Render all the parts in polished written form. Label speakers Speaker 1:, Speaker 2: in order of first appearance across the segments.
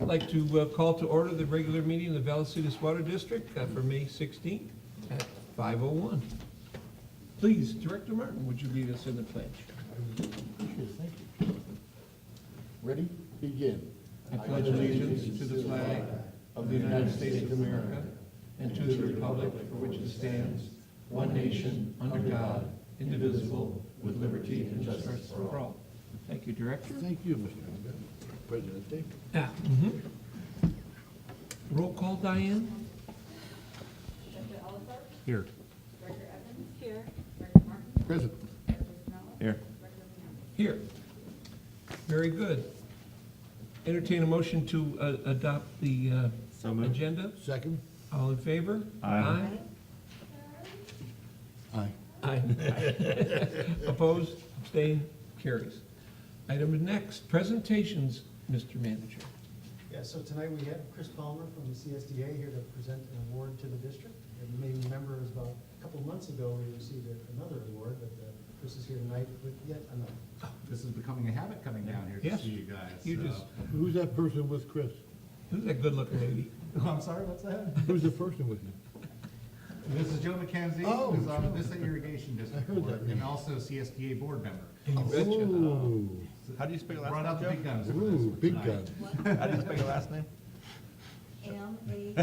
Speaker 1: I'd like to call to order the regular meeting of the Vallecitos Water District for May 16th at 5:01. Please, Director Martin, would you lead us in the pledge?
Speaker 2: Thank you. Ready? Begin.
Speaker 1: I pledge allegiance to the flag of the United States of America and to the republic for which it stands, one nation, under God, indivisible, with liberty and justice for all. Thank you, Director.
Speaker 2: Thank you, Mr. President. Thank you.
Speaker 1: Yeah. Roll call, Diane?
Speaker 3: Director Ellsworth?
Speaker 2: Here.
Speaker 3: Director Evans? Here. Director Martin?
Speaker 2: Present.
Speaker 3: Director Snell?
Speaker 2: Here.
Speaker 3: Director Leon?
Speaker 1: Here. Very good. Entertain a motion to adopt the agenda.
Speaker 2: Second.
Speaker 1: All in favor?
Speaker 2: Aye. Aye.
Speaker 1: Aye. Opposed? Abstained? Carries. Item next, presentations, Mr. Manager.
Speaker 4: Yeah, so tonight we have Chris Palmer from the CSDA here to present an award to the district. And you may remember it was about a couple of months ago we received another award, but Chris is here tonight with yet another.
Speaker 5: This is becoming a habit coming down here to
Speaker 1: Yes.
Speaker 5: see you guys.
Speaker 1: You
Speaker 5: so.
Speaker 1: just,
Speaker 2: Who's that person with Chris?
Speaker 1: who's that good-looking lady?
Speaker 4: Oh, I'm sorry, what's that?
Speaker 2: Who's the person with him?
Speaker 5: This is Joe McKenzie,
Speaker 2: Oh,
Speaker 5: who's on the Vista Irrigation District
Speaker 2: I heard
Speaker 5: Board,
Speaker 2: that.
Speaker 5: and also CSDA board member.
Speaker 1: You betcha.
Speaker 2: Ooh,
Speaker 6: How do you spell your
Speaker 5: Brought out
Speaker 6: last
Speaker 5: the
Speaker 6: name,
Speaker 5: big guns for
Speaker 2: ooh,
Speaker 5: this
Speaker 2: big
Speaker 5: tonight.
Speaker 2: gun.
Speaker 6: How do you spell your last name?
Speaker 3: M-A-C,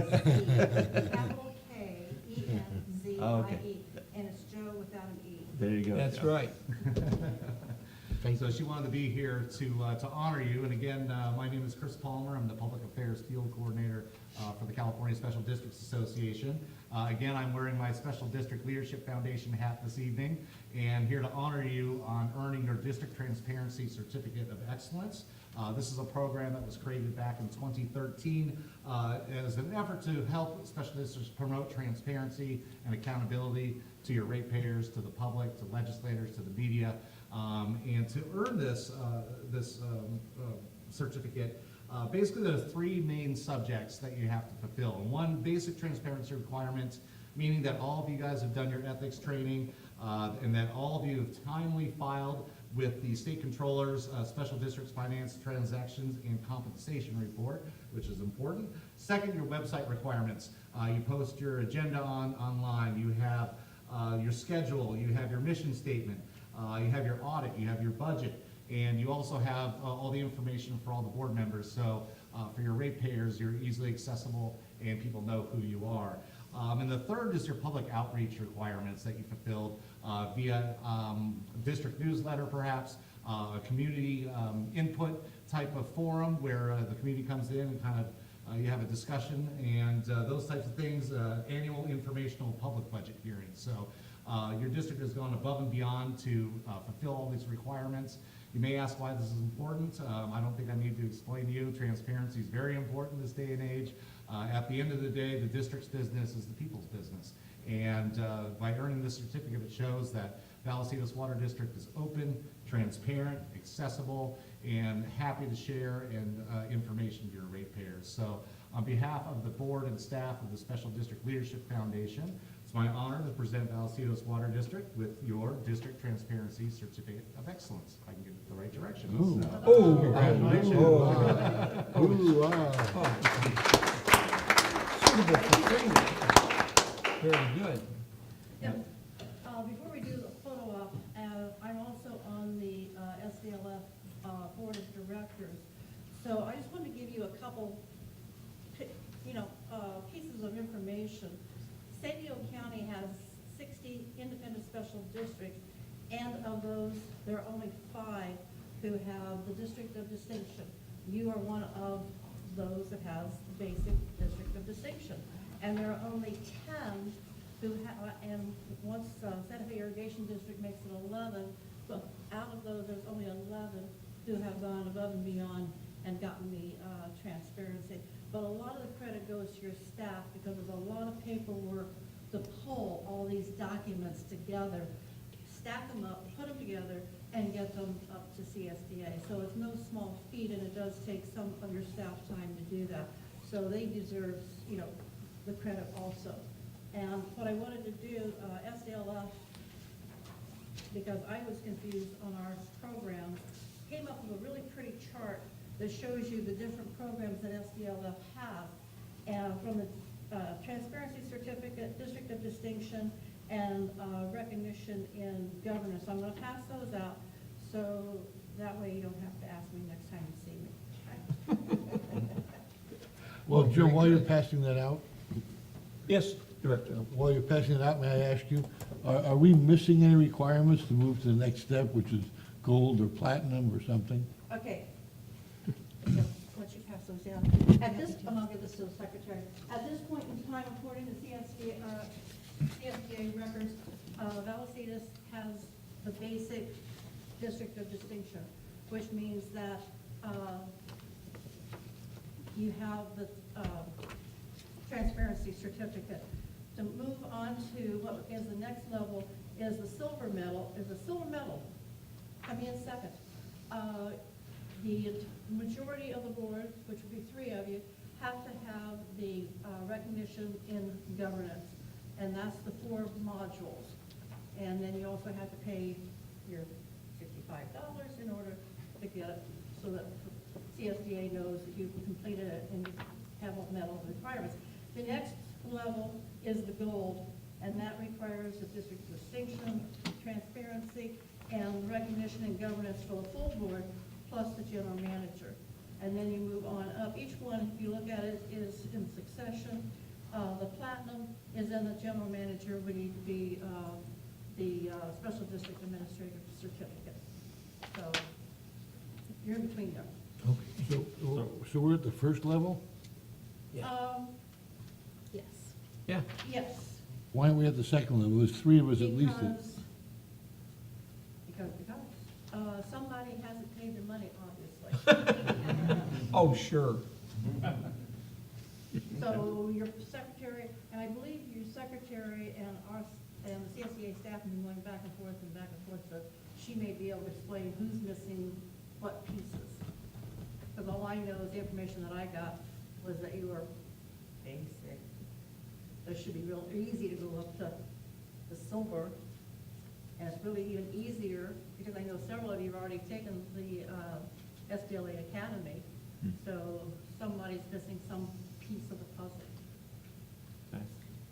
Speaker 3: capital K-E-N-Z-I-E.
Speaker 6: Oh, okay.
Speaker 3: And it's Joe without an E.
Speaker 6: There you go.
Speaker 1: That's right.
Speaker 5: So she wanted to be here to honor you, and again, my name is Chris Palmer, I'm the Public Affairs Field Coordinator for the California Special Districts Association. Again, I'm wearing my Special District Leadership Foundation hat this evening, and here to honor you on earning your District Transparency Certificate of Excellence. This is a program that was created back in 2013 as an effort to help special districts promote transparency and accountability to your ratepayers, to the public, to legislators, to the media. And to earn this certificate, basically there are three main subjects that you have to fulfill. One, basic transparency requirements, meaning that all of you guys have done your ethics training and that all of you have timely filed with the state controller's special districts finance transactions and compensation report, which is important. Second, your website requirements. You post your agenda online, you have your schedule, you have your mission statement, you have your audit, you have your budget, and you also have all the information for all the board members. So for your ratepayers, you're easily accessible and people know who you are. And the third is your public outreach requirements that you fulfilled via district newsletter, perhaps, a community input type of forum where the community comes in and kind of you have a discussion and those types of things, annual informational public budget hearings. So your district has gone above and beyond to fulfill all these requirements. You may ask why this is important. I don't think I need to explain to you. Transparency is very important this day and age. At the end of the day, the district's business is the people's business. And by earning this certificate, it shows that Vallecitos Water District is open, transparent, accessible, and happy to share and information to your ratepayers. So on behalf of the board and staff of the Special District Leadership Foundation, it's my honor to present Vallecitos Water District with your District Transparency Certificate of Excellence. If I can get it the right direction.
Speaker 2: Ooh.
Speaker 5: So,
Speaker 1: Oh,
Speaker 5: congratulations.
Speaker 2: Ooh, wow.
Speaker 1: Suitable for training. Very good.
Speaker 7: Yep. Before we do the photo op, I'm also on the SDLF Board of Directors. So I just wanted to give you a couple, pieces of information. San Diego County has 60 independent special districts, and of those, there are only 5 who have the District of Distinction. You are one of those that has the basic District of Distinction. And there are only 10 who have, and once Santa Fe Irrigation District makes it 11, but out of those, there's only 11 who have gone above and beyond and gotten the transparency. But a lot of the credit goes to your staff because there's a lot of paperwork to pull all these documents together, stack them up, put them together, and get them up to CSDA. So it's no small feat, and it does take some of your staff time to do that. So they deserve, the credit also. And what I wanted to do, SDLF, because I was confused on our program, came up with a really pretty chart that shows you the different programs that SDLF has, and from the Transparency Certificate, District of Distinction, and recognition in governance. I'm going to pass those out, so that way you don't have to ask me next time you see me.
Speaker 2: Well, Joe, while you're passing that out,
Speaker 1: Yes, Director.
Speaker 2: while you're passing it out, may I ask you, are we missing any requirements to move to the next step, which is gold or platinum or something?
Speaker 7: Okay. So, once you pass those down, at this, and I'll give this to the secretary. At this point in time, according to CSDA records, Vallecitos has the basic District of Distinction, which means that you have the transparency certificate. To move on to what is the next level is the silver medal, coming in second. The majority of the board, which would be 3 of you, have to have the recognition in governance, and that's the 4 modules. And then you also have to pay your $65 in order to get it, so that CSDA knows that you've completed it and you have met all the requirements. The next level is the gold, and that requires the district distinction, transparency, and recognition and governance for the full board, plus the general manager. And then you move on up. Each one, if you look at it, is in succession. The platinum is in the general manager, would need to be the special district administrator certificate. So you're in between them.
Speaker 2: Okay, so we're at the first level?
Speaker 7: Yes.
Speaker 1: Yeah.
Speaker 7: Yes.
Speaker 2: Why aren't we at the second level? There's 3 of us at least.
Speaker 7: Because somebody hasn't paid their money, obviously.
Speaker 1: Oh, sure.
Speaker 7: So your secretary, and I believe your secretary and the CSEA staff have been going back and forth, so she may be able to explain who's missing what pieces. Because all I know is the information that I got was that you were basic. It should be real easy to go up to the silver, and it's really even easier, because I know several of you have already taken the SDLA Academy, so somebody's missing some piece of the puzzle.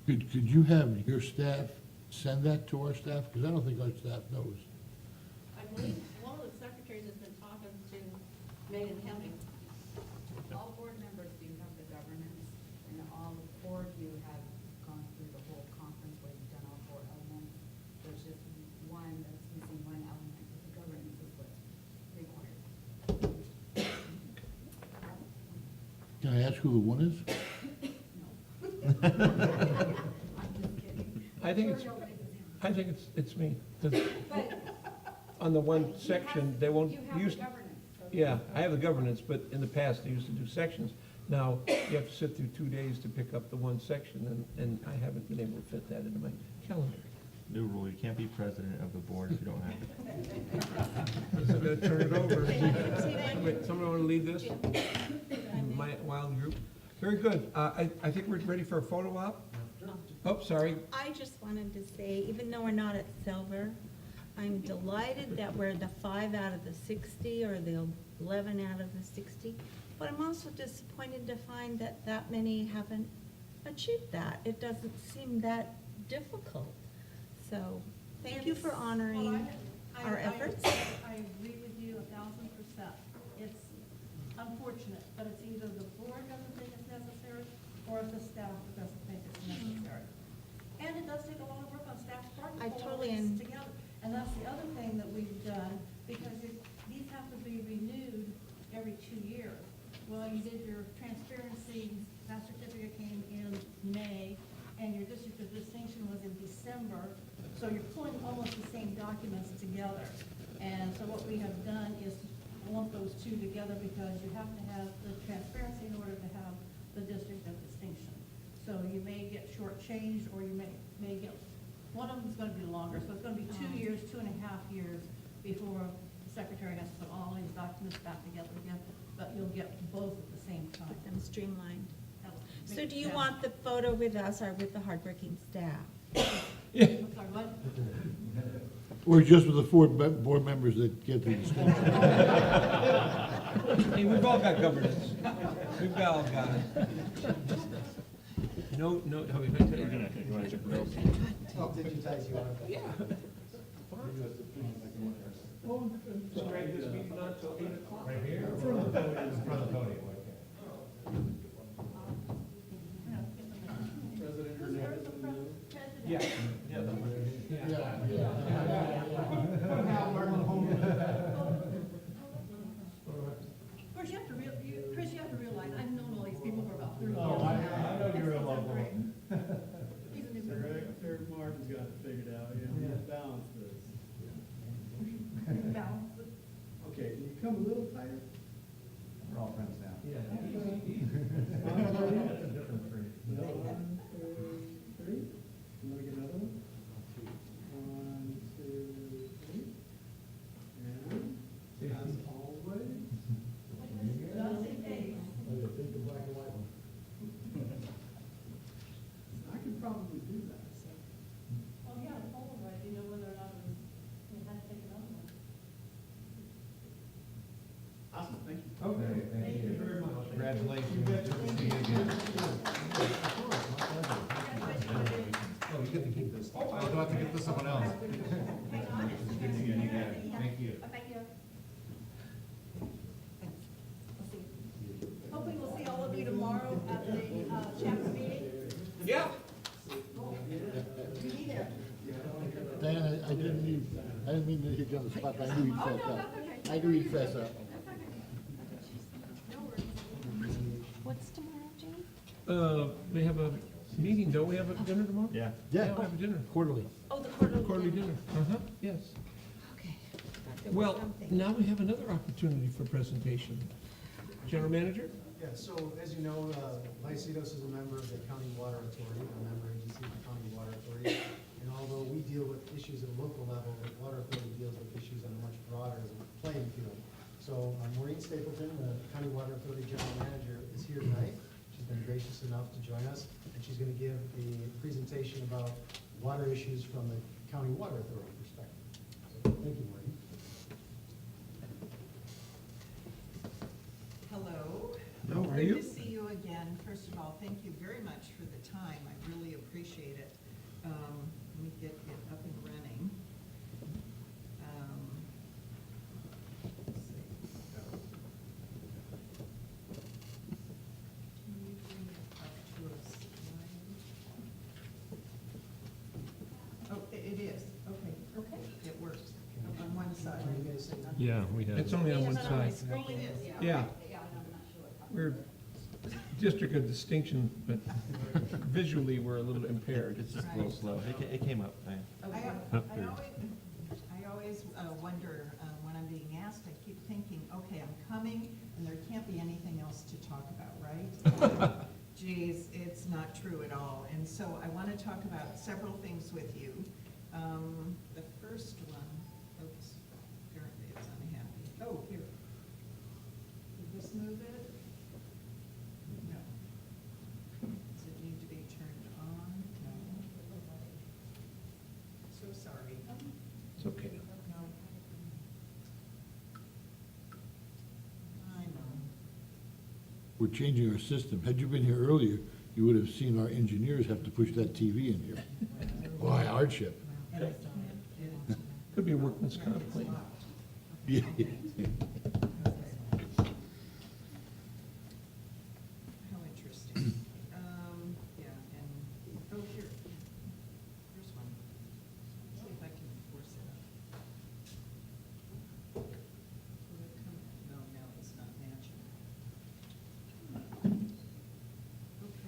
Speaker 2: Could you have your staff send that to our staff? Because I don't think our staff knows.
Speaker 7: I believe one of the secretaries has been talking to Megan Hemming.
Speaker 6: All board members do have the governance, and all 4 of you have gone through the whole conference where you've done all 4 elements. There's just one that's missing one element, but the governance is what's required.
Speaker 2: Can I ask who the one is?
Speaker 6: I'm just kidding.
Speaker 1: I think it's,
Speaker 6: Sure nobody's in.
Speaker 1: I think it's me. 'Cause on the one section, they won't
Speaker 6: You have the
Speaker 1: use,
Speaker 6: governance. so
Speaker 1: yeah, I have the governance, but in the past, they used to do sections. Now, you have to sit through 2 days to pick up the one section, and I haven't been able to fit that into my calendar.
Speaker 8: New rule, you can't be president of the board if you don't have it.
Speaker 1: So I'm gonna turn it over. Somebody want to lead this? My wild group. Very good. I think we're ready for a photo op. Oh, sorry.
Speaker 9: I just wanted to say, even though we're not at silver, I'm delighted that we're the 5 out of the 60 or the 11 out of the 60. But I'm also disappointed to find that that many haven't achieved that. It doesn't seem that difficult. So, thank you for honoring our efforts.
Speaker 7: I agree with you 1,000%. It's unfortunate, but it's either the board doesn't think it's necessary, or if the staff doesn't think it's necessary. And it does take a lot of work on staff's part to
Speaker 9: I
Speaker 7: pull all
Speaker 9: totally
Speaker 7: these
Speaker 9: am.
Speaker 7: together. And that's the other thing that we've done, because these have to be renewed every 2 years. Well, you did your transparency, that certificate came in May, and your district of distinction was in December. So you're pulling almost the same documents together. And so what we have done is lump those 2 together, because you have to have the transparency in order to have the district of distinction. So you may get shortchanged, or you may get, one of them's gonna be longer, so it's gonna be 2 years, 2.5 years before the secretary has to put all these documents back together again, but you'll get both at the same time.
Speaker 9: I'm streamlined.
Speaker 7: That'll
Speaker 9: So
Speaker 7: make
Speaker 9: do you
Speaker 7: it
Speaker 9: want the photo with us or with the hardworking staff?
Speaker 1: Yeah.
Speaker 7: I'm sorry, what?
Speaker 2: Or just with the 4 board members that get the distinction?
Speaker 1: Hey, we've all got governance. We've all got it. No, no, oh,
Speaker 8: You wanna check the bills?
Speaker 4: I'll digitize you on it.
Speaker 1: yeah. Well, just drag this meeting on till 8 o'clock.
Speaker 5: Right here? In front of the podium, okay.
Speaker 1: Yeah.
Speaker 7: Of course, you have to Chris, you have to realize, I've known all these people for about 30 years.
Speaker 5: Oh, I know you're a local.
Speaker 7: He's a new
Speaker 10: Eric Martin's got it figured out, you know, he's balanced this.
Speaker 7: balance.
Speaker 10: Okay, can you come a little tighter?
Speaker 5: We're all friends now.
Speaker 1: Yeah.
Speaker 10: One, two, three. Can we get another one? 1, 2, 3. And as always. I could probably do that.
Speaker 7: Well, yeah, the Polaroid, you know whether or not it was, you had to take another one.
Speaker 10: Awesome, thank you.
Speaker 5: Okay, thank you very much. Congratulations. Good to see you again. Oh, you get to keep this. Oh, do I have to give this to someone else? Good to see you again. Thank you.
Speaker 7: Thank you. Hopefully we'll see all of you tomorrow at the chapter meeting.
Speaker 1: Yeah.
Speaker 7: Be there.
Speaker 2: Diana, I didn't mean to hit you on the spot, but I knew you'd fess up. I knew you'd fess up.
Speaker 9: What's tomorrow, Jane?
Speaker 1: We have a meeting, don't we have a dinner tomorrow?
Speaker 8: Yeah.
Speaker 1: Yeah, we have a dinner.
Speaker 2: Quarterly.
Speaker 9: Oh, the quarterly.
Speaker 1: Quarterly dinner. Yes.
Speaker 9: Okay. Thought there was
Speaker 1: Well,
Speaker 9: something.
Speaker 1: now we have another opportunity for presentation. General Manager?
Speaker 4: Yeah, so as you know, Vallecitos is a member of the County Water Authority, a member agency of the County Water Authority. And although we deal with issues at a local level, the Water Authority deals with issues on a much broader playing field. So Maureen Stapleton, the County Water Authority General Manager, is here tonight. She's been gracious enough to join us, and she's going to give a presentation about water issues from the County Water Authority perspective. So thank you, Maureen.
Speaker 11: Hello.
Speaker 1: How are you?
Speaker 11: Good to see you again. First of all, thank you very much for the time. I really appreciate it. Let me get it up and running. Let's see. Can you bring it up to a slide? Oh, it is. Okay.
Speaker 7: Okay.
Speaker 11: It works. On one side.
Speaker 4: Can you guys say that?
Speaker 1: Yeah, we have. It's only on one
Speaker 7: It's on my
Speaker 1: side.
Speaker 7: screen.
Speaker 11: Oh, it is.
Speaker 1: Yeah.
Speaker 6: Yeah, I'm not sure.
Speaker 1: We're district of distinction, but visually we're a little impaired.
Speaker 8: It's just a little slow. It came up.
Speaker 11: I always wonder, when I'm being asked, I keep thinking, okay, I'm coming, and there can't be anything else to talk about, right? Geez, it's not true at all. And so I want to talk about several things with you. The first one, oops, apparently it's unhappy. Oh, here. Did this move it? No. Does it need to be turned on? No. So sorry.
Speaker 1: It's okay.
Speaker 11: No. I know.
Speaker 2: We're changing our system. Had you been here earlier, you would have seen our engineers have to push that TV in here. Boy, hardship.
Speaker 11: And I can't get it.
Speaker 1: Could be a workman's comp claim.
Speaker 2: Yeah.
Speaker 11: How interesting. Yeah, and, oh, here. Here's one. See if I can force it up. Will it come? No, it's not matching.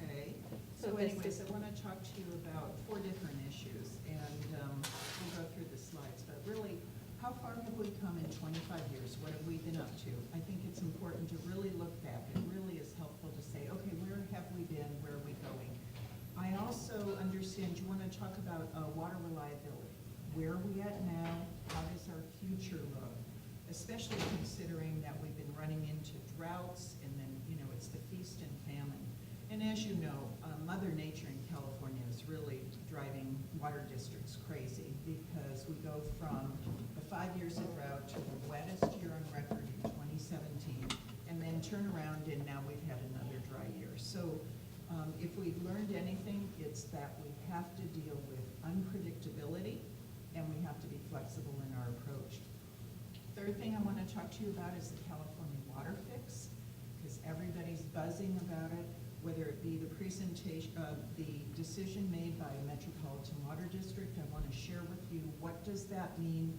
Speaker 11: Okay, so
Speaker 9: this
Speaker 11: anyways,
Speaker 9: is-
Speaker 11: I want to talk to you about 4 different issues, and we'll go through the slides, but really, how far have we come in 25 years? What have we been up to? I think it's important to really look back. It really is helpful to say, okay, where have we been? Where are we going? I also understand you want to talk about water reliability. Where are we at now? How does our future look? Especially considering that we've been running into droughts, and then, it's the feast and famine. And as you know, Mother Nature in California is really driving water districts crazy, because we go from the 5 years of drought to the wettest year on record in 27 2017, and then turn around and now we've had another dry year. So if we've learned anything, it's that we have to deal with unpredictability and we have to be flexible in our approach. Third thing I want to talk to you about is the California water fix, because everybody's buzzing about it, whether it be the presentation, the decision made by a Metropolitan Water District. I want to share with you, what does that mean?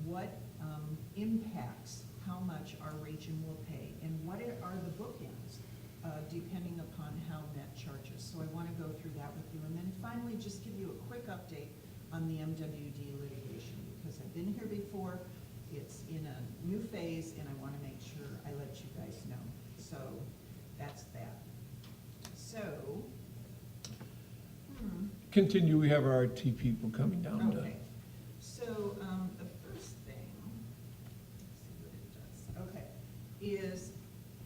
Speaker 11: What impacts how much our region will pay, and what are the bookends, depending upon how Met charges. So I want to go through that with you, and then finally just give you a quick update on the MWD litigation, because I've been here before. It's in a new phase, and I want to make sure I let you guys know. So that's that. So,
Speaker 1: Continue, we have our RT people coming down.
Speaker 11: okay. So, the first thing, let's see what it does. Okay, is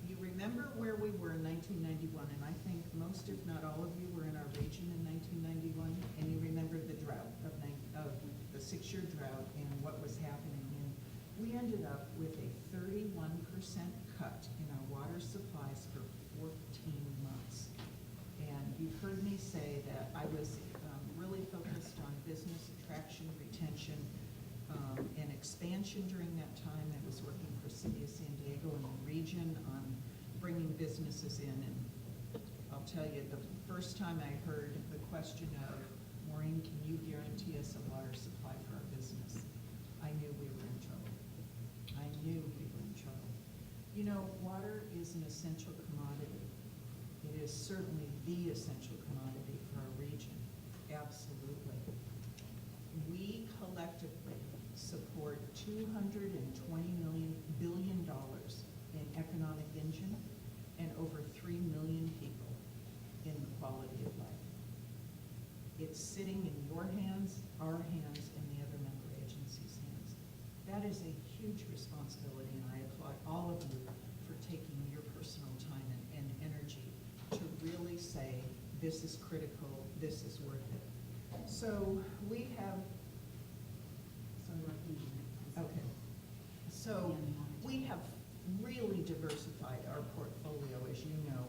Speaker 11: you remember where we were in 1991, and I think most, if not all of you, were in our region in 1991, and you remember the drought of the 6-year drought and what was happening. And we ended up with a 31% cut in our water supplies for 14 months. And you've heard me say that I was really focused on business attraction, retention, and expansion during that time. I was working for City of San Diego and the region on bringing businesses in. And I'll tell you, the first time I heard the question of, Maureen, can you guarantee us a water supply for our business? I knew we were in trouble. I knew we were in trouble. You know, water is an essential commodity. It is certainly the essential commodity for our region, absolutely. We collectively support $220 billion in economic engine and over 3 million people in the quality of life. It's sitting in your hands, our hands, and the other member agencies' hands. That is a huge responsibility, and I applaud all of you for taking your personal time and energy to really say, this is critical, this is worth it. So we have, okay. So we have really diversified our portfolio, as you know.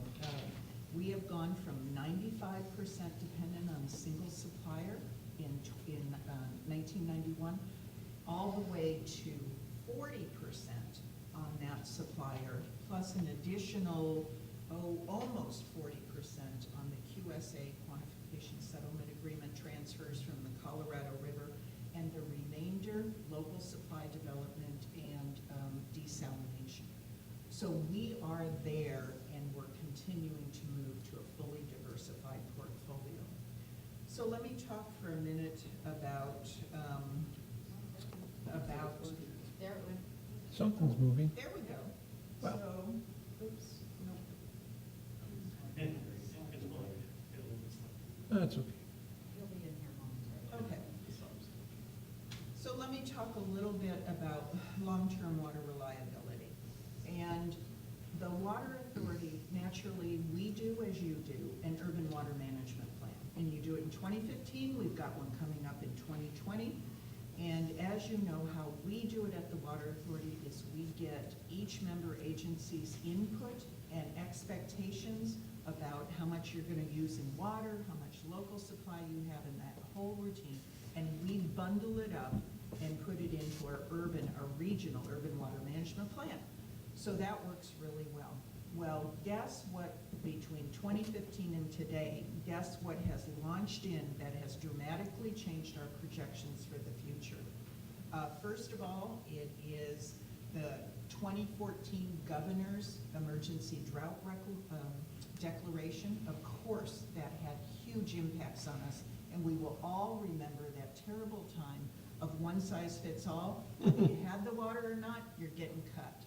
Speaker 11: We have gone from 95% dependent on a single supplier in 1991, all the way to 40% on that supplier, plus an additional, almost 40% on the QSA, Quantification Settlement Agreement, transfers from the Colorado River, and the remainder, local supply development and desalination. So we are there, and we're continuing to move to a fully diversified portfolio. So let me talk for a minute about
Speaker 6: There it went.
Speaker 1: Something's moving.
Speaker 11: there we go.
Speaker 1: Wow.
Speaker 11: So, oops, no.
Speaker 1: That's okay.
Speaker 6: He'll be in here momentarily.
Speaker 11: Okay. So let me talk a little bit about long-term water reliability. And the Water Authority, naturally, we do as you do, an urban water management plan. And you do it in 2015, we've got one coming up in 2020. And as you know, how we do it at the Water Authority is we get each member agency's input and expectations about how much you're gonna use in water, how much local supply you have in that whole routine, and we bundle it up and put it into our regional urban water management plan. So that works really well. Well, guess what, between 2015 and today, guess what has launched in that has dramatically changed our projections for the future? First of all, it is the 2014 Governor's Emergency Drought Declaration. Of course, that had huge impacts on us, and we will all remember that terrible time of one size fits all. Whether you had the water or not, you're getting cut.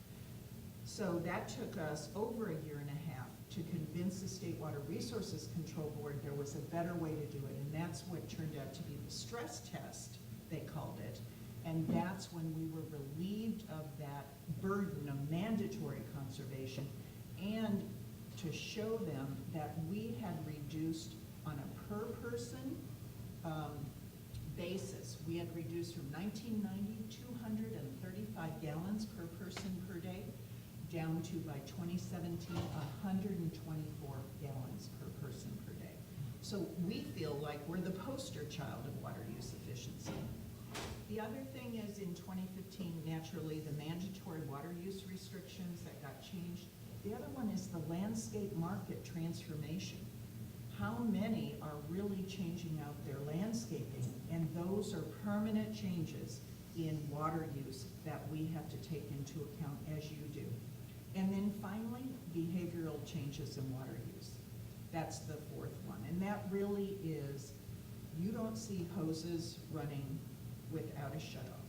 Speaker 11: So that took us over a year and a half to convince the State Water Resources Control Board there was a better way to do it, and that's what turned out to be the stress test, they called it. And that's when we were relieved of that burden of mandatory conservation, and to show them that we had reduced on a per person basis. We had reduced from 1990, 235 gallons per person per day, down to, by 2017, 124 gallons per person per day. So we feel like we're the poster child of water use efficiency. The other thing is, in 2015, naturally, the mandatory water use restrictions that got changed. The other one is the landscape market transformation. How many are really changing out their landscaping? And those are permanent changes in water use that we have to take into account, as you do. And then finally, behavioral changes in water use. That's the fourth one. And that really is, you don't see hoses running without a shutoff.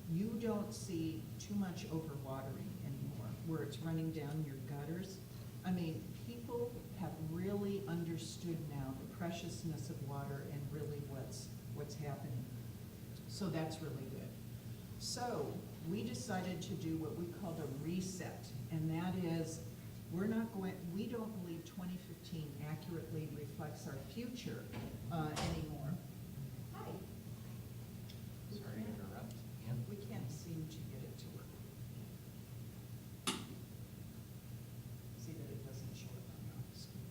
Speaker 11: You don't see too much overwatering anymore, where it's running down your gutters. I mean, people have really understood now the preciousness of water and really what's happening. So that's really good. So we decided to do what we called a reset, and that is, we don't believe 2015 accurately reflects our future anymore. Hi.
Speaker 5: Sorry to interrupt. Ann?
Speaker 11: We can't seem to get it to work. See that it doesn't show up on your screen.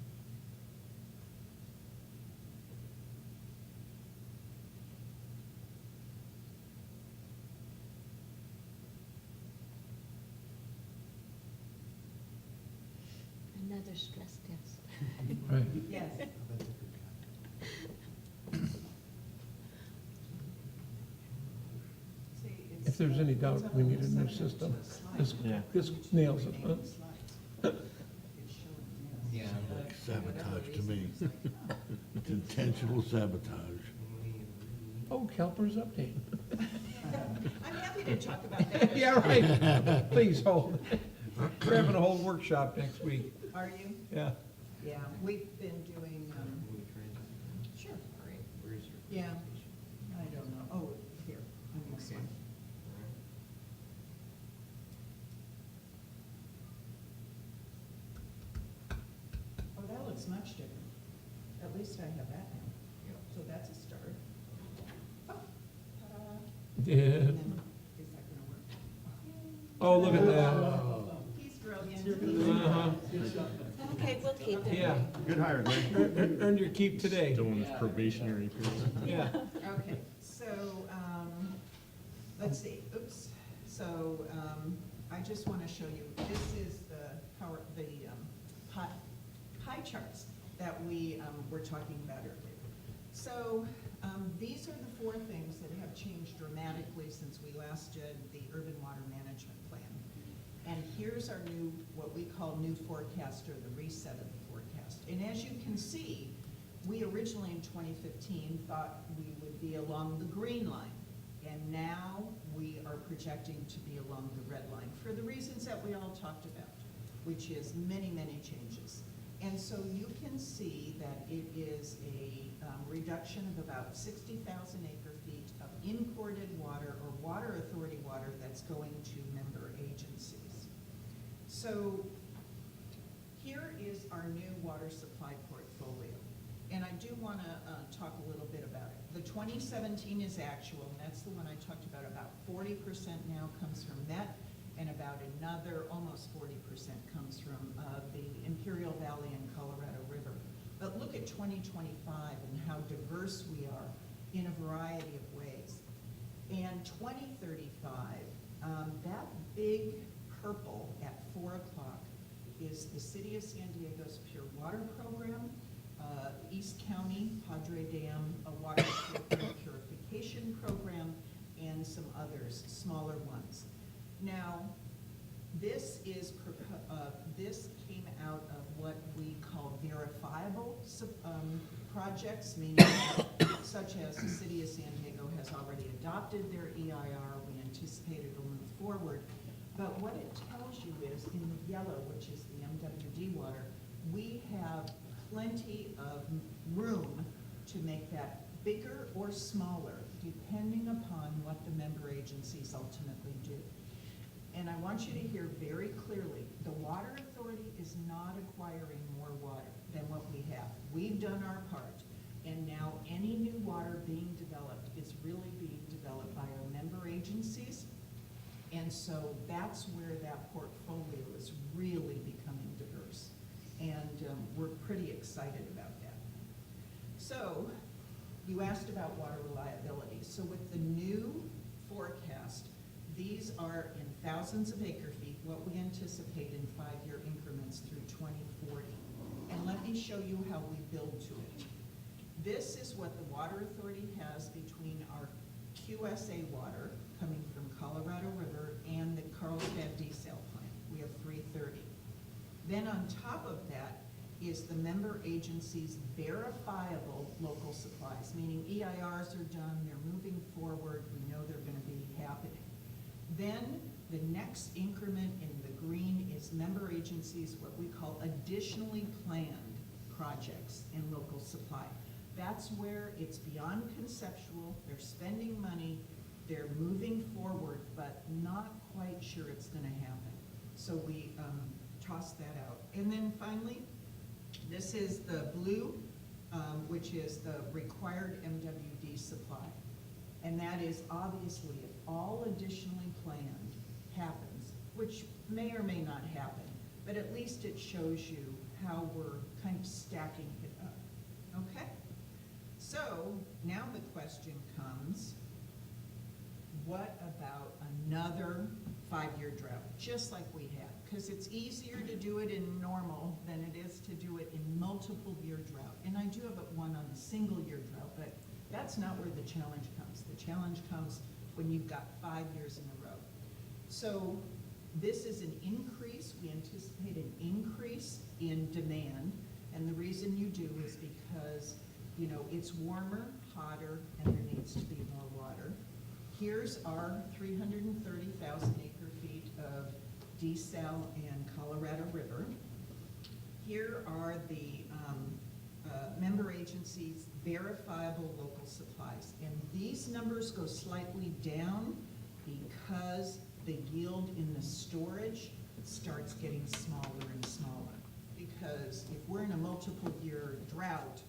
Speaker 9: Another stress test.
Speaker 1: Right.
Speaker 11: Yes. See, it's,
Speaker 1: If there's any doubt,
Speaker 11: it's up
Speaker 1: we
Speaker 11: on
Speaker 1: need
Speaker 11: the
Speaker 1: a new
Speaker 11: side of
Speaker 1: system.
Speaker 11: the slide.
Speaker 1: This,
Speaker 8: Yeah.
Speaker 1: this nails it, huh?
Speaker 11: Remaining slides. It's showing, yes.
Speaker 5: Yeah.
Speaker 2: Like
Speaker 11: But for whatever
Speaker 2: sabotage to me.
Speaker 11: reason, it's like, no.
Speaker 2: It's intentional sabotage.
Speaker 1: Oh, CalPERS update.
Speaker 11: I'm happy to talk about that.
Speaker 1: Yeah, right. Please hold. We're having a whole workshop next week.
Speaker 11: Are you?
Speaker 1: Yeah.
Speaker 11: Yeah, we've been doing, sure.
Speaker 8: Where's your?
Speaker 11: Yeah, I don't know. Oh, here, on this one. Oh, that looks much different. At least I have that now. So that's a start. Oh, ta-da.
Speaker 1: Yeah.
Speaker 11: And then, is that gonna work?
Speaker 1: Oh, look at that.
Speaker 11: He's brilliant.
Speaker 1: Uh-huh.
Speaker 9: Okay, we'll keep it.
Speaker 1: Yeah.
Speaker 8: Good hire, Greg.
Speaker 1: Earned your keep today.
Speaker 8: Still in this probationary period.
Speaker 1: Yeah.
Speaker 11: Okay, so, let's see, oops. So, I just want to show you, this is the pie charts that we were talking about earlier. So, these are the four things that have changed dramatically since we last did the urban water management plan. And here's our new, what we call new forecast, or the reset of the forecast. And as you can see, we originally in 2015 thought we would be along the green line. And now we are projecting to be along the red line for the reasons that we all talked about, which is many, many changes. And so you can see that it is a reduction of about 60,000 acre feet of imported water or water authority water that's going to member agencies. So here is our new water supply portfolio. And I do want to talk a little bit about it. The 2017 is actual, and that's the one I talked about. About 40% now comes from that, and about another almost 40% comes from the Imperial Valley and Colorado River. But look at 2025 and how diverse we are in a variety of ways. And 2035, that big purple at 4 o'clock is the City of San Diego's Pure Water Program, East County, Padre Dam, a water purification program, and some others, smaller ones. Now, this came out of what we call verifiable projects, meaning that, such as the City of San Diego has already adopted their EIR, we anticipate it'll move forward. But what it tells you is, in the yellow, which is the MWD water, we have plenty of room to make that bigger or smaller, depending upon what the member agencies ultimately do. And I want you to hear very clearly, the water authority is not acquiring more water than what we have. We've done our part, and now any new water being developed is really being developed by our member agencies. And so that's where that portfolio is really becoming diverse. And we're pretty excited about that. So you asked about water reliability. So with the new forecast, these are in thousands of acre feet, what we anticipate in 5-year increments through 2040. And let me show you how we build to it. This is what the Water Authority has between our QSA water coming from Colorado River and the Carlsbad desal plant. We have 330. Then on top of that is the member agency's verifiable local supplies, meaning EIRs are done, they're moving forward, we know they're going to be happening. Then the next increment in the green is member agencies, what we call additionally planned projects and local supply. That's where it's beyond conceptual, they're spending money, they're moving forward, but not quite sure it's going to happen. So we toss that out. And then finally, this is the blue, which is the required MWD supply. And that is obviously if all additionally planned happens, which may or may not happen, but at least it shows you how we're kind of stacking it up. Okay? So now the question comes, what about another 5-year drought, just like we had? Because it's easier to do it in normal than it is to do it in multiple-year drought. And I do have one on a single-year drought, but that's not where the challenge comes. The challenge comes when you've got 5 years in a row. So this is an increase. We anticipate an increase in demand. And the reason you do is because, you know, it's warmer, hotter, and there needs to be more water. Here's our 330,000 acre feet of desal and Colorado River. Here are the member agencies' verifiable local supplies. And these numbers go slightly down because the yield in the storage starts getting smaller and smaller. Because if we're in a multiple year drought,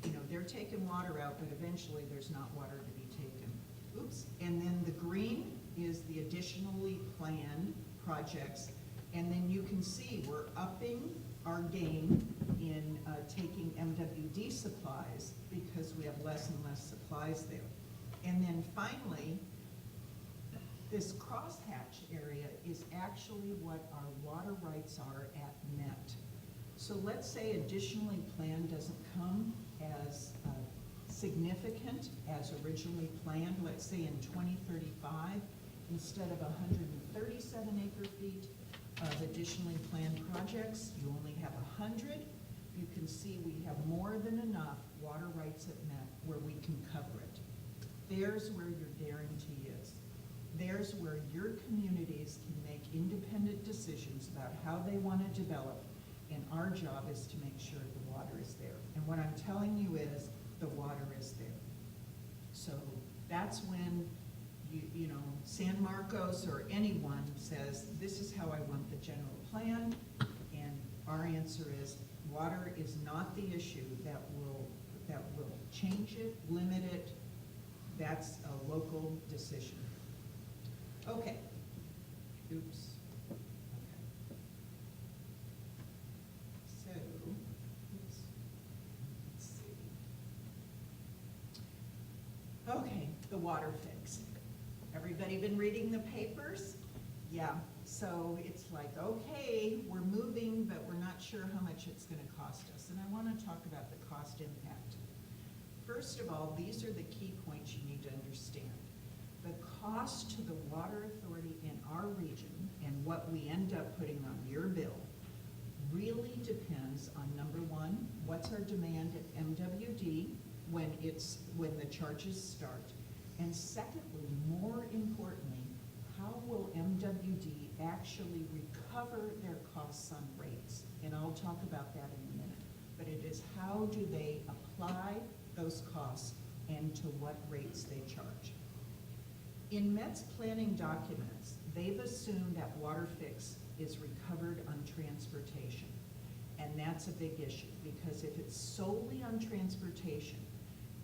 Speaker 11: you know, they're taking water out, but eventually there's not water to be taken. Oops. And then the green is the additionally planned projects. And then you can see we're upping our game in taking MWD supplies because we have less and less supplies there. And then finally, this crosshatch area is actually what our water rights are at net. So let's say additionally planned doesn't come as significant as originally planned. Let's say in 2035, instead of 137 acre feet of additionally planned projects, you only have 100. You can see we have more than enough water rights at net where we can cover it. There's where your guarantee is. There's where your communities can make independent decisions about how they want to develop, and our job is to make sure the water is there. And what I'm telling you is the water is there. So that's when you know, San Marcos or anyone says, this is how I want the general plan, and our answer is water is not the issue that will change it, limit it. That's a local decision. Okay. Oops. Okay. So, oops. Let's see. Okay, the water fix. Everybody been reading the papers? Yeah, so it's like, okay, we're moving, but we're not sure how much it's gonna cost us. And I wanna talk about the cost impact. First of all, these are the key points you need to understand. The cost to the Water Authority in our region and what we end up putting on your bill really depends on, number one, what's our demand at MWD when the charges start, and secondly, more importantly, how will MWD actually recover their costs on rates? And I'll talk about that in a minute. But it is how do they apply those costs and to what rates they charge. In Met's planning documents, they've assumed that water fix is recovered on transportation. And that's a big issue because if it's solely on transportation,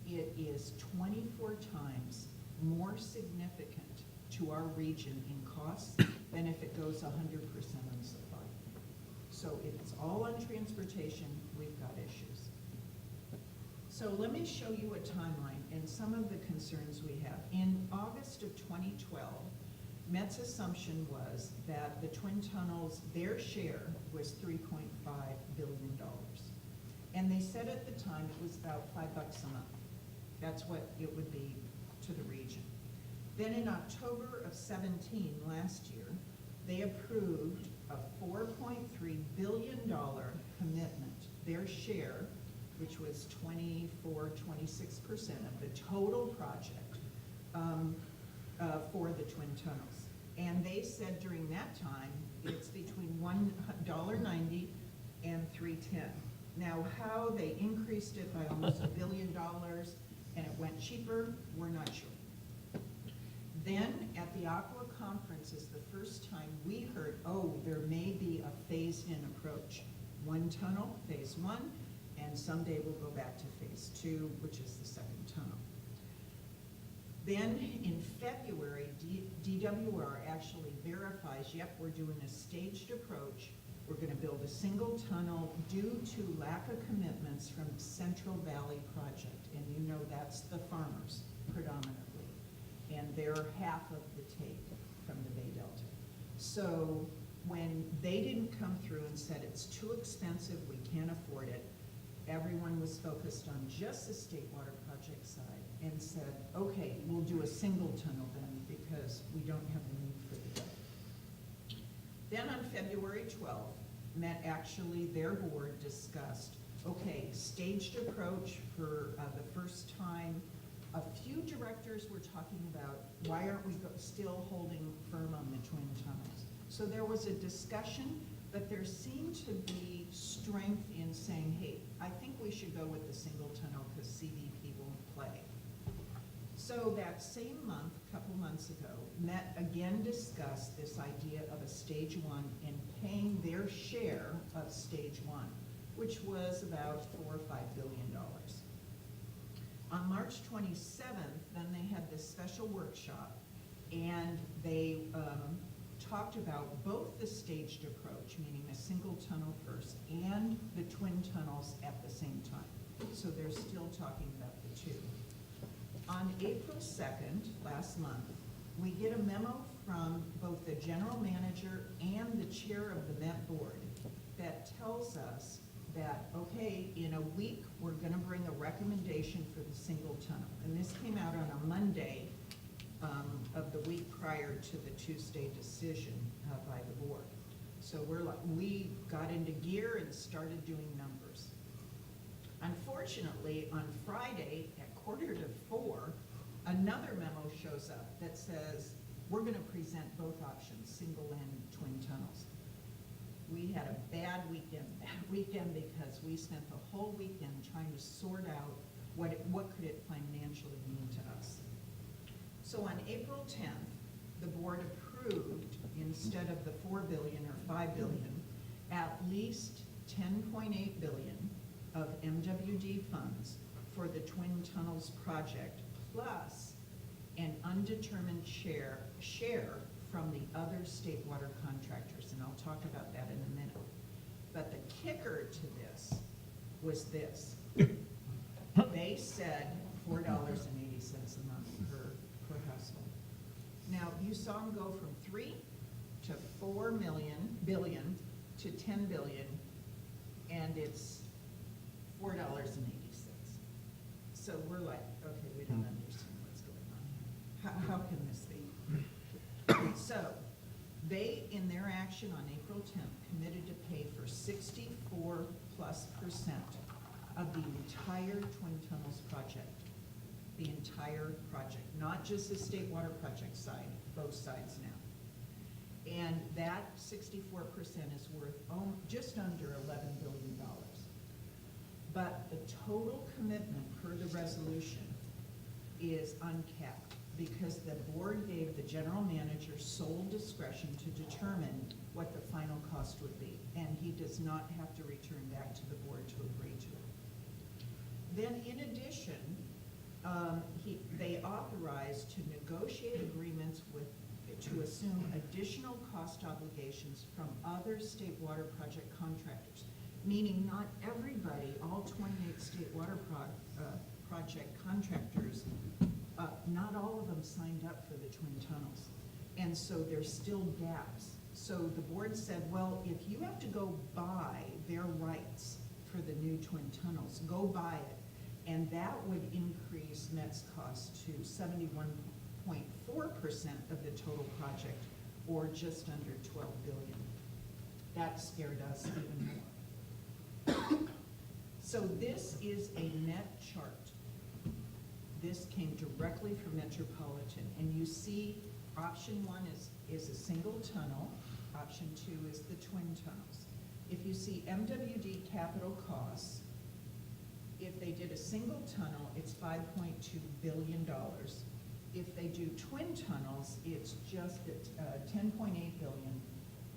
Speaker 11: it is 24 times more significant to to our region in costs than if it goes 100% on supply. So if it's all on transportation, we've got issues. So let me show you a timeline and some of the concerns we have. In August of 2012, Met's assumption was that the Twin Tunnels, their share was $3.5 billion. And they said at the time it was about $5 a month. That's what it would be to the region. Then in October of 17, last year, they approved a $4.3 billion commitment, their share, which was 26% of the total project for the Twin Tunnels. And they said during that time, it's between $1.90 and $3.10. Now, how they increased it by almost $1 billion and it went cheaper, we're not sure. Then at the Aqua Conference is the first time we heard, oh, there may be a phased-in approach. One tunnel, phase one, and someday we'll go back to phase two, which is the second tunnel. Then in February, DWR actually verifies, yep, we're doing a staged approach. We're going to build a single tunnel due to lack of commitments from Central Valley Project. And you know that's the farmers predominantly. And they're half of the take from the Bay Delta. So when they didn't come through and said it's too expensive, we can't afford it, everyone was focused on just the State Water Project side and said, okay, we'll do a single tunnel then because we don't have the need for the other. Then on February 12th, Met actually, their board discussed, okay, staged approach for the first time. A few directors were talking about why aren't we still holding firm on the Twin Tunnels? So there was a discussion, but there seemed to be strength in saying, hey, I think we should go with the single tunnel because CDP won't play. So that same month, a couple months ago, Met again discussed this idea of a stage one and paying their share of stage one, which was about $4 or $5 billion. On March 27th, then they had this special workshop, and they talked about both the staged approach, meaning a single tunnel first, and the twin tunnels at the same time. So they're still talking about the two. On April 2nd, last month, we get a memo from both the general manager and the chair of the Met board that tells us that, okay, in a week, we're gonna bring a recommendation for the single tunnel. And this came out on a Monday of the week prior to the Tuesday decision by the board. So we got into gear and started doing numbers. Unfortunately, on Friday at 3:45, another memo shows up that says, we're gonna present both options, single and twin tunnels. We had a bad weekend because we spent the whole weekend trying to sort out what could it financially mean to us. So on April 10th, the board approved, instead of the $4 billion or $5 billion, at least $10.8 billion of MWD funds for the Twin Tunnels project, plus an undetermined share from the other state water contractors, and I'll talk about that in a minute. But the kicker to this was this. They said $4.80 a month per household. Now, you saw them go from 3 to 4 billion to 10 billion, and it's $4.80. So we're like, okay, we don't understand what's going on here. How can this be? So they, in their action on April 10th, committed to pay for 64+% of the entire Twin Tunnels project. The entire project, not just the state water project side, both sides now. And that 64% is worth just under $11 billion. But the total commitment per the resolution is uncapped because the board gave the general manager sole discretion to determine what the final cost would be. And he does not have to return back to the board to agree to it. Then in addition, they authorized to negotiate agreements with to assume additional cost obligations from other state water project contractors, meaning not everybody, all 28 state water project contractors, not all of them signed up for the twin tunnels. And so there's still gaps. So the board said, well, if you have to go buy their rights for the new twin tunnels, go buy it. And that would increase Met's cost to 71.4% of the total project, or just under 12 billion. That scared us even more. So this is a net chart. This came directly from Metropolitan, and you see option 1 is a single tunnel, option 2 is the twin tunnels. If you see MWD capital costs, if they did a single tunnel, it's $5.2 billion. If they do twin tunnels, it's just at $10.8 billion,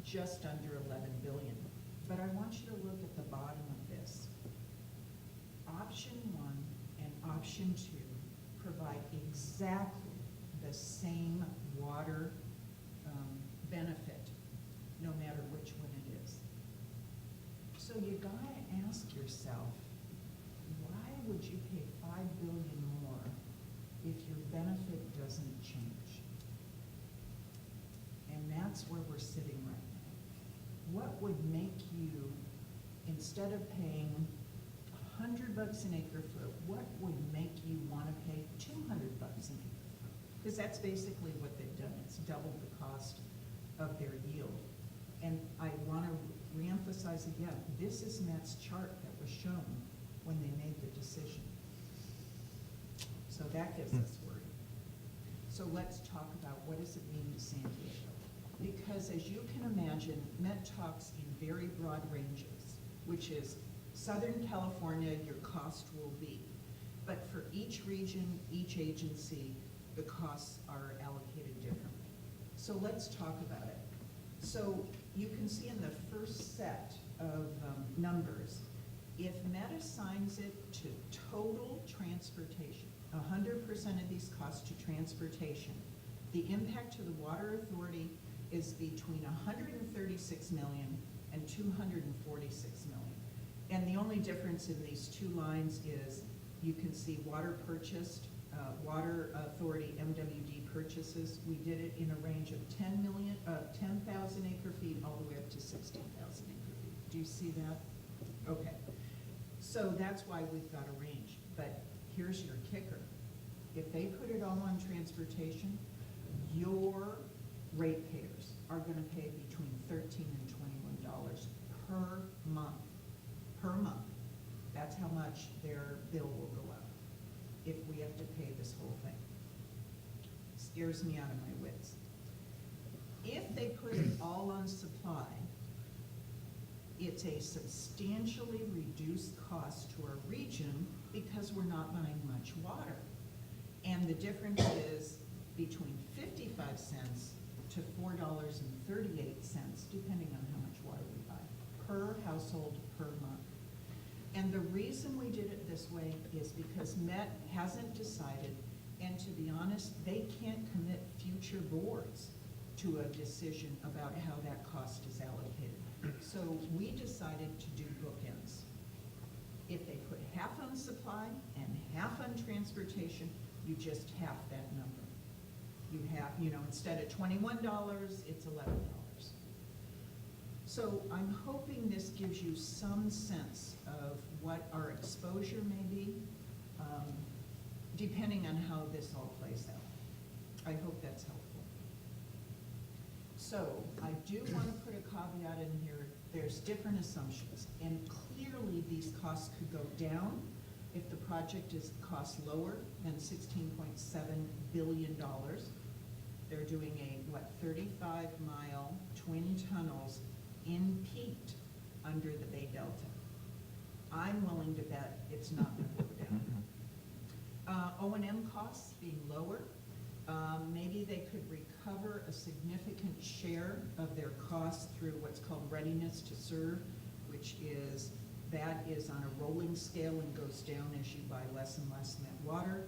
Speaker 11: just under $11 billion. But I want you to look at the bottom of this. Option 1 and option 2 provide exactly the same water benefit, no matter which one it is. So you gotta ask yourself, why would you pay $5 billion more if your benefit doesn't change? And that's where we're sitting right now. What would make you, instead of paying $100 an acre foot, what would make you want to pay $200 an acre foot? Because that's basically what they've done. It's doubled the cost of their yield. And I want to reemphasize again, this is Met's chart that was shown when they made the decision. So that gets us worried. So let's talk about what does it mean to San Diego? Because as you can imagine, Met talks in very broad ranges, which is Southern California, your cost will be. But for each region, each agency, the costs are allocated differently. So let's talk about it. So you can see in the first set of numbers, if Met assigns it to total transportation, 100% of these costs to transportation, the impact to the Water Authority is between 136 million and 246 million. And the only difference in these two lines is you can see water purchased, Water Authority MWD purchases. We did it in a range of 10,000 acre feet all the way up to 16,000 acre feet. Do you see that? Okay. So that's why we've got a range. But here's your kicker. If they put it all on transportation, your ratepayers are going to pay between $13 and $21 per month. Per month. That's how much their bill will go up if we have to pay this whole thing. Scares me out of my wits. If they put it all on supply, it's a substantially reduced cost to our region because we're not buying much water. And the difference is between 55 cents to $4.38, depending on how much water we buy, per household per month. And the reason we did it this way is because Met hasn't decided, and to be honest, they can't commit future boards to a decision about how that cost is allocated. So we decided to do bookends. If they put half on supply and half on transportation, you just half that number. You have, instead of $21, it's $11. So I'm hoping this gives you some sense of what our exposure may be, depending on how this all plays out. I hope that's helpful. So I do want to put a caveat in here. There's different assumptions, and clearly these costs could go down if the project is cost lower than $16.7 billion. They're doing a, 35-mile twin tunnels in Pete under the Bay Delta. I'm willing to bet it's not going to go down. O&M costs being lower. Maybe they could recover a significant share of their costs through what's called readiness to serve, which is, that is on a rolling scale and goes down as you buy less and less net water.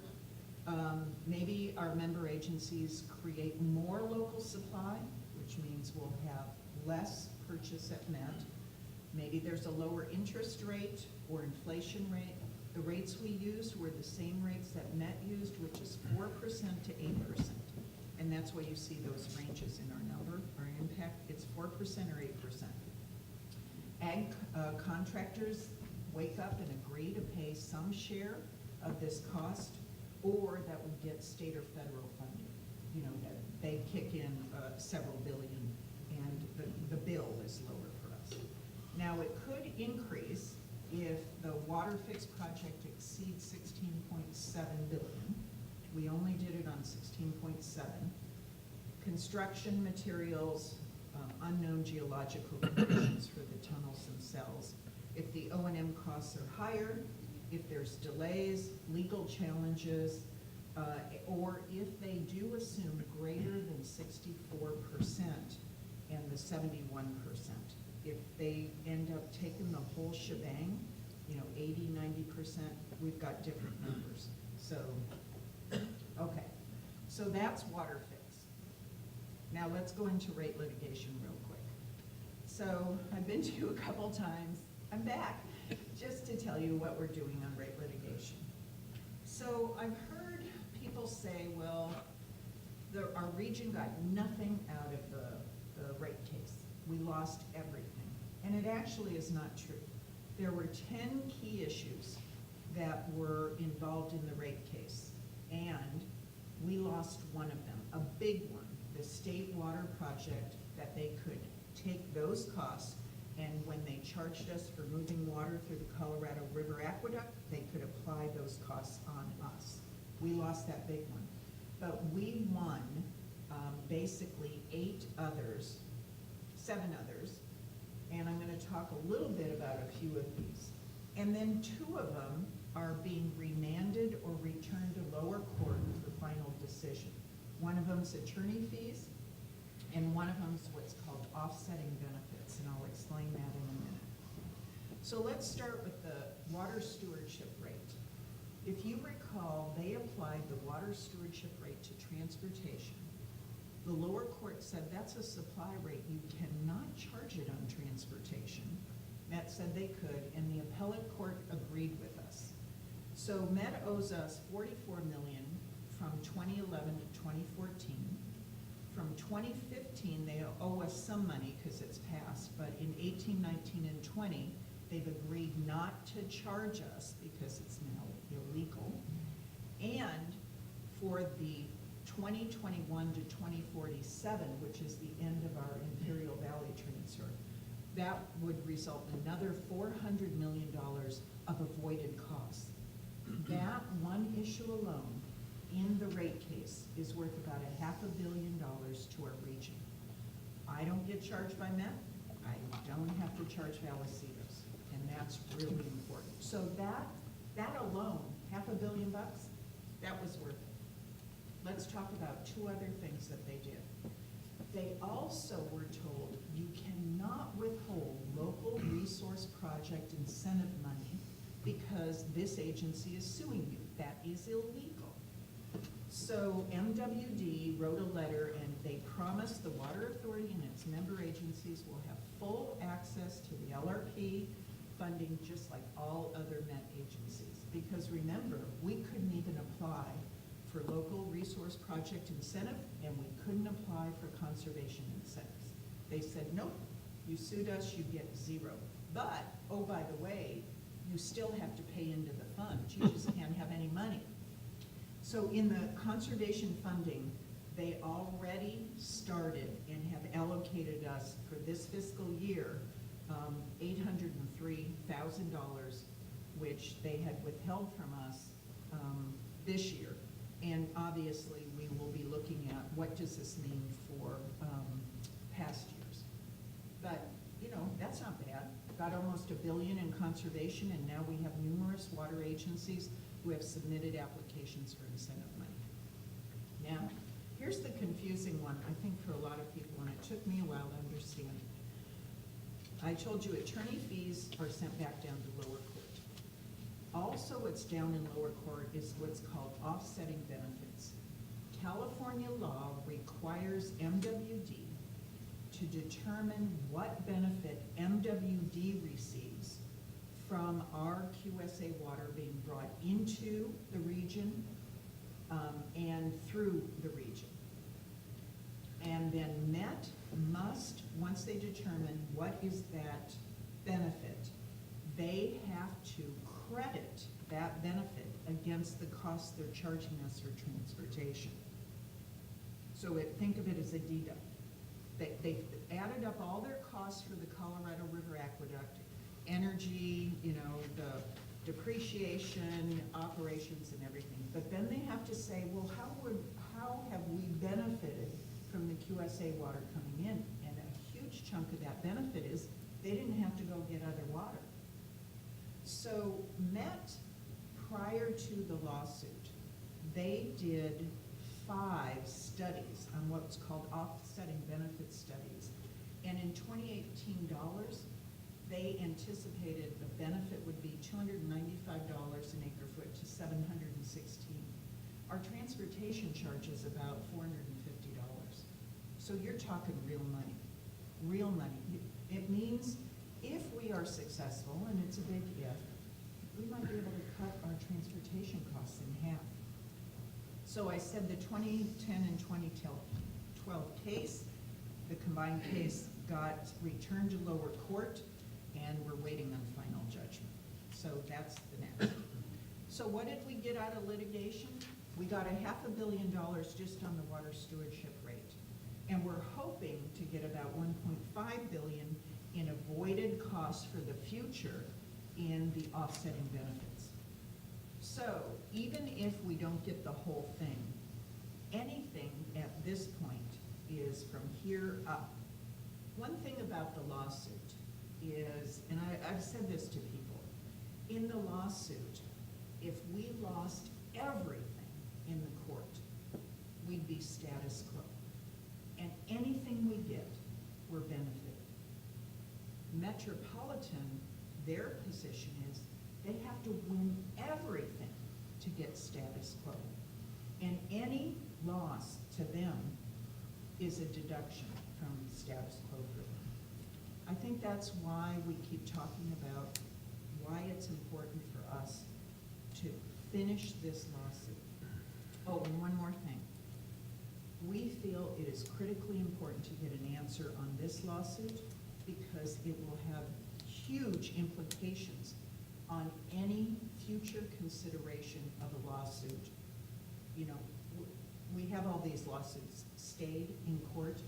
Speaker 11: Maybe our member agencies create more local supply, which means we'll have less purchase at Met. Maybe there's a lower interest rate or inflation rate. The rates we used were the same rates that Met used, which is 4% to 8%. And that's why you see those ranges in our number, our impact, it's 4% or 8%. Ag contractors wake up and agree to pay some share of this cost, or that would get state or federal funding. You know, that they kick in several billion, and the bill is lower for us. Now, it could increase if the water fix project exceeds 16.7 billion. We only did it on 16.7. Construction materials, unknown geological conditions for the tunnels themselves. If the O&M costs are higher, if there's delays, legal challenges, or if they do assume greater than 64% and the 71%. If they end up taking the whole shebang, you know, 80, 90%, we've got different numbers. So, okay, so that's water fix. Now let's go into rate litigation real quick. So I've been to you a couple times. I'm back just to tell you what we're doing on rate litigation. So I've heard people say, well, our region got nothing out of the rate case. We lost everything. And it actually is not true. There were 10 key issues that were involved in the rate case, and we lost one of them, a big one, the state water project, that they could take those costs, and when they charged us for moving water through the Colorado River Aqueduct, they could apply those costs on us. We lost that big one. But we won basically 7 others, and I'm going to talk a little bit about a few of these. And then 2 of them are being remanded or returned to lower court for final decision. One of them's attorney fees, and one of them's what's called offsetting benefits, and I'll explain that in a minute. So let's start with the water stewardship rate. If you recall, they applied the water stewardship rate to transportation. The lower court said that's a supply rate, you cannot charge it on transportation. Met said they could, and the appellate court agreed with us. So Met owes us $44 million from 2011 to 2014. From 2015, they owe us some money because it's passed, but in 18, 19, and 20, they've agreed not to charge us because it's now illegal. And for the 2021 to 2047, which is the end of our Imperial Valley transfer, that would result in another $400 million of avoided costs. That one issue alone in the rate case is worth about $500 million to our region. I don't get charged by Met. I don't have to charge Vallecitos, and that's really important. So that alone, $500 million, that was worth it. Let's talk about 2 other things that they did. They also were told you cannot withhold local resource project incentive money because this agency is suing you. That is illegal. So MWD wrote a letter, and they promised the Water Authority and its member agencies will have full access to the LRP funding just like all other Met agencies. Because remember, we couldn't even apply for local resource project incentive, and we couldn't apply for conservation incentives. They said, nope, you sued us, you get 0. But, oh, by the way, you still have to pay into the fund. You just can't have any money. So in the conservation funding, they already started and have allocated us for this fiscal year $803,000, which they had withheld from us this year. And obviously, we will be looking at what does this mean for past years. But, you know, that's not bad. Got almost $1 billion in conservation, and now we have numerous water agencies who have submitted applications for incentive money. Now, here's the confusing one, I think, for a lot of people, and it took me a while to understand. I told you attorney fees are sent back down to lower court. Also, what's down in lower court is what's called offsetting benefits. California law requires MWD to determine what benefit MWD receives from our QSA water being brought into the region and through the region. And then Met must, once they determine what is that benefit, they have to credit that benefit against the costs they're charging us for transportation. So think of it as a deduct. They've added up all their costs for the Colorado River Aqueduct, energy, the depreciation, operations, and everything. But then they have to say, well, how have we benefited from the QSA water coming in? And a huge chunk of that benefit is they didn't have to go get other water. So Met, prior to the lawsuit, they did 5 studies on what's called offsetting benefit studies. And in 2018 dollars, they anticipated the benefit would be $295 an acre foot to $716. Our transportation charge is about $450. So you're talking real money, real money. It means if we are successful, and it's a big if, we might be able to cut our transportation costs in half. So I said the 2010 and 2012 case, the combined case got returned to lower court, and we're waiting on final judgment. So that's the next. So what did we get out of litigation? We got $500 million just on the water stewardship rate. And we're hoping to get about $1.5 billion in avoided costs for the future in the offsetting benefits. So even if we don't get the whole thing, anything at this point is from here up. One thing about the lawsuit is, and I've said this to people, in the lawsuit, if we lost everything in the court, we'd be status quo. And anything we get, we're benefited. Metropolitan, their position is they have to win everything to get status quo. And any loss to them is a deduction from status quo for them. I think that's why we keep talking about why it's important for us to finish this lawsuit. Oh, and one more thing. We feel it is critically important to get an answer on this lawsuit because it will have huge implications on any future consideration of a lawsuit. We have all these lawsuits stayed in court,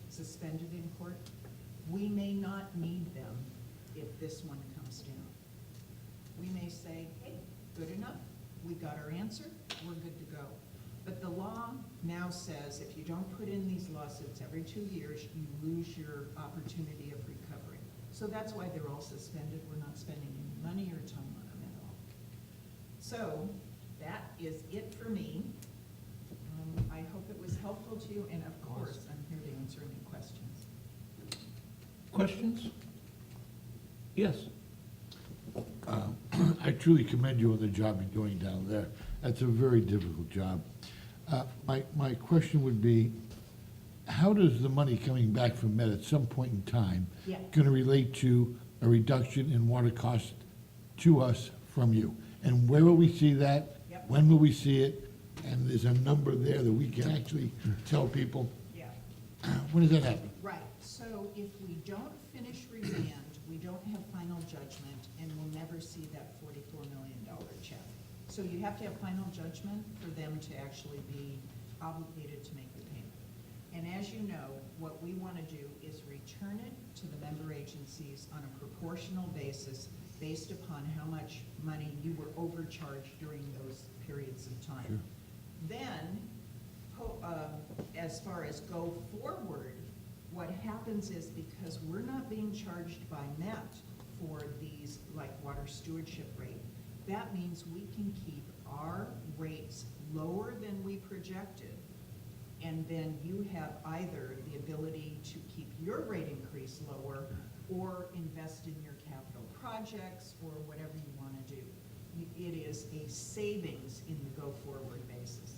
Speaker 11: suspended in court. We may not need them if this one comes down. We may say, hey, good enough, we got our answer, we're good to go. But the law now says if you don't put in these lawsuits every 2 years, you lose your opportunity of recovery. So that's why they're all suspended. We're not spending any money or time on them at all. So that is it for me. I hope it was helpful to you, and of course, I'm here to answer any questions.
Speaker 1: Questions? Yes.
Speaker 2: I truly commend you on the job you're doing down there. That's a very difficult job. My question would be, how does the money coming back from Met at some point in time
Speaker 11: Yeah.
Speaker 2: going to relate to a reduction in water costs to us from you? And where will we see that?
Speaker 11: Yep.
Speaker 2: When will we see it? And there's a number there that we can actually tell people.
Speaker 11: Yeah.
Speaker 2: When does that happen?
Speaker 11: Right, so if we don't finish remand, we don't have final judgment, and we'll never see that $44 million check. So you have to have final judgment for them to actually be obligated to make the payment. And as you know, what we want to do is return it to the member agencies on a proportional basis based upon how much money you were overcharged during those periods of time.
Speaker 2: Sure.
Speaker 11: Then, as far as go forward, what happens is because we're not being charged by Met for these, like water stewardship rate, that means we can keep our rates lower than we projected, and then you have either the ability to keep your rate increase lower or invest in your capital projects or whatever you want to do. it is a savings in the go-forward basis.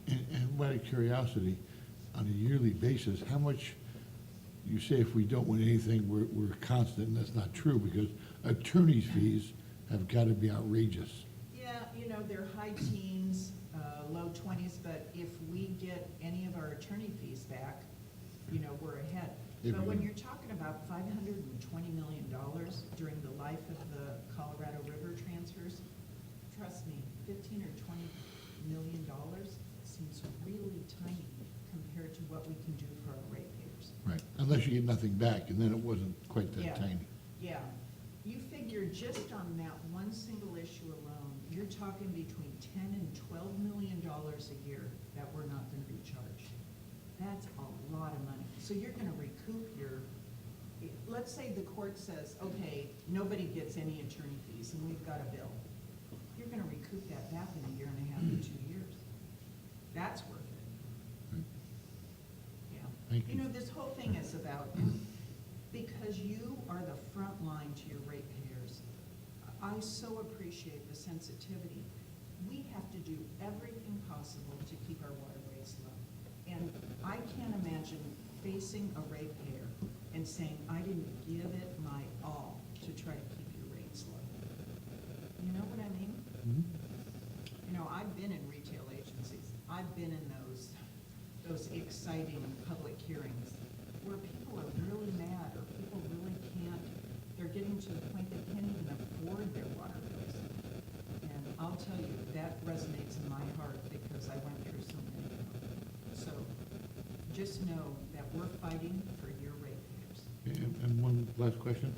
Speaker 2: And out of curiosity, on a yearly basis, how much, you say if we don't win anything, we're constant, and that's not true, because attorney's fees have got to be outrageous.
Speaker 11: Yeah, you know, they're high teens, low 20s, but if we get any of our attorney fees back, you know, we're ahead.
Speaker 2: If
Speaker 11: But
Speaker 2: we
Speaker 11: when
Speaker 2: do.
Speaker 11: you're talking about $520 million during the life of the Colorado River transfers, trust me, 15 or $20 million seems really tiny compared to what we can do for our ratepayers.
Speaker 2: Right, unless you get nothing back, and then it wasn't quite
Speaker 11: Yeah.
Speaker 2: that tiny.
Speaker 11: Yeah, you figure just on that one single issue alone, you're talking between 10 and $12 million a year that we're not gonna be charged. That's a lot of money. So you're gonna recoup your, let's say the court says, okay, nobody gets any attorney fees, and we've got a bill. You're gonna recoup that back in a year and a half to 2 years. That's worth it.
Speaker 2: Right.
Speaker 11: Yeah.
Speaker 2: Thank you.
Speaker 11: You know, this whole thing is about, because you are the front line to your ratepayers, I so appreciate the sensitivity. We have to do everything possible to keep our water rates low. And I can't imagine facing a ratepayer and saying, I didn't give it my all to try to keep your rates low. You know what I mean?
Speaker 2: Mhm.
Speaker 11: You know, I've been in retail agencies. I've been in those exciting public hearings where people are really mad, or people really can't, they're getting to the point they can't even afford their water bills. And I'll tell you, that resonates in my heart because I went through so many of them. So just know that we're fighting for your ratepayers.
Speaker 2: And one last question.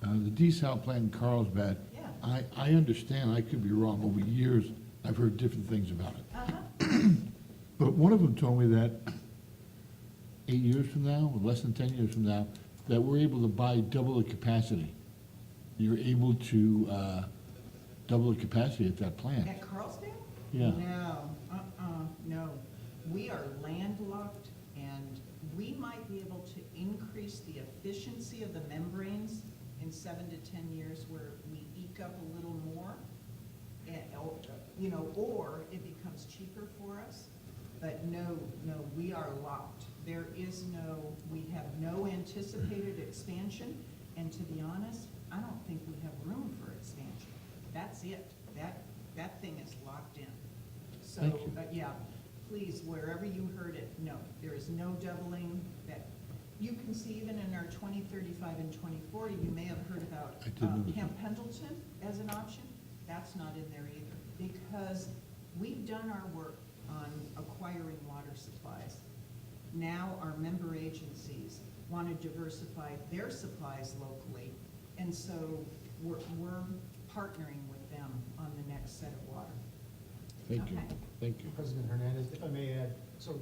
Speaker 2: The desal plant in Carlsbad,
Speaker 11: Yeah.
Speaker 2: I understand, I could be wrong, over years, I've heard different things about it.
Speaker 11: Uh-huh.
Speaker 2: But one of them told me that 8 years from now, or less than 10 years from now, that we're able to buy double the capacity. You're able to double the capacity at that plant.
Speaker 11: At Carlsbad?
Speaker 2: Yeah.
Speaker 11: No, no. We are landlocked, and we might be able to increase the efficiency of the membranes in 7 to 10 years, where we eke up a little more, you know, or it becomes cheaper for us. But no, we are locked. There is no, we have no anticipated expansion, and to be honest, I don't think we have room for expansion. That's it. That thing is locked in. So,
Speaker 2: Thank you.
Speaker 11: yeah, please, wherever you heard it, no, there is no doubling. That you can see even in our 2035 and 2040, you may have heard about
Speaker 2: I did notice
Speaker 11: Camp Pendleton as an option. That's not in there either, because we've done our work on acquiring water supplies. Now our member agencies want to diversify their supplies locally, and so we're partnering with them on the next set of water.
Speaker 2: Thank you,
Speaker 11: Okay.
Speaker 2: thank you.
Speaker 4: President Hernandez, if I may add, so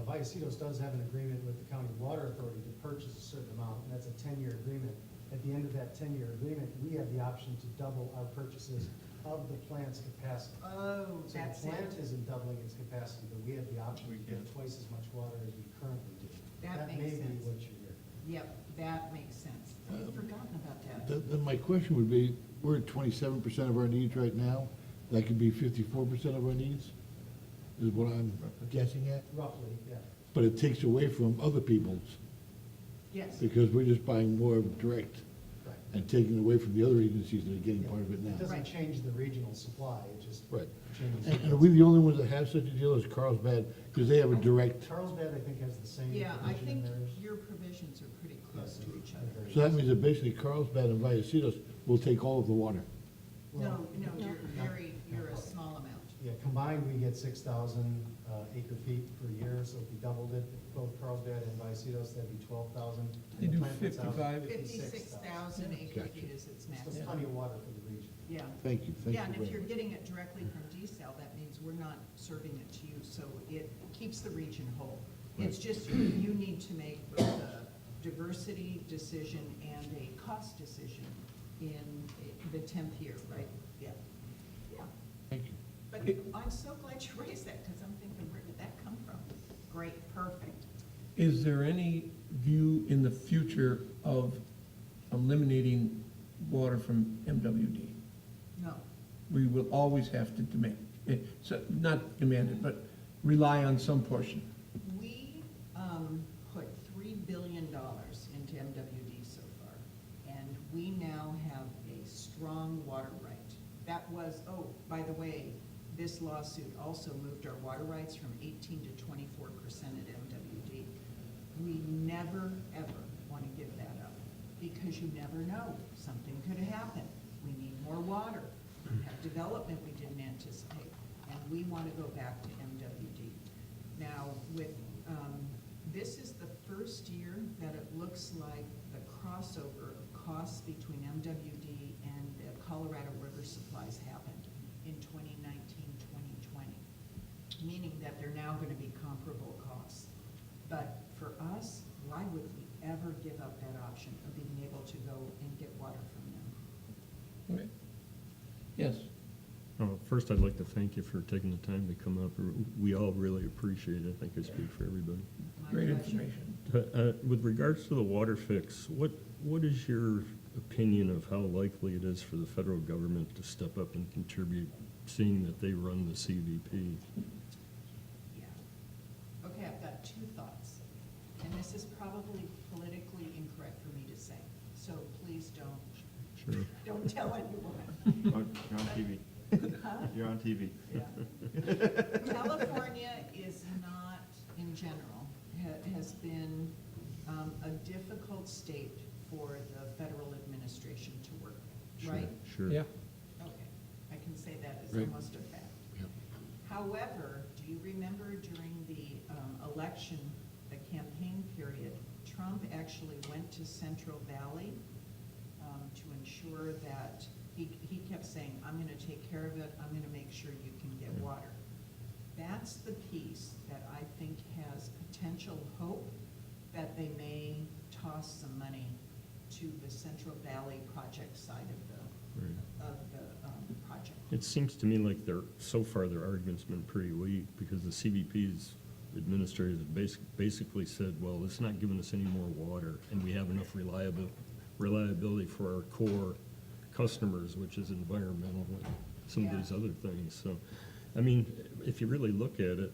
Speaker 4: Vallecitos does have an agreement with the county water authority to purchase a certain amount, and that's a 10-year agreement. At the end of that 10-year agreement, we have the option to double our purchases of the plant's capacity.
Speaker 11: Oh,
Speaker 4: So
Speaker 11: that's
Speaker 4: the
Speaker 11: it.
Speaker 4: plant isn't doubling its capacity, but we have the option to get twice as much water as we currently do.
Speaker 11: That makes
Speaker 4: may be
Speaker 11: sense.
Speaker 4: what you're hearing.
Speaker 11: Yep, that makes sense. I'd forgotten about that.
Speaker 2: Then my question would be, we're at 27% of our needs right now. That could be 54% of our needs, is what I'm guessing at.
Speaker 4: Roughly, yeah.
Speaker 2: But it takes away from other people's,
Speaker 11: Yes.
Speaker 2: because we're just buying more direct
Speaker 4: Right.
Speaker 2: and taking away from the other agencies that are getting part of it
Speaker 4: It
Speaker 2: now.
Speaker 4: doesn't
Speaker 11: Right.
Speaker 4: change the regional supply, it just
Speaker 2: Right.
Speaker 4: changes.
Speaker 2: And are we the only ones that have such a deal as Carlsbad? Because they have a direct,
Speaker 4: Carlsbad, I think, has the same
Speaker 11: Yeah, I
Speaker 4: provision
Speaker 11: think
Speaker 4: in theirs.
Speaker 11: your provisions are pretty close to each other.
Speaker 2: so that means that basically Carlsbad and Vallecitos will take all of the water.
Speaker 11: No,
Speaker 4: Well,
Speaker 11: you're a small amount.
Speaker 4: Yeah, combined, we get 6,000 acre feet per year, so if we doubled it, both Carlsbad and Vallecitos, that'd be 12,000.
Speaker 1: They do
Speaker 4: The plant puts out
Speaker 1: 55.
Speaker 11: 56,000 acre
Speaker 2: Gotcha.
Speaker 11: feet is its
Speaker 4: So
Speaker 11: max.
Speaker 4: There's plenty of water for the region.
Speaker 11: Yeah.
Speaker 2: Thank you, thank
Speaker 11: Yeah, and
Speaker 2: you
Speaker 11: if
Speaker 2: very
Speaker 11: you're
Speaker 2: much.
Speaker 11: getting it directly from desal, that means we're not serving it to you, so it keeps the region whole. It's just, you need to make both a diversity decision and a cost decision in the 10th year, right? Yeah. Yeah.
Speaker 2: Thank you.
Speaker 11: But I'm so glad you raised that, because I'm thinking, where did that come from? Great, perfect.
Speaker 1: Is there any view in the future of eliminating water from MWD.
Speaker 11: No.
Speaker 1: We will always have to demand, so not demand it, but rely on some portion.
Speaker 11: We put $3 billion into MWD so far, and we now have a strong water right. That was, oh, by the way, this lawsuit also moved our water rights from 18 to 24% at MWD. We never, ever want to give that up, because you never know, something could happen. We need more water, we have development we didn't anticipate, and we want to go back to MWD. Now, with, this is the first year that it looks like the crossover of costs between MWD and the Colorado River supplies happened in 2019, 2020, meaning that they're now going to be comparable costs. But for us, why would we ever give up that option of being able to go and get water from them?
Speaker 1: Okay. Yes,
Speaker 12: First, I'd like to thank you for taking the time to come up. We all really appreciate it. I think I speak for everybody.
Speaker 11: My
Speaker 1: great
Speaker 11: pleasure.
Speaker 1: information.
Speaker 12: With regards to the water fix, what is your opinion of how likely it is for the federal government to step up and contribute, seeing that they run the CVP?
Speaker 11: Yeah. Okay, I've got two thoughts, and this is probably politically incorrect for me to say, so please
Speaker 12: Sure.
Speaker 11: don't tell anyone.
Speaker 8: You're on TV.
Speaker 11: Huh?
Speaker 8: You're on TV.
Speaker 11: Yeah. California is not, in general, has been a difficult state for the federal administration to work with,
Speaker 12: Sure,
Speaker 11: right?
Speaker 12: Sure.
Speaker 1: Yeah,
Speaker 11: Okay, I can say that as
Speaker 2: Right.
Speaker 11: almost a fact.
Speaker 2: Yep.
Speaker 11: However, do you remember during the election, the campaign period, Trump actually went to Central Valley to ensure that, he kept saying, I'm gonna take care of it, I'm gonna make sure you can get water. That's the piece that I think has potential hope that they may toss some money to the Central Valley project side
Speaker 12: Right.
Speaker 11: of the project.
Speaker 12: It seems to me like so far their argument's been pretty weak, because the CVP's administrators have basically said, well, it's not giving us any more water, and we have enough reliability for our core customers, which is environmental and some of
Speaker 11: Yeah.
Speaker 12: these other things. So, I mean, if you really look at it,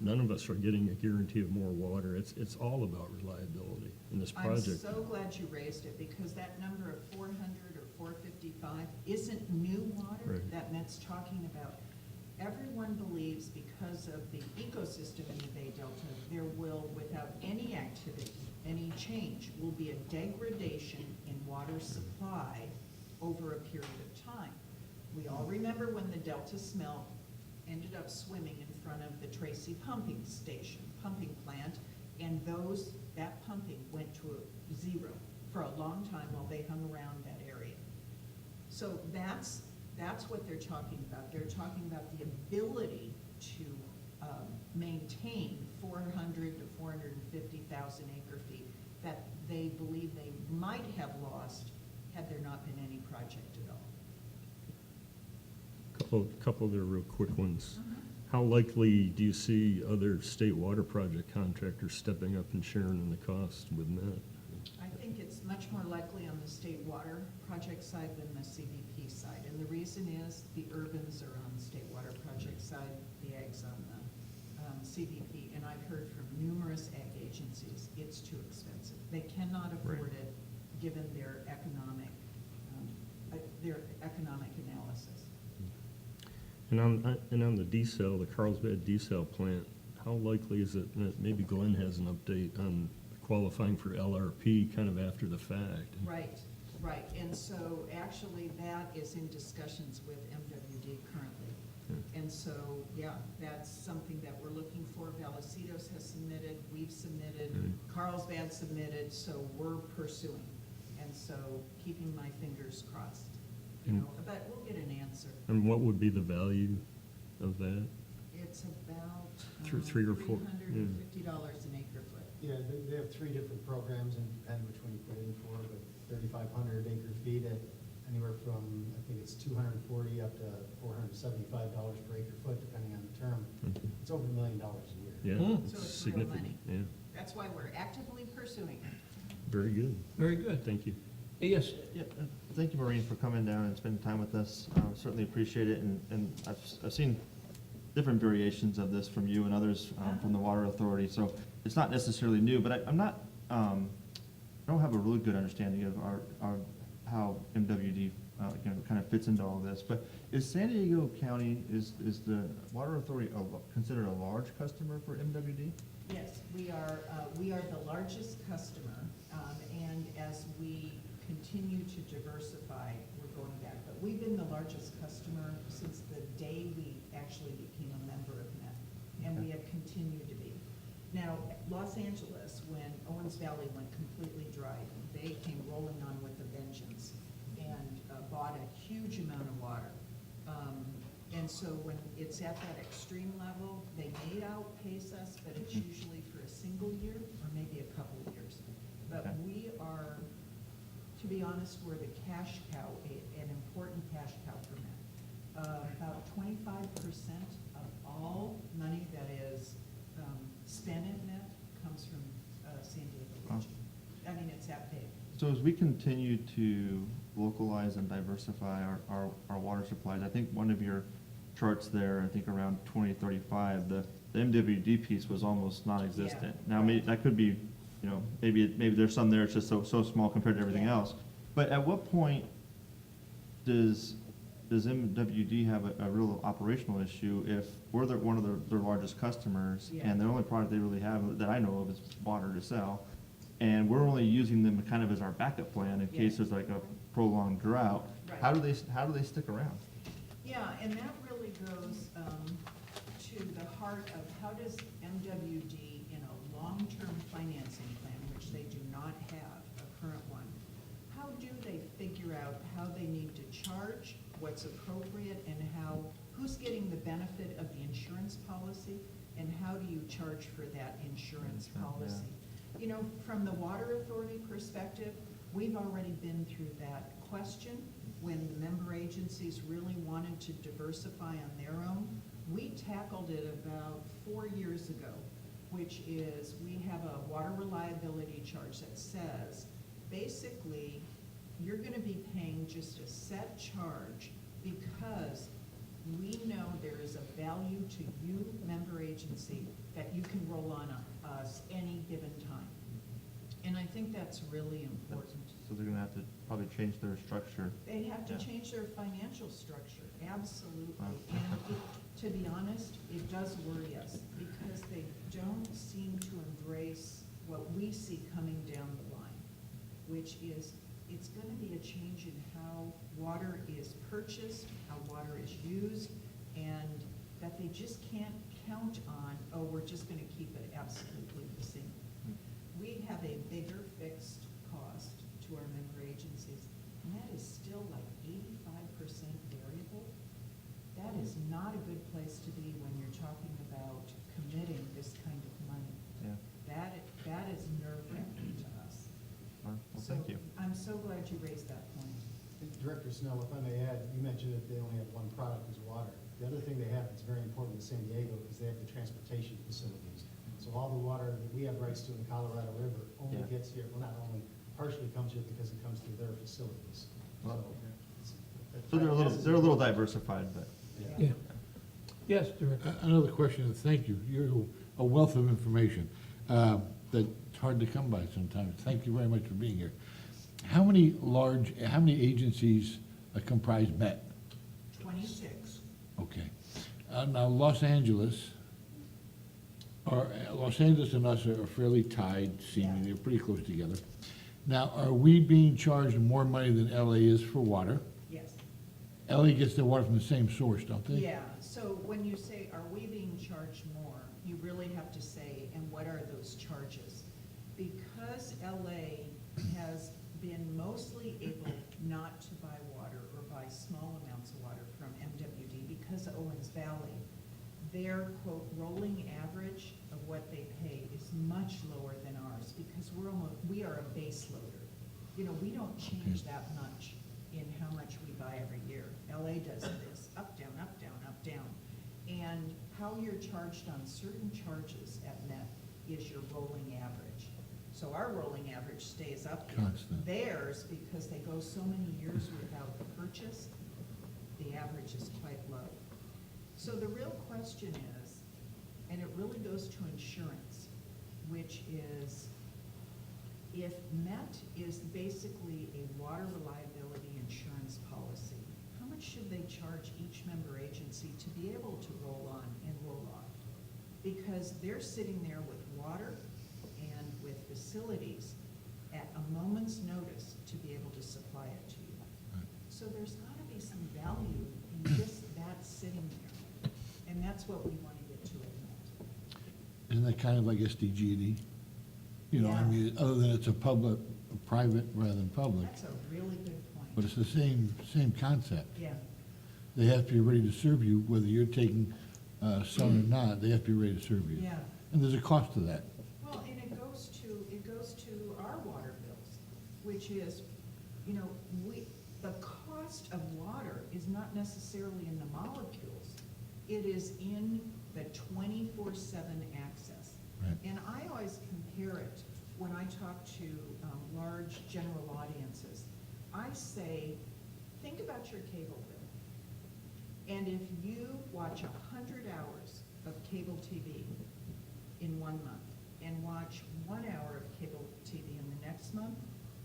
Speaker 12: none of us are getting a guarantee of more water. It's all about reliability in this
Speaker 11: I'm
Speaker 12: project.
Speaker 11: so glad you raised it, because that number of 400 or 455 isn't new water
Speaker 12: Right.
Speaker 11: that Met's talking about. Everyone believes because of the ecosystem in the Bay Delta, there will, without any activity, any change, will be a degradation in water supply over a period of time. We all remember when the Delta smelt ended up swimming in front of the Tracy pumping plant, and that pumping went to a zero for a long time while they hung around that area. So that's what they're talking about. They're talking about the ability to maintain 400 to 450,000 acre feet that they believe they might have lost had there not been any project developed.
Speaker 12: Couple other real quick ones. How likely do you see other state water project contractors stepping up and sharing in the cost with Met?
Speaker 11: I think it's much more likely on the state water project side than the CVP side. And the reason is the urbans are on the state water project side, the ag's on the CVP. And I've heard from numerous ag agencies, it's too expensive. They cannot afford it, given their economic analysis.
Speaker 12: And on the desal, the Carlsbad desal plant, how likely is it that maybe Glenn has an update on qualifying for LRP kind of after the fact?
Speaker 11: Right. And so actually that is in discussions with MWD currently. And so, yeah, that's something that we're looking for. Vallecitos has submitted, we've submitted, Carlsbad submitted, so we're pursuing. And so keeping my fingers crossed, but we'll get an answer.
Speaker 12: And what would be the value of that?
Speaker 11: It's about
Speaker 12: Three or four,
Speaker 11: $350 an acre foot.
Speaker 4: Yeah, they have three different programs, and depending which one you put in for, but 3,500 acre feet at anywhere from, I think it's 240 up to $475 per acre foot, depending on the term. It's over $1 million a year.
Speaker 12: Yeah,
Speaker 11: So
Speaker 12: it's
Speaker 11: it's real
Speaker 12: significant,
Speaker 11: money.
Speaker 12: yeah.
Speaker 11: That's why we're actively pursuing it.
Speaker 12: Very good.
Speaker 1: very good.
Speaker 12: Thank you.
Speaker 1: Yes,
Speaker 8: Yeah, thank you, Maureen, for coming down and spending time with us. Certainly appreciate it, and I've seen different variations of this from you and others from the Water Authority, so it's not necessarily new, but I'm not, I don't have a really good understanding of how MWD, kind of fits into all this, but is San Diego County, is the Water Authority considered a large customer for MWD?
Speaker 11: Yes, we are the largest customer, and as we continue to diversify, we're going back. But we've been the largest customer since the day we actually became a member of MET, and we have continued to be. Now, Los Angeles, when Owens Valley went completely dry, they came rolling on with a vengeance and bought a huge amount of water. And so when it's at that extreme level, they may outpace us, but it's usually for a single year or maybe a couple of years. But
Speaker 8: Okay.
Speaker 11: we are, to be honest, we're the cash cow, an important cash cow for MET. About 25% of all money that is spent in MET comes from San Diego
Speaker 8: Wow.
Speaker 11: region. I mean, it's that big.
Speaker 8: So as we continue to localize and diversify our water supplies, I think one of your charts there, I think around 2035, the MWD piece was almost non-existent.
Speaker 11: Yeah.
Speaker 8: Now, that could be, maybe there's some there, it's just so small compared to everything
Speaker 11: Yeah.
Speaker 8: else. But at what point does MWD have a real operational issue if we're one of their largest customers,
Speaker 11: Yeah.
Speaker 8: and the only product they really have that I know of is water to sell, and we're only using them kind of as our backup plan in case
Speaker 11: Yeah.
Speaker 8: there's like a prolonged drought?
Speaker 11: Right.
Speaker 8: How do they stick around?
Speaker 11: Yeah, and that really goes to the heart of how does MWD, in a long-term financing plan, which they do not have, a current one, how do they figure out how they need to charge, what's appropriate, and who's getting the benefit of the insurance policy, and how do you charge for that insurance
Speaker 8: Yeah.
Speaker 11: policy? From the Water Authority perspective, we've already been through that question when the member agencies really wanted to diversify on their own. We tackled it about 4 years ago, which is we have a water reliability charge that says, basically, you're gonna be paying just a set charge because we know there is a value to you, member agency, that you can roll on us any given time. And I think that's really important.
Speaker 8: So they're gonna have to probably change their structure.
Speaker 11: They have to
Speaker 8: Yeah.
Speaker 11: change their financial structure, absolutely.
Speaker 8: Wow.
Speaker 11: And to be honest, it does worry us because they don't seem to embrace what we see coming down the line, which is it's gonna be a change in how water is purchased, how water is used, and that they just can't count on, oh, we're just gonna keep it absolutely the same. We have a bigger fixed cost to our member agencies, and that is still like 85% variable. That is not a good place to be when you're talking about committing this kind of money.
Speaker 8: Yeah.
Speaker 11: That is nerve-wracking to us.
Speaker 8: Well, thank you.
Speaker 11: So I'm so glad you raised that point.
Speaker 4: Director Snell, if I may add, you mentioned that they only have one product is water. The other thing they have that's very important in San Diego is they have the transportation facilities. So all the water that we have rights to in the Colorado River only
Speaker 8: Yeah.
Speaker 4: gets here, well, not only, partially comes here because it comes through their facilities.
Speaker 8: Well,
Speaker 4: it's-
Speaker 8: So they're a little diversified, but.
Speaker 1: yeah. Yes, Director.
Speaker 2: Another question, and thank you. You're a wealth of information that's hard to come by sometimes. Thank you very much for being here. How many agencies comprise MET?
Speaker 11: 26.
Speaker 2: Okay. Now, Los Angeles and us are fairly tied, seemingly, they're pretty close together. Now, are we being charged more money than LA is for water?
Speaker 11: Yes.
Speaker 2: LA gets their water from the same source, don't they?
Speaker 11: Yeah, so when you say, are we being charged more, you really have to say, and what are those charges? Because LA has been mostly able not to buy water or buy small amounts of water from MWD because of Owens Valley, their quote rolling average of what they pay is much lower than ours because we are a base loader. We don't change that much in how much we buy every year. LA does this, up, down, up, down, up, down. And how you're charged on certain charges at MET is your rolling average. So our rolling average stays up here.
Speaker 2: Constant.
Speaker 11: Theirs, because they go so many years without purchase, the average is quite low. So the real question is, and it really goes to insurance, which is, if MET is basically a water reliability insurance policy, how much should they charge each member agency to be able to roll on and roll off? Because they're sitting there with water and with facilities at a moment's notice to be able to supply it to you.
Speaker 2: Right.
Speaker 11: So there's gotta be some value in just that sitting there. And that's what we wanna get to at MET.
Speaker 2: Isn't that kind of like SDG&E? You know, I
Speaker 11: Yeah.
Speaker 2: mean, other than it's a private rather than public,
Speaker 11: That's a really good
Speaker 2: but
Speaker 11: point.
Speaker 2: it's the same concept.
Speaker 11: Yeah,
Speaker 2: They have to be ready to serve you, whether you're taking some or not, they have to be ready to serve you.
Speaker 11: yeah.
Speaker 2: And there's a cost to that.
Speaker 11: Well, and it goes to our water bills, which is, you know, the cost of water is not necessarily in the molecules. It is in the 24/7 access.
Speaker 2: Right.
Speaker 11: And I always compare it when I talk to large general audiences. I say, think about your cable bill. And if you watch 100 hours of cable TV in 1 month and watch 1 hour of cable TV in the next month,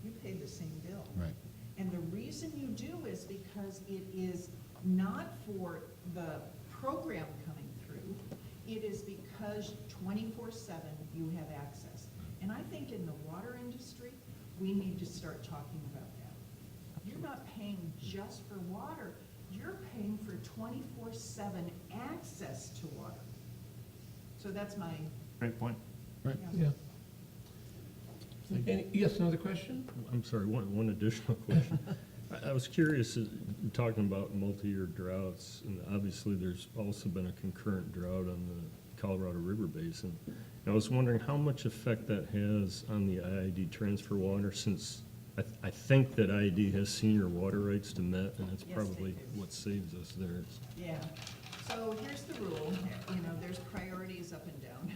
Speaker 11: you pay the same bill.
Speaker 2: Right.
Speaker 11: And the reason you do is because it is not for the program coming through, it is because 24/7 you have access. And I think in the water industry, we need to start talking about that. You're not paying just for water, you're paying for 24/7 access to water. So that's my,
Speaker 8: Great point.
Speaker 2: Right.
Speaker 1: Yeah. Yes, another question?
Speaker 12: I'm sorry, one additional question. I was curious, talking about multi-year droughts, and obviously there's also been a concurrent drought on the Colorado River Basin. And I was wondering how much effect that has on the IID transfer water, since I think that IID has senior water rights to Met, and that's
Speaker 11: Yes, they
Speaker 12: probably
Speaker 11: do.
Speaker 12: what saves us there.
Speaker 11: yeah. So here's the rule, you know, there's priorities up and down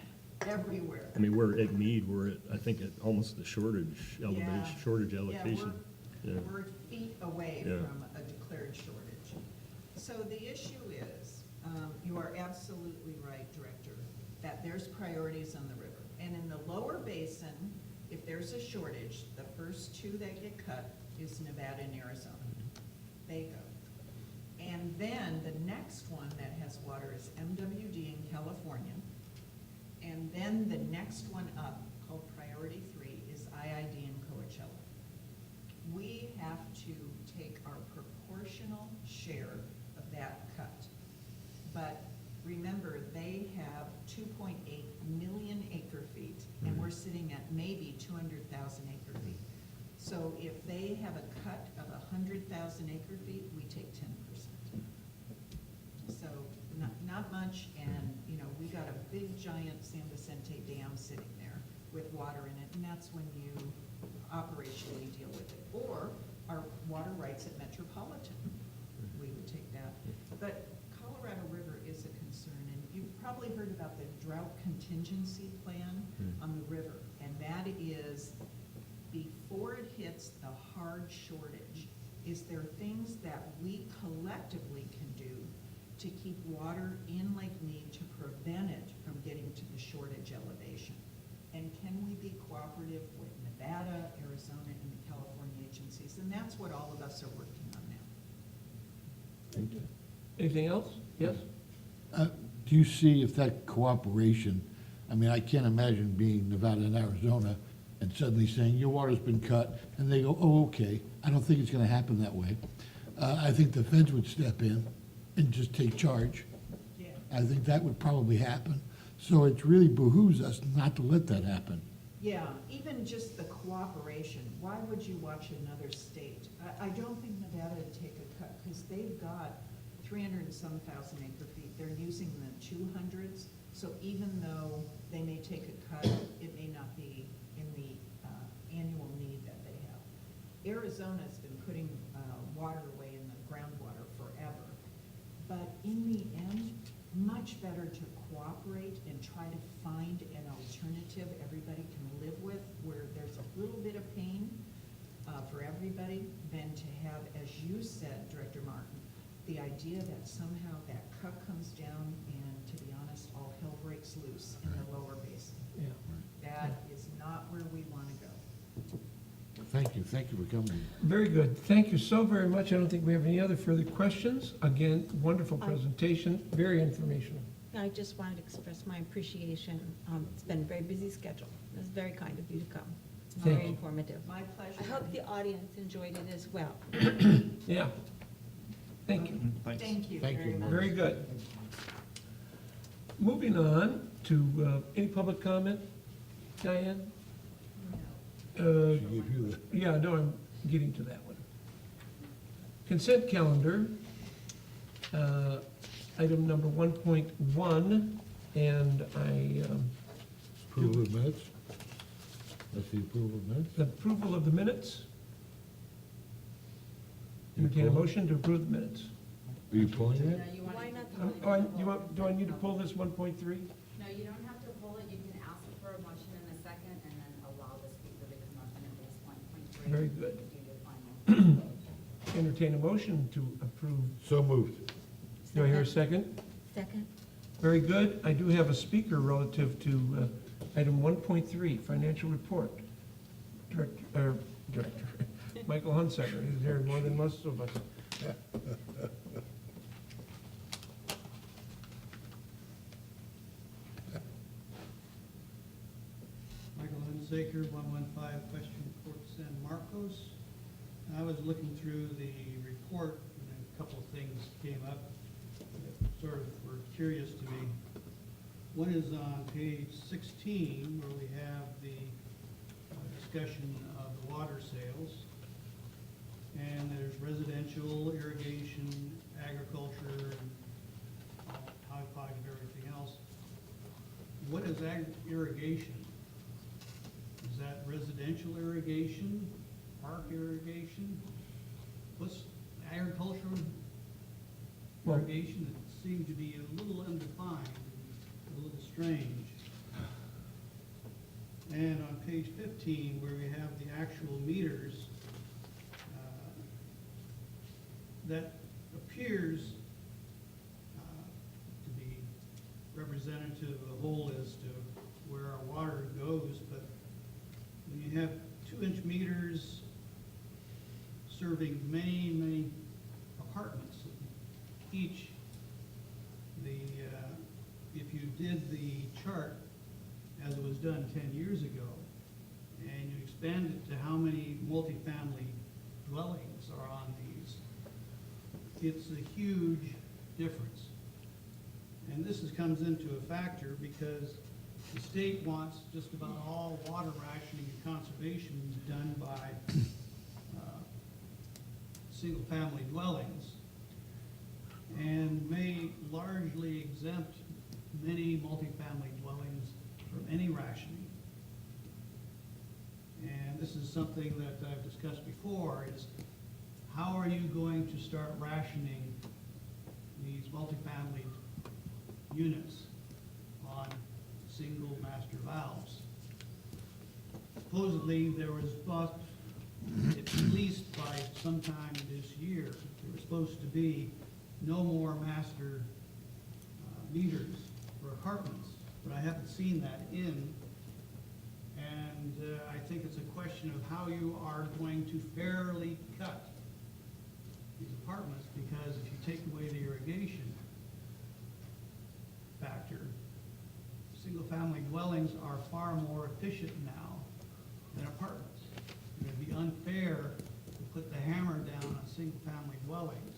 Speaker 11: everywhere.
Speaker 12: I mean, we're at Mead, we're at, I think, at almost the shortage elevation,
Speaker 11: Yeah.
Speaker 12: shortage allocation. Yeah.
Speaker 11: We're feet away
Speaker 12: Yeah.
Speaker 11: from a declared shortage. So the issue is, you are absolutely right, Director, that there's priorities on the river. And in the lower basin, if there's a shortage, the first two that get cut is Nevada and Arizona. They go. And then the next one that has water is MWD in California. And then the next one up, called Priority 3, is IID in Coachella. We have to take our proportional share of that cut. But remember, they have 2.8 million acre feet, and we're sitting at maybe 200,000 acre feet. So if they have a cut of 100,000 acre feet, we take 10%. So not much, and, you know, we got a big giant San Vicente Dam sitting there with water in it, and that's when you operationally deal with it. Or our water rights at Metropolitan, we would take that. But Colorado River is a concern, and you've probably heard about the drought contingency plan on the river. And that is, before it hits the hard shortage, is there things that we collectively can do to keep water in Lake Mead to prevent it from getting to the shortage elevation? And can we be cooperative with Nevada, Arizona, and the California agencies? And that's what all of us are working on now.
Speaker 1: Anything else? Yes?
Speaker 2: Do you see if that cooperation, I mean, I can't imagine being Nevada and Arizona and suddenly saying, your water's been cut, and they go, oh, okay. I don't think it's gonna happen that way. I think the feds would step in and just take charge.
Speaker 11: Yeah.
Speaker 2: I think that would probably happen. So it really behooves us not to let that happen.
Speaker 11: Yeah, even just the cooperation, why would you watch another state? I don't think Nevada would take a cut, because they've got 300 and some thousand acre feet. They're using the 200s, so even though they may take a cut, it may not be in the annual need that they have. Arizona's been putting water away in the groundwater forever, but in the end, my much better to cooperate and try to find an alternative everybody can live with, where there's a little bit of pain for everybody, than to have, as you said, Director Martin, the idea that somehow that cup comes down and, to be honest, all hell breaks loose in the lower basin.
Speaker 1: Yeah.
Speaker 11: That is not where we want to go.
Speaker 2: Thank you for coming.
Speaker 1: Very good. Thank you so very much. I don't think we have any other further questions. Again, wonderful presentation, very informational.
Speaker 9: I just wanted to express my appreciation. It's been a very busy schedule. It was very kind of you to come. It's
Speaker 1: Thank
Speaker 9: very
Speaker 1: you.
Speaker 9: informative.
Speaker 11: My pleasure.
Speaker 9: I hope the audience enjoyed it as well.
Speaker 1: Yeah. Thank you.
Speaker 8: Thanks.
Speaker 11: Thank you
Speaker 2: Thank
Speaker 11: very
Speaker 2: you.
Speaker 11: much.
Speaker 1: Very good. Moving on to any public comment, Diane?
Speaker 2: She gave you the.
Speaker 1: Yeah, no, I'm getting to that one. Consent calendar, item number 1.1, and
Speaker 2: Approval of minutes? That's the approval of minutes?
Speaker 1: the approval of the minutes. Entertain a motion to approve the minutes.
Speaker 2: Are you pulling
Speaker 6: No,
Speaker 2: it?
Speaker 6: you want
Speaker 9: Why
Speaker 6: to-
Speaker 9: not?
Speaker 1: Do I need to pull this 1.3?
Speaker 6: No, you don't have to pull it, you can ask for a motion in a second and then allow the speaker to come up and at least 1.3.
Speaker 1: Very good.
Speaker 6: Do your final.
Speaker 1: Entertain a motion to approve.
Speaker 2: So moved.
Speaker 1: Do I hear a second?
Speaker 9: Second?
Speaker 1: Very good. I do have a speaker relative to item 1.3, financial report. Director, Michael Hunsaker, he's here more than most of us.
Speaker 10: Michael Hunsaker, 115 Question Court, San Marcos. I was looking through the report, and a couple of things came up that sort of were curious to me. One is on page 16, where we have the discussion of the water sales. And there's residential, irrigation, agriculture, and hodgepodge of everything else. What is irrigation? Is that residential irrigation, park irrigation? What's agricultural
Speaker 1: Well-
Speaker 10: irrigation? It seemed to be a little undefined, a little strange. And on page 15, where we have the actual meters, that appears to be representative of the whole as to where our water goes, but when you have 2-inch meters serving many, many apartments, each, if you did the chart as it was done 10 years ago, and you expand it to how many multifamily dwellings are on these, it's a huge difference. And this comes into a factor because the state wants just about all water rationing and conservation done by single-family dwellings, and may largely exempt many multifamily dwellings from any rationing. And this is something that I've discussed before, is how are you going to start rationing these multifamily units on single master valves? Supposedly, there was thought, at least by sometime this year, there was supposed to be no more master meters for apartments, but I haven't seen that in. And I think it's a question of how you are going to fairly cut these apartments, because if you take away the irrigation factor, single-family dwellings are far more efficient now than apartments. It would be unfair to put the hammer down on single-family dwellings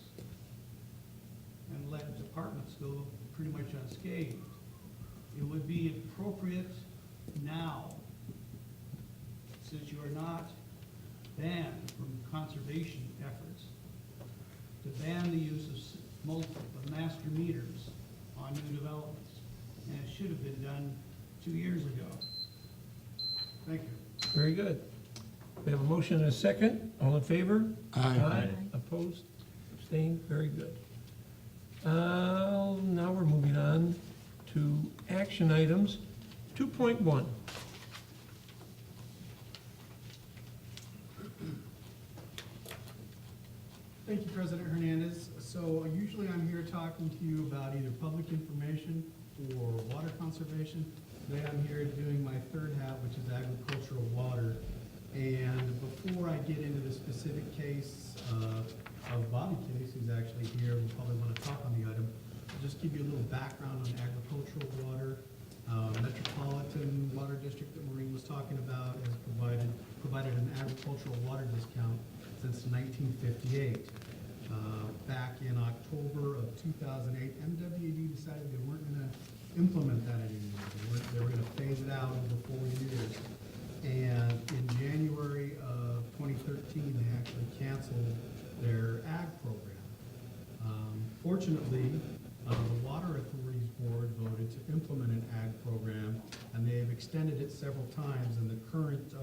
Speaker 10: and let apartments go pretty much unscathed. It would be appropriate now, since you are not banned from conservation efforts, to ban the use of master meters on new developments. And it should have been done 2 years ago. Thank you.
Speaker 1: Very good. We have a motion and a second. All in favor?
Speaker 2: Aye.
Speaker 1: Opposed? Abstained? Very good. Now we're moving on to action items. 2.1.
Speaker 4: Thank you, President Hernandez. So usually I'm here talking to you about either public information or water conservation. Today I'm here doing my third hat, which is agricultural water. And before I get into the specific case of Bobby Case, who's actually here, will probably want to talk on the item, I'll just give you a little background on agricultural water. Metropolitan Water District that Maureen was talking about has provided an agricultural water discount since 1958. Back in October of 2008, MWD decided they weren't going to implement that anymore. They were going to phase it out over 4 years. And in January of 2013, they actually canceled their ag program. Fortunately, the Water Authority's board voted to implement an ag program, and they have extended it several times. And the current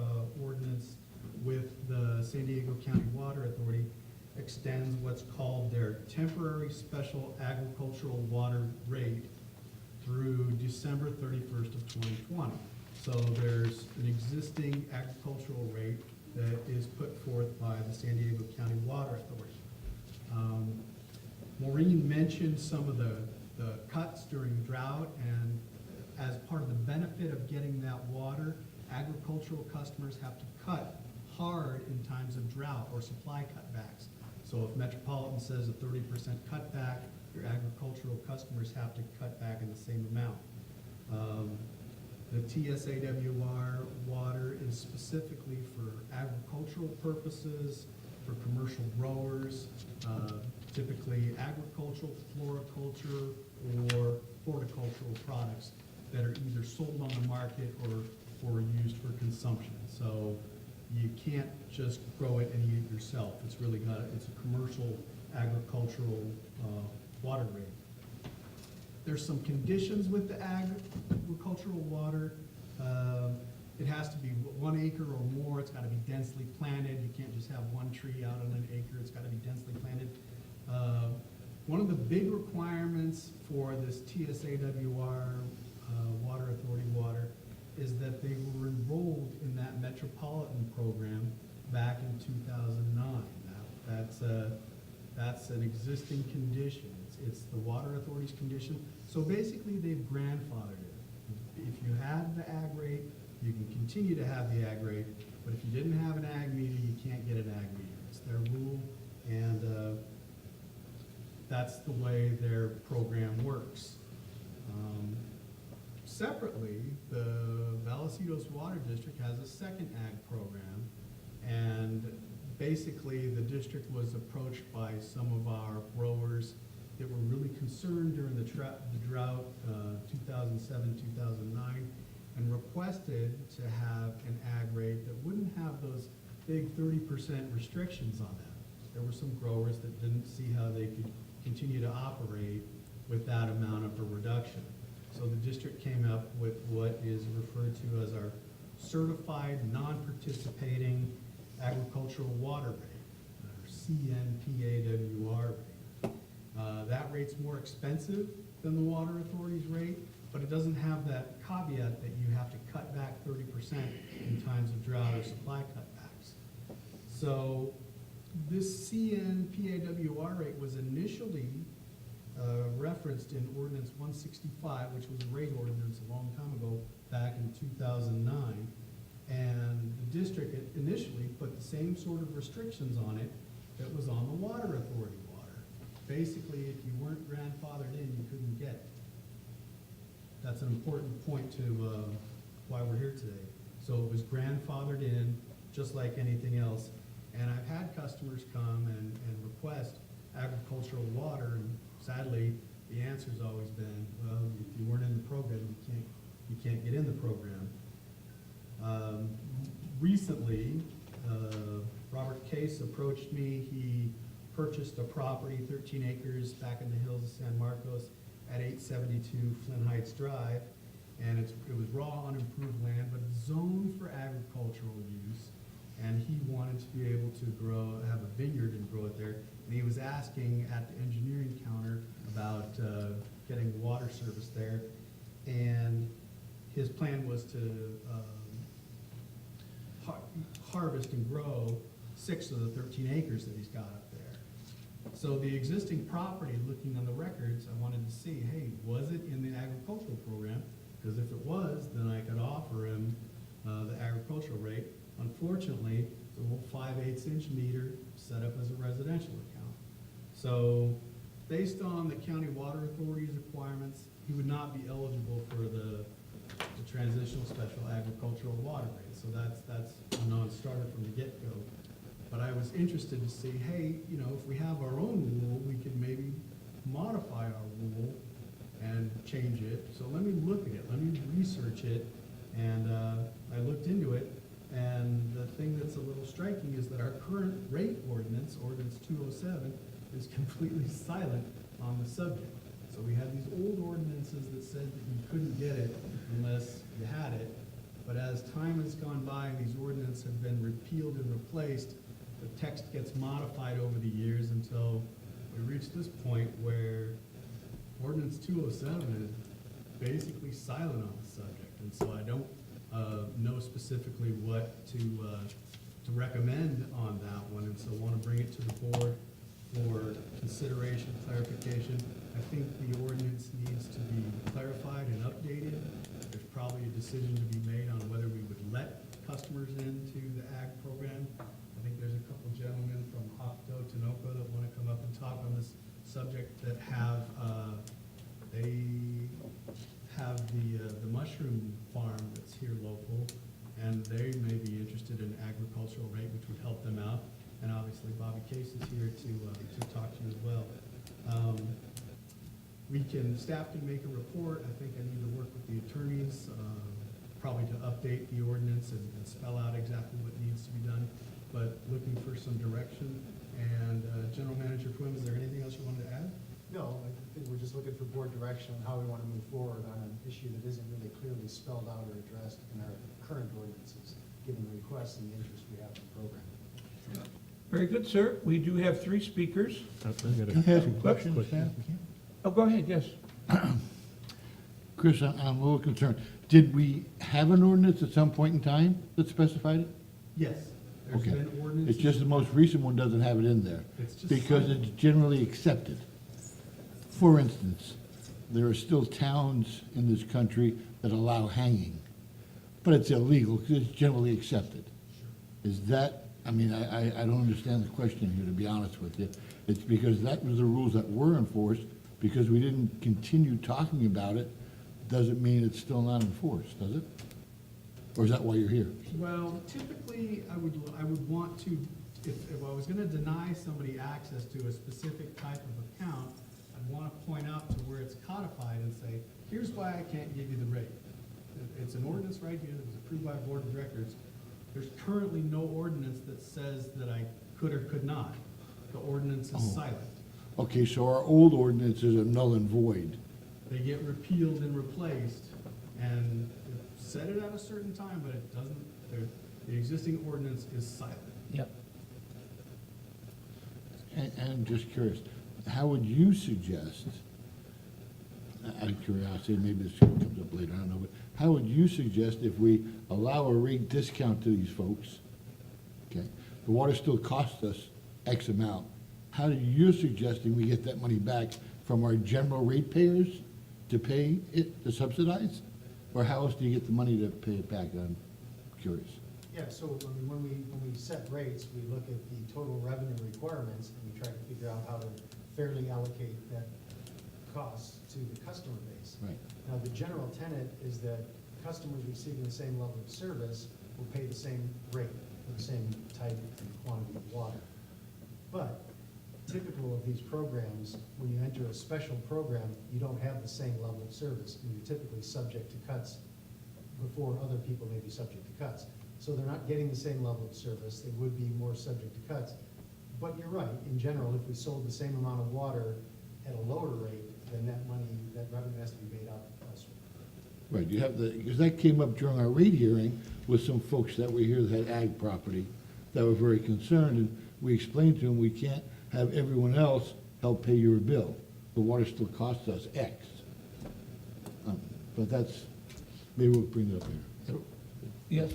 Speaker 4: ordinance with the San Diego County Water Authority extends what's called their temporary special agricultural water rate through December 31st of 2020. So there's an existing agricultural rate that is put forth by the San Diego County Water Authority. Maureen mentioned some of the cuts during drought, and as part of the benefit of getting that water, agricultural customers have to cut hard in times of drought or supply cutbacks. So if Metropolitan says a 30% cutback, your agricultural customers have to cut back in the same amount. The TSAWR water is specifically for agricultural purposes, for commercial growers, typically agricultural, floriculture, or horticultural products that are either sold on the market or used for consumption. So you can't just grow it and eat it yourself. It's really it's a commercial agricultural water rate. There's some conditions with the agricultural water. It has to be 1 acre or more. It's got to be densely planted. You can't just have one tree out on an acre. It's got to be densely planted. One of the big requirements for this TSAWR Water Authority water is that they were enrolled in that metropolitan program back in 2009. That's an existing condition. It's the Water Authority's condition. So basically, they've grandfathered it. If you had the ag rate, you can continue to have the ag rate, but if you didn't have an ag meter, you can't get an ag meter. It's their rule, and that's the way their program works. Separately, the Vallecitos Water District has a second ag program, and basically the district was approached by some of our growers that were really concerned during the drought 2007-2009 and requested to have an ag rate that wouldn't have those big 30% restrictions on that. There were some growers that didn't see how they could continue to operate with that amount of a reduction. So the district came up with what is referred to as our certified non-participating agricultural water rate, or CNPAWR rate. That rate's more expensive than the Water Authority's rate, but it doesn't have that caveat that you have to cut back 30% in times of drought or supply cutbacks. So this CNPAWR rate was initially referenced in Ordinance 165, which was a rate ordinance a long time ago, back in 2009. And the district initially put the same sort of restrictions on it that was on the Water Authority water. Basically, if you weren't grandfathered in, you couldn't get it. That's an important point to why we're here today. So it was grandfathered in, just like anything else. And I've had customers come and request agricultural water, and sadly, the answer's always been, well, if you weren't in the program, you can't get in the program. Recently, Robert Case approached me. He purchased a property, 13 acres, back in the hills of San Marcos at 872 Flynn Heights Drive, and it was raw, unimproved land, but it's zoned for agricultural use. and he wanted to be able to have a vineyard and grow it there. And he was asking at the engineering counter about getting water service there. And his plan was to harvest and grow 6 of the 13 acres that he's got up there. So the existing property, looking on the records, I wanted to see, hey, was it in the agricultural program? Because if it was, then I could offer him the agricultural rate. Unfortunately, it's a little 5/8 inch meter set up as a residential account. So based on the county water authority's requirements, he would not be eligible for the transitional special agricultural water rate. So that's a non-starter from the get-go. But I was interested to see, hey, you know, if we have our own rule, we could maybe modify our rule and change it. So let me look at it, let me research it, and I looked into it, and the thing that's a little striking is that our current rate ordinance, ordinance 207, is completely silent on the subject. So we had these old ordinances that said that you couldn't get it unless you had it, but as time has gone by and these ordinances have been repealed and replaced, the text gets modified over the years until we reach this point where ordinance 207 is basically silent on the subject. And so I don't know specifically what to recommend on that one, and so I want to bring it to the board for consideration, clarification. I think the ordinance needs to be clarified and updated. There's probably a decision to be made on whether we would let customers into the ag program. I think there's a couple gentlemen from Hokuto, Tinoco that want to come up and talk on this subject that have, they have the mushroom farm that's here local, and they may be interested in agricultural rate, which would help them out. And obviously Bobby Case is here to talk to you as well. Staff can make a report. I think I need to work with the attorneys, probably to update the ordinance and spell out exactly what needs to be done, but looking for some direction. And General Manager Quim, is there anything else you wanted to add?
Speaker 13: No, I think we're just looking for board direction on how we want to move forward on an issue that isn't really clearly spelled out or addressed in our current ordinances, given the requests and the interest we have in the program.
Speaker 1: Very good, sir. We do have 3 speakers.
Speaker 12: I got
Speaker 2: Can I ask a question,
Speaker 12: question.
Speaker 2: Sam?
Speaker 1: Oh, go ahead, yes.
Speaker 2: Chris, I'm a little concerned. Did we have an ordinance at some point in time that specified it?
Speaker 4: Yes. There's
Speaker 2: Okay.
Speaker 4: been ordinances.
Speaker 2: It's just the most recent one doesn't have it in there.
Speaker 4: It's just
Speaker 2: Because
Speaker 4: silent.
Speaker 2: it's generally accepted. For instance, there are still towns in this country that allow hanging, but it's illegal because it's generally accepted. Is that, I mean, I don't understand the question here, to be honest with you. It's because that was the rules that were enforced, because we didn't continue talking about it, doesn't mean it's still not enforced, does it? Or is that why you're here?
Speaker 4: Well, typically, I would want to, if I was gonna deny somebody access to a specific type of account, I'd wanna point out to where it's codified and say, here's why I can't give you the rate. It's an ordinance right here that was approved by a board of directors. There's currently no ordinance that says that I could or could not. The ordinance is silent.
Speaker 2: Okay, so our old ordinances are null and void.
Speaker 4: They get repealed and replaced, and it set it at a certain time, but it doesn't, the existing ordinance is silent.
Speaker 1: Yep.
Speaker 2: And just curious, how would you suggest, out of curiosity, maybe this comes up later, I don't know, but how would you suggest if we allow a rate discount to these folks, okay? The water still costs us X amount. How are you suggesting we get that money back from our general ratepayers to pay it, to subsidize? Or how else do you get the money to pay it back? I'm curious.
Speaker 13: Yeah, so I mean, when we set rates, we look at the total revenue requirements and we try to figure out how to fairly allocate that cost to the customer base.
Speaker 2: Right.
Speaker 13: Now, the general tenet is that customers receiving the same level of service will pay the same rate for the same type and quantity of water. But typical of these programs, when you enter a special program, you don't have the same level of service, and you're typically subject to cuts before other people may be subject to cuts. So they're not getting the same level of service, they would be more subject to cuts. But you're right, in general, if we sold the same amount of water at a lower rate, then that money, that revenue has to be made up elsewhere.
Speaker 2: Right, you have the, because that came up during our rate hearing with some folks that were here that had ag property. that were very concerned, and we explained to them, we can't have everyone else help pay your bill. The water still costs us X. But that's, maybe we'll bring it up here.
Speaker 1: Yes?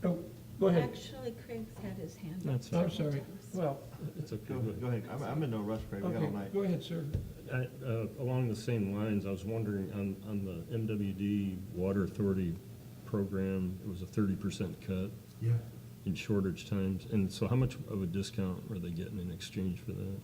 Speaker 1: Oh, go ahead.
Speaker 9: Actually, Craig's had his hand up.
Speaker 12: That's
Speaker 1: I'm
Speaker 9: several
Speaker 1: sorry.
Speaker 9: times.
Speaker 1: Well,
Speaker 12: It's okay.
Speaker 8: Go ahead, I'm in no rush, Craig, we got
Speaker 1: okay,
Speaker 8: all night.
Speaker 1: go ahead, sir.
Speaker 12: Along the same lines, I was wondering, on the MWD Water Authority program, it was a 30% cut
Speaker 13: Yeah.
Speaker 12: in shortage times, and so how much of a discount were they getting in exchange for that,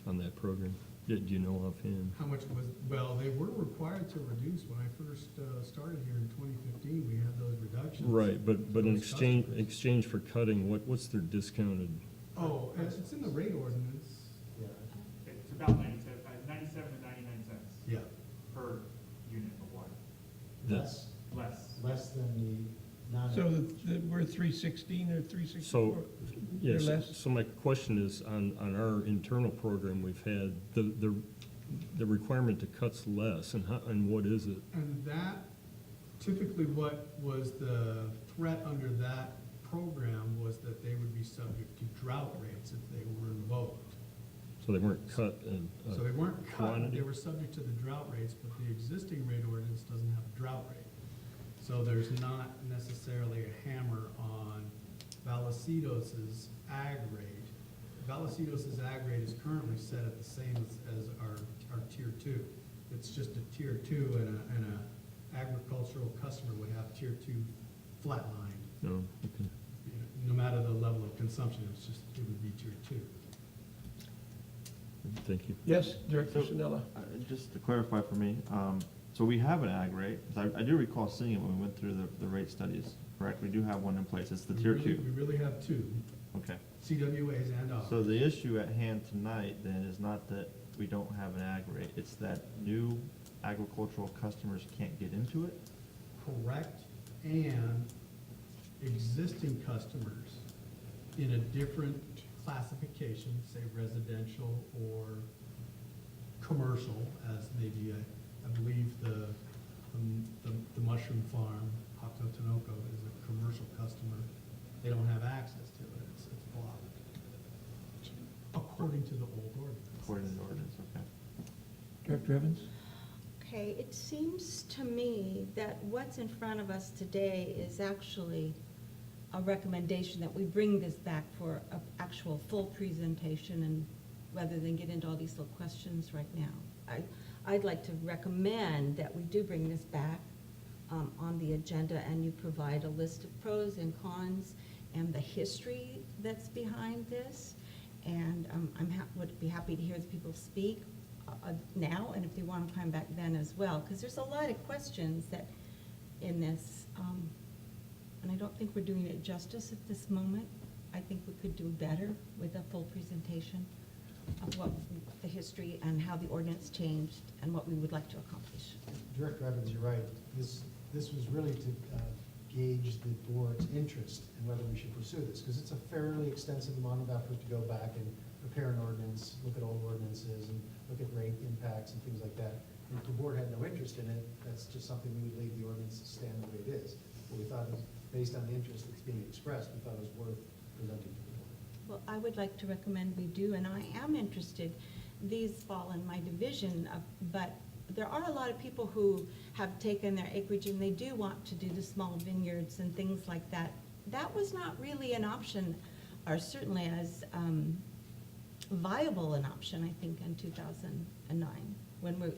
Speaker 12: on that program? Do you know offhand?
Speaker 14: How much was, well, they were required to reduce when I first started here in 2015, we had those reductions.
Speaker 12: Right, but in
Speaker 14: Those customers.
Speaker 12: exchange for cutting, what's their discounted?
Speaker 14: Oh, it's in the rate ordinance.
Speaker 13: Yeah.
Speaker 15: It's about 97 to 99 cents
Speaker 14: Yeah.
Speaker 15: per unit of water,
Speaker 13: Less,
Speaker 15: less.
Speaker 13: less than the non.
Speaker 1: So we're 316 or 364?
Speaker 12: So, yes,
Speaker 1: less?
Speaker 12: so my question is, on our internal program, we've had, the requirement to cut's less, and what is it?
Speaker 14: And that, typically what was the threat under that program was that they would be subject to drought rates if they were invoked.
Speaker 12: So they weren't cut in
Speaker 14: So they weren't cut,
Speaker 12: quantity?
Speaker 14: they were subject to the drought rates, but the existing rate ordinance doesn't have a drought rate. So there's not necessarily a hammer on Vallecitos's ag rate. Vallecitos's ag rate is currently set at the same as our tier two. It's just a tier two, and a agricultural customer would have tier two flatlined.
Speaker 12: No, okay.
Speaker 14: No matter the level of consumption, it would be tier two.
Speaker 12: Thank you.
Speaker 1: Yes, Director
Speaker 8: So-
Speaker 1: Sinella?
Speaker 8: Just to clarify for me, so we have an ag rate, 'cause I do recall seeing it when we went through the rate studies, correct? We do have one in place, it's the tier
Speaker 14: We
Speaker 8: 2.
Speaker 14: really have two,
Speaker 8: Okay.
Speaker 14: CWAs and ours.
Speaker 8: So the issue at hand tonight then is not that we don't have an ag rate, it's that new agricultural customers can't get into it?
Speaker 14: Correct, and existing customers in a different classification, say residential or commercial, as maybe, I believe the mushroom farm, Hototonoco, is a commercial customer. They don't have access to it, it's blocked, according to the old ordinance.
Speaker 8: According to the ordinance, okay.
Speaker 1: Director Evans?
Speaker 9: Okay, it seems to me that what's in front of us today is actually a recommendation that we bring this back for an actual full presentation, and rather than get into all these little questions right now. I'd like to recommend that we do bring this back on the agenda, and you provide a list of pros and cons and the history that's behind this. And would be happy to hear the people speak now, and if they want to come back then as well, because there's a lot of questions that in this, and I don't think we're doing it justice at this moment. I think we could do better with a full presentation of what the history and how the ordinance changed and what we would like to accomplish.
Speaker 13: Director Evans, you're right. This was really to gauge the board's interest in whether we should pursue this, because it's a fairly extensive amount of effort to go back and prepare an ordinance, look at old ordinances, and look at rate impacts and things like that. And if the board had no interest in it, that's just something we would leave the ordinance stand the way it is. But we thought, based on the interest that's being expressed, we thought it was worth presenting to the board.
Speaker 9: Well, I would like to recommend we do, and I am interested. These fall in my division, but there are a lot of people who have taken their acreage and they do want to do the small vineyards and things like that. That was not really an option, or certainly as viable an option, I think, in 2009,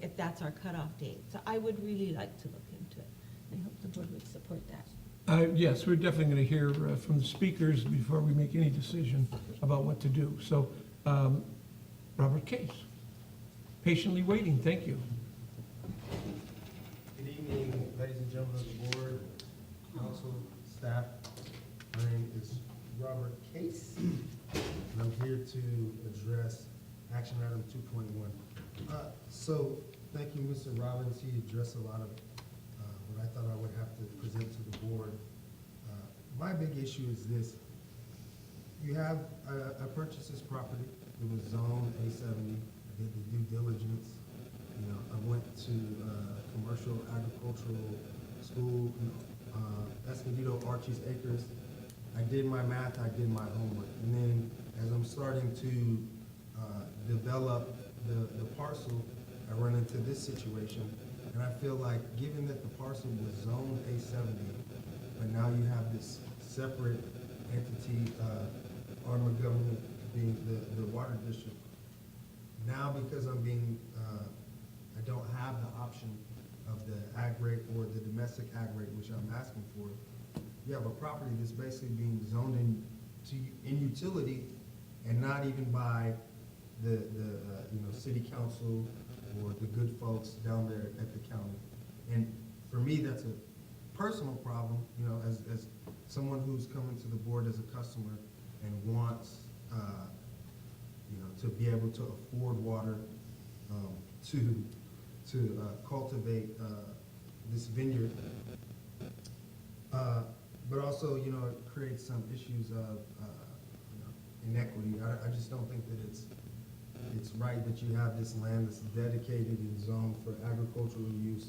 Speaker 9: if that's our cutoff date. So I would really like to look into it. I hope the board would support that.
Speaker 1: Yes, we're definitely going to hear from the speakers before we make any decision about what to do. So, Robert Case, patiently waiting, thank you.
Speaker 16: Good evening, ladies and gentlemen of the board, council, staff. My name is Robert Case, and I'm here to address action item 2.1. So, thank you, Mr. Robbins. He addressed a lot of what I thought I would have to present to the board. My big issue is this. I purchased this property. It was zoned A70. I did the due diligence. I went to commercial agricultural school, Escondido Archie's Acres, I did my math, I did my homework, and then as I'm starting to develop the parcel, I run into this situation, and I feel like, given that the parcel was zoned A70, but now you have this separate entity, arm of government being the water district. Now, because I'm being, I don't have the option of the ag rate or the domestic ag rate, which I'm asking for, you have a property that's basically being zoned in utility and not even by the city council or the good folks down there at the county. And for me, that's a personal problem, as someone who's coming to the board as a customer and wants, to be able to afford water, to cultivate this vineyard. But also, it creates some issues of inequity. I just don't think that it's right that you have this land that's dedicated and zoned for agricultural use.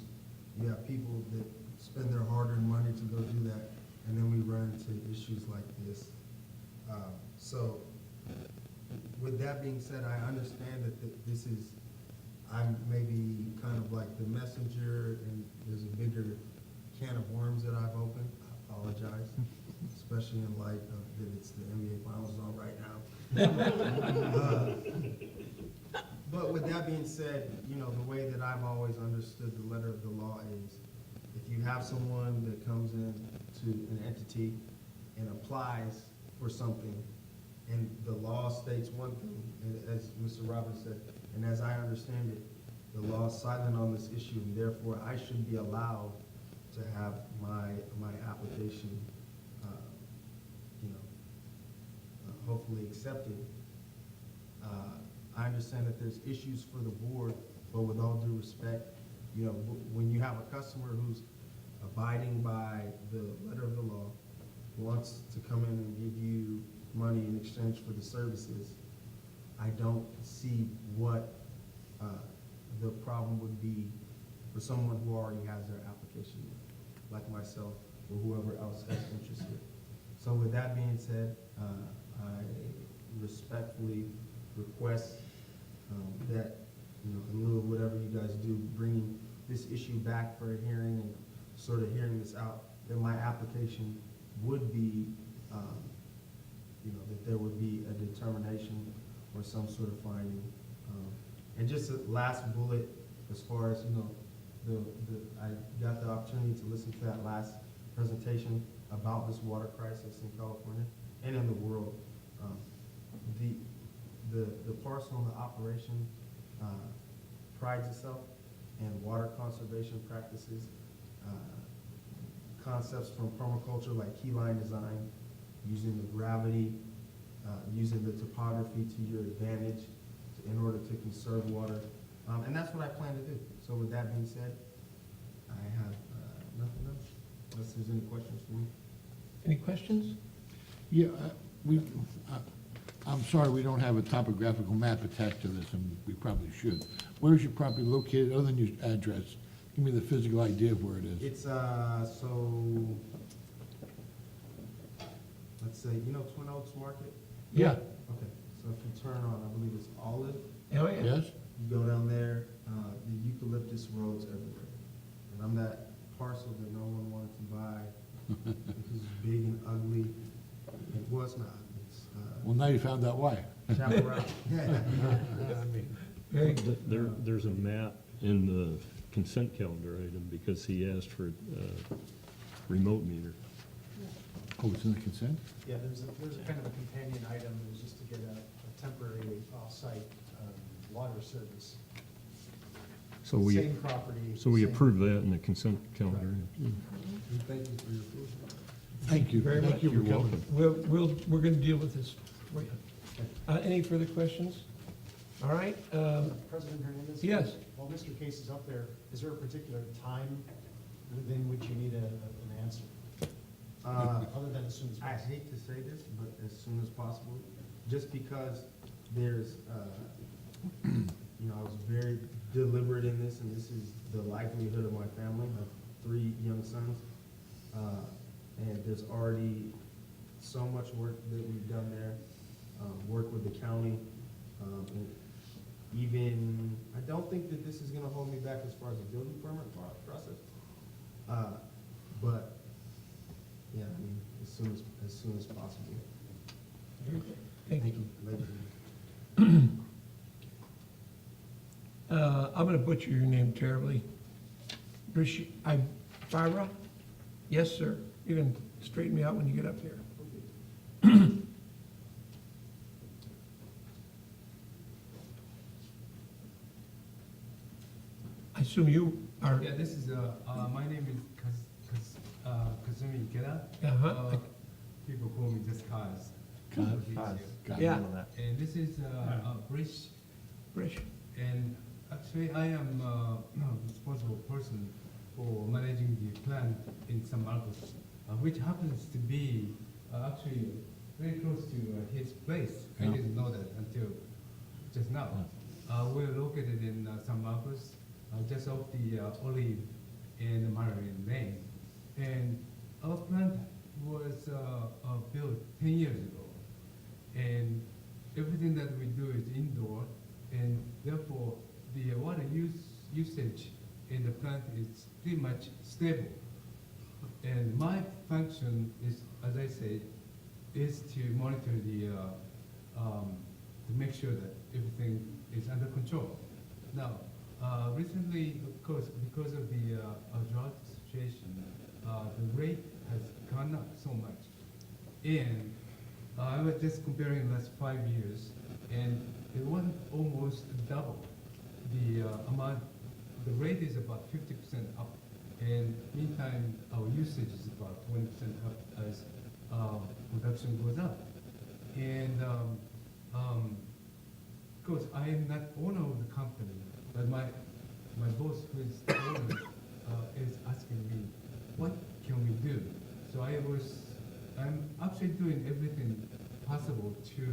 Speaker 16: You have people that spend their hard-earned money to go do that, and then we run into issues like this. So, with that being said, I understand that this is, I'm maybe kind of like the messenger, and there's a bigger can of worms that I've opened. I apologize, especially in light of that it's the NBA Finals on right now. But with that being said, the way that I've always understood the letter of the law is, if you have someone that comes in to an entity and applies for something, and the law states one thing, and as Mr. Roberts said, and as I understand it, the law is silent on this issue, and therefore I should be allowed to have my application, hopefully accepted. I understand that there's issues for the board, but with all due respect, when you have a customer who's abiding by the letter of the law, wants to come in and give you money in exchange for the services, I don't see what the problem would be for someone who already has their application, like myself or whoever else has interest here. So with that being said, I respectfully request that, in lieu of whatever you guys do, bringing this issue back for a hearing and sort of hearing this out, that my application would be, that there would be a determination or some sort of finding. And just a last bullet, as far as, I got the opportunity to listen to that last presentation about this water crisis in California and in the world. The parcel and the operation prides itself in water conservation practices, concepts from permaculture like keyline design, using the gravity, using the topography to your advantage in order to conserve water. And that's what I plan to do. So with that being said, I have nothing else, unless there's any questions for me.
Speaker 1: Any questions?
Speaker 2: Yeah, I'm sorry, we don't have a topographical map attached to this, and we probably should. Where is your property located, other than your address? Give me the physical idea of where it is.
Speaker 16: It's, let's say, Twin Oaks Market?
Speaker 1: Yeah.
Speaker 16: Okay, so if you turn on, I believe it's Olive,
Speaker 1: Oh, yeah.
Speaker 2: Yes?
Speaker 16: you go down there, the eucalyptus roads everywhere. And I'm that parcel that no one wanted to buy because it's big and ugly. It was not. It's,
Speaker 2: Well, now you found out why.
Speaker 16: Chaparral.
Speaker 1: Very
Speaker 12: There's a map in the consent calendar item because he asked for a remote meter.
Speaker 2: Oh, it's in the consent?
Speaker 13: Yeah, there's a kind of a companion item, it was just to get a temporary off-site water service.
Speaker 12: So we,
Speaker 13: Same property.
Speaker 12: so we
Speaker 13: same-
Speaker 12: approve that in the consent calendar.
Speaker 16: We thank you for your approval.
Speaker 2: Thank you.
Speaker 1: Very much.
Speaker 2: Thank you for
Speaker 12: You're
Speaker 2: coming.
Speaker 12: welcome.
Speaker 1: We're going to deal with this for you. Any further questions? All right.
Speaker 13: President Hernandez?
Speaker 1: Yes.
Speaker 13: While Mr. Case is up there, is there a particular time within which you need an answer? Other than as soon as
Speaker 16: I
Speaker 13: possible?
Speaker 16: hate to say this, but as soon as possible, just because there's, I was very deliberate in this, and this is the livelihood of my family. I have 3 young sons, and there's already so much work that we've done there, work with the county. And even, I don't think that this is gonna hold me back as far as the building permit process. But, yeah, I mean, as soon as possible.
Speaker 1: Thank you.
Speaker 16: Thank you.
Speaker 1: I'm gonna butcher your name terribly. Farah? Yes, sir. You can straighten me out when you get up here. I assume you are,
Speaker 17: Yeah, this is, my name is Kazumi Ikeda.
Speaker 1: Uh-huh.
Speaker 17: People call me just Kaz.
Speaker 2: Kaz.
Speaker 17: Easier.
Speaker 1: Yeah.
Speaker 17: And this is Brish,
Speaker 1: Brish.
Speaker 17: and actually I am responsible person for managing the plant in San Marcos, which happens to be actually very close to his place. I
Speaker 2: Yeah.
Speaker 17: didn't know that until just now. We're located in San Marcos, just off the Olive and Marine Lane. And our plant was built 10 years ago. And everything that we do is indoor, and therefore the water usage in the plant is pretty much stable. And my function is, as I say, is to monitor to make sure that everything is under control. Now, recently, of course, because of the drought situation, the rate has gone up so much. And I was just comparing the last 5 years, and it went almost double. The amount, the rate is about 50% up, and meantime, our usage is about 20% up as production goes up. And of course, I am not owner of the company, but my boss, who is the owner, is asking me, what can we do? So I'm actually doing everything possible to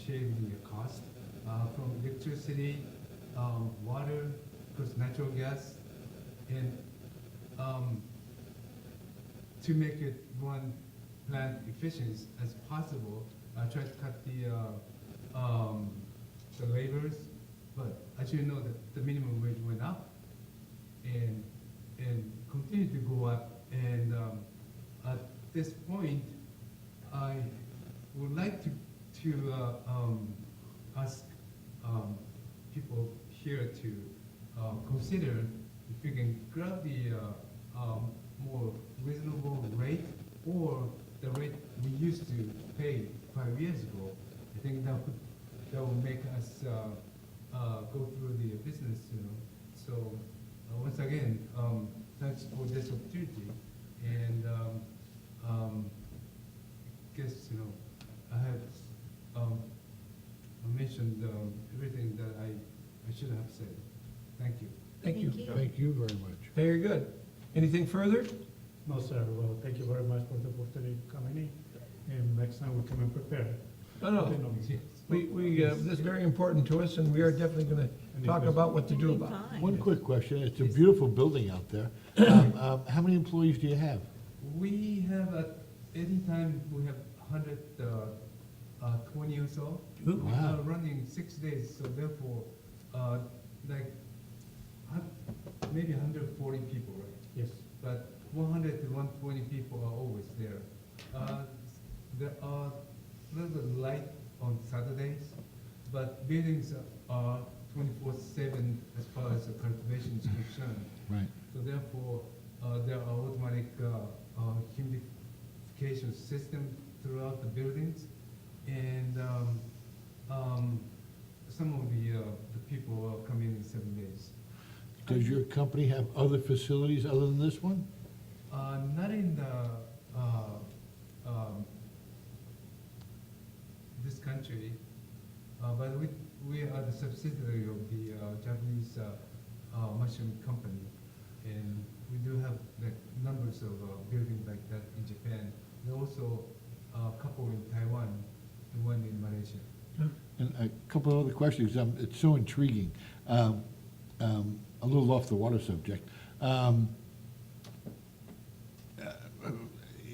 Speaker 17: shave the cost from electricity, water, of course, natural gas, and to make it run plant efficient as possible. I try to cut the labors, but as you know, the minimum wage went up and continue to go up. And at this point, I would like to ask people here to consider if we can grab the more reasonable rate or the rate we used to pay 5 years ago. I think that will make us go through the business, So once again, thanks for this opportunity. And guess I have mentioned everything that I should have said. Thank you.
Speaker 1: Thank you.
Speaker 2: Thank you very much.
Speaker 1: Very good. Anything further?
Speaker 15: No, sir. Well, thank you very much for the opportunity coming in. And next time we come and prepare.
Speaker 1: No. This is very important to us, and we are definitely gonna talk about what to do about it.
Speaker 2: One quick question, it's a beautiful building out there. How many employees do you have?
Speaker 17: We have at any time we have 120 or so.
Speaker 1: Ooh.
Speaker 2: Wow.
Speaker 17: Running 6 days, so therefore, maybe 140 people, right?
Speaker 15: Yes.
Speaker 17: But 100 to 120 people are always there. There are a little bit light on Saturdays, but buildings are 24/7 as far as the cultivation is concerned.
Speaker 2: Right.
Speaker 17: So therefore, there are automatic humidification system throughout the buildings, and some of the people are coming in 7 days.
Speaker 2: Does your company have other facilities other than this one?
Speaker 17: Not in this country, but we are the subsidiary of the Japanese mushroom company, and we do have numbers of buildings like that in Japan. There are also a couple in Taiwan and one in Malaysia.
Speaker 2: And a couple of other questions, it's so intriguing. A little off the water subject.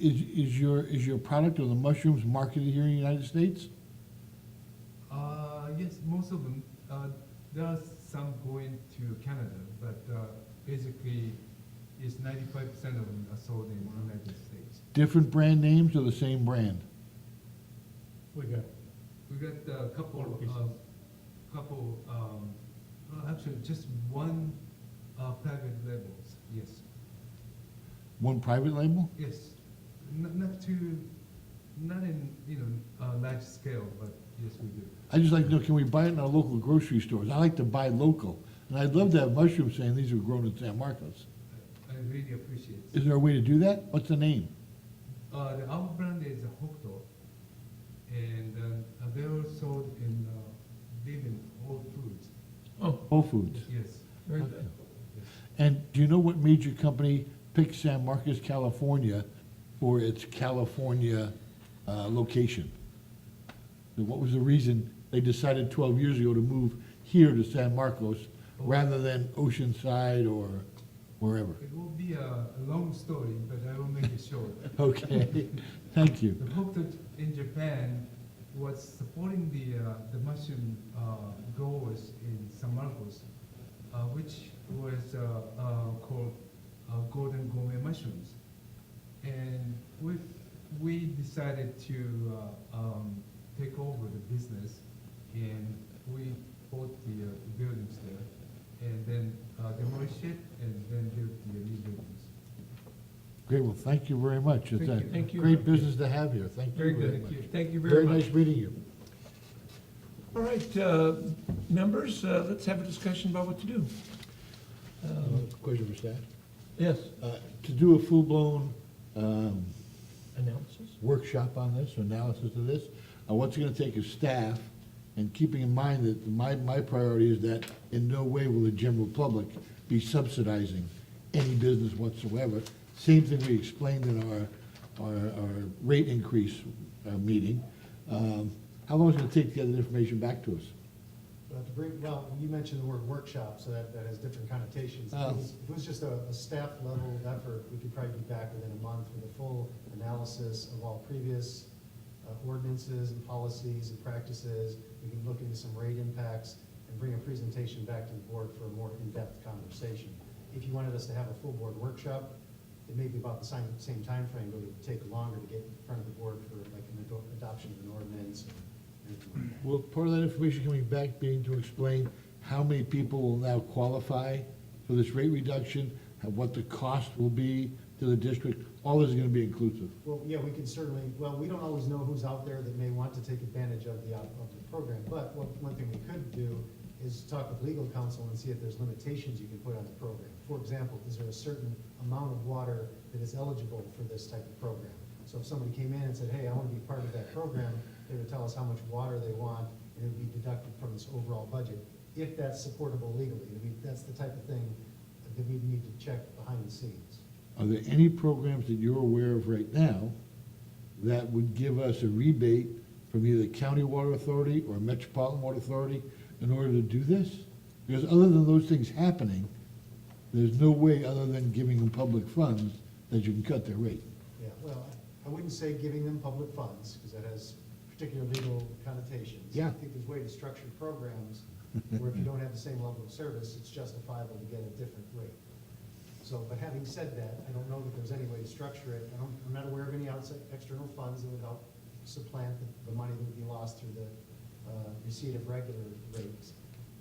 Speaker 2: is your product or the mushrooms marketed here in the United States?
Speaker 17: Yes, most of them. There are some going to Canada, but basically, it's 95% of them are sold in the United States.
Speaker 2: Different brand names or the same brand?
Speaker 15: We got
Speaker 17: We got a couple,
Speaker 15: All pieces.
Speaker 17: actually, just one private labels, yes.
Speaker 2: One private label?
Speaker 17: Yes, not too, not in, large scale, but yes, we do.
Speaker 2: I just like to know, can we buy it in our local grocery stores? I like to buy local, and I'd love to have mushrooms saying these were grown in San Marcos.
Speaker 17: I really appreciate it.
Speaker 2: Is there a way to do that? What's the name?
Speaker 17: Our brand is Hokuto, and they are sold in, even Whole Foods,
Speaker 1: Oh,
Speaker 2: Whole Foods.
Speaker 17: yes.
Speaker 1: very good.
Speaker 2: And do you know what major company picked San Marcos, California for its California location? And what was the reason they decided 12 years ago to move here to San Marcos rather than Oceanside or wherever?
Speaker 17: It will be a long story, but I will make it short.
Speaker 2: Okay, thank you.
Speaker 17: The Hokuto in Japan was supporting the mushroom growers in San Marcos, which was called golden gourmet mushrooms. And we decided to take over the business, and we bought the buildings there, and then demolished it, and then built the new buildings.
Speaker 2: Great, well, thank you very much. It's a
Speaker 1: Thank you.
Speaker 2: great business to have here. Thank you
Speaker 1: Very
Speaker 2: very
Speaker 1: good.
Speaker 2: much.
Speaker 1: Thank you very
Speaker 2: Very
Speaker 1: much.
Speaker 2: nice meeting you.
Speaker 1: All right, members, let's have a discussion about what to do.
Speaker 2: Question for staff.
Speaker 1: Yes,
Speaker 2: To do a full-blown
Speaker 1: analysis?
Speaker 2: workshop on this, or analysis of this, what's it gonna take is staff, and keeping in mind that my priority is that in no way will the general public be subsidizing any business whatsoever. Same thing we explained in our rate increase meeting. How long is it gonna take to get that information back to us?
Speaker 13: Well, you mentioned the word workshop, so that has different connotations.
Speaker 2: Oh.
Speaker 13: If it was just a staff level effort, we could probably be back within a month with a full analysis of all previous ordinances and policies and practices. We can look into some rate impacts and bring a presentation back to the board for a more in-depth conversation. If you wanted us to have a full board workshop, it may be about the same timeframe, but it would take longer to get in front of the board for like an adoption of an ordinance or anything like that.
Speaker 2: Will part of that information coming back being to explain how many people will now qualify for this rate reduction, what the cost will be to the district? All this is gonna be inclusive.
Speaker 13: Well, yeah, we can certainly, we don't always know who's out there that may want to take advantage of the program, but one thing we could do is talk with legal counsel and see if there's limitations you can put on the program. For example, is there a certain amount of water that is eligible for this type of program? So if somebody came in and said, hey, I want to be part of that program, they would tell us how much water they want, and it would be deducted from this overall budget, if that's supportable legally. I mean, that's the type of thing that we need to check behind the scenes.
Speaker 2: Are there any programs that you're aware of right now that would give us a rebate from either County Water Authority or Metropolitan Water Authority in order to do this? Because other than those things happening, there's no way other than giving them public funds that you can cut their rate.
Speaker 13: Yeah, well, I wouldn't say giving them public funds, because that has particular legal connotations.
Speaker 2: Yeah.
Speaker 13: I think there's way to structure programs where if you don't have the same level of service, it's justifiable to get a different rate. So, but having said that, I don't know that there's any way to structure it. I'm not aware of any outside external funds that would help supplant the money that would be lost through the receipt of regular rates.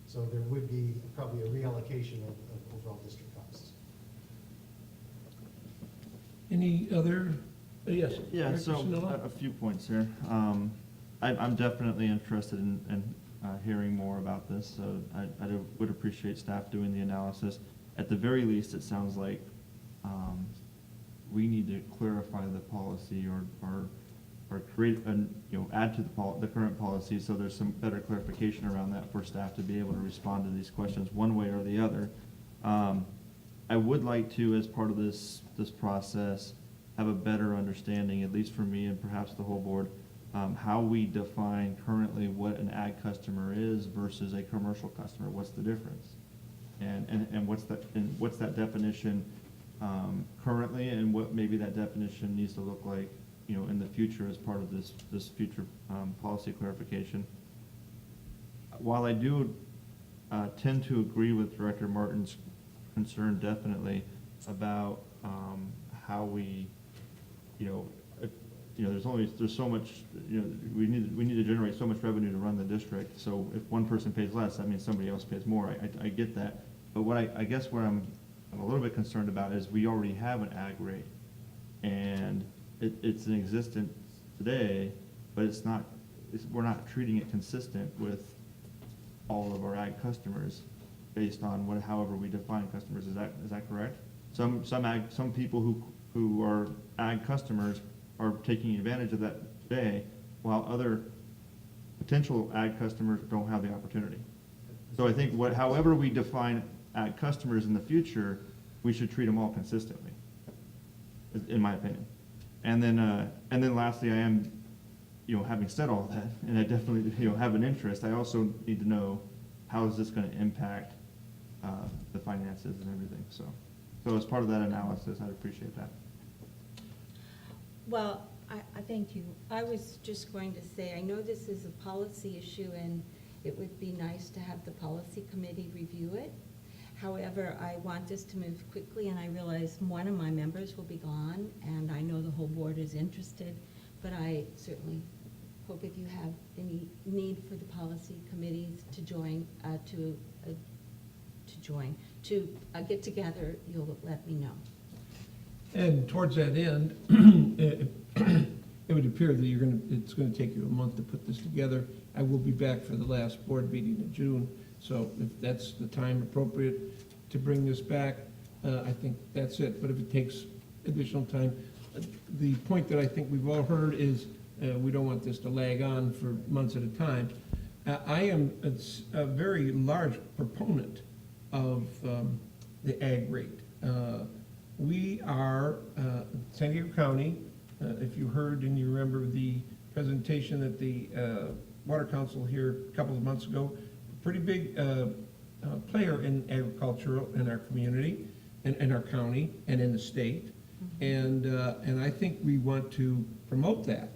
Speaker 13: So there would be probably a reallocation of overall district costs.
Speaker 1: Any other, yes?
Speaker 8: Yeah,
Speaker 1: Director
Speaker 8: so
Speaker 1: Sandillo?
Speaker 8: a few points here. I'm definitely interested in hearing more about this, so I would appreciate staff doing the analysis. At the very least, it sounds like we need to clarify the policy or create, add to the current policy so there's some better clarification around that for staff to be able to respond to these questions one way or the other. I would like to, as part of this process, have a better understanding, at least for me and perhaps the whole board, how we define currently what an ag customer is versus a commercial customer. What's the difference? And what's that definition currently, and what maybe that definition needs to look like, in the future as part of this future policy clarification. While I do tend to agree with Director Martin's concern definitely about how we, there's so much, we need to generate so much revenue to run the district. So if one person pays less, that means somebody else pays more. I get that. But what I guess what I'm a little bit concerned about is we already have an ag rate, and it's in existence today, but we're not treating it consistent with all of our ag customers based on however we define customers. Is that correct? Some people who are ag customers are taking advantage of that today, while other potential ag customers don't have the opportunity. So I think however we define ag customers in the future, we should treat them all consistently, in my opinion. And then lastly, I am, having said all that, and I definitely, have an interest, I also need to know how is this going to impact the finances and everything. So as part of that analysis, I'd appreciate that.
Speaker 9: Well, I thank you. I was just going to say, I know this is a policy issue, and it would be nice to have the policy committee review it. However, I want this to move quickly, and I realize one of my members will be gone, and I know the whole board is interested, but I certainly hope if you have any need for the policy committees to get together, you'll let me know.
Speaker 1: And towards that end, it would appear that it's gonna take you a month to put this together. I will be back for the last board meeting in June, so if that's the time appropriate to bring this back, I think that's it. But if it takes additional time, the point that I think we've all heard is we don't want this to lag on for months at a time. I am a very large proponent of the ag rate. We are, San Diego County, if you heard and you remember the presentation at the Water Council here a couple of months ago, pretty big player in agricultural in our community, in our county, and in the state. And I think we want to promote that.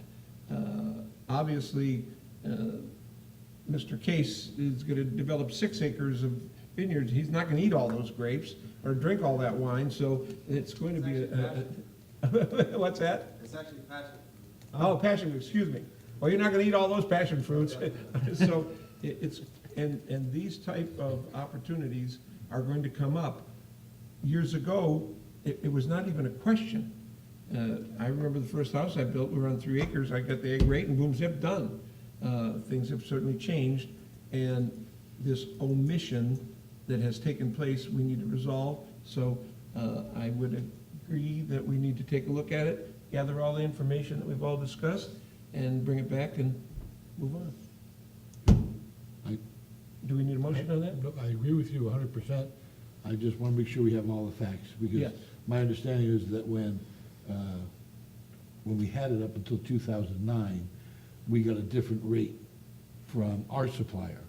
Speaker 1: Obviously, Mr. Case is going to develop 6 acres of vineyards. He's not going to eat all those grapes or drink all that wine, so it's going to be what's that?
Speaker 16: It's actually passion.
Speaker 1: Oh, passion, excuse me. Well, you're not going to eat all those passion fruits. So and these type of opportunities are going to come up. Years ago, it was not even a question. I remember the first house I built, we were on 3 acres, I got the egg rate, and boom, zip, done. Things have certainly changed, and this omission that has taken place, we need to resolve. So I would agree that we need to take a look at it, gather all the information that we've all discussed, and bring it back and move on. Do we need a motion on that?
Speaker 2: I agree with you 100%. I just want to make sure we have all the facts, because
Speaker 1: Yes.
Speaker 2: my understanding is that when we had it up until 2009, we got a different rate from our supplier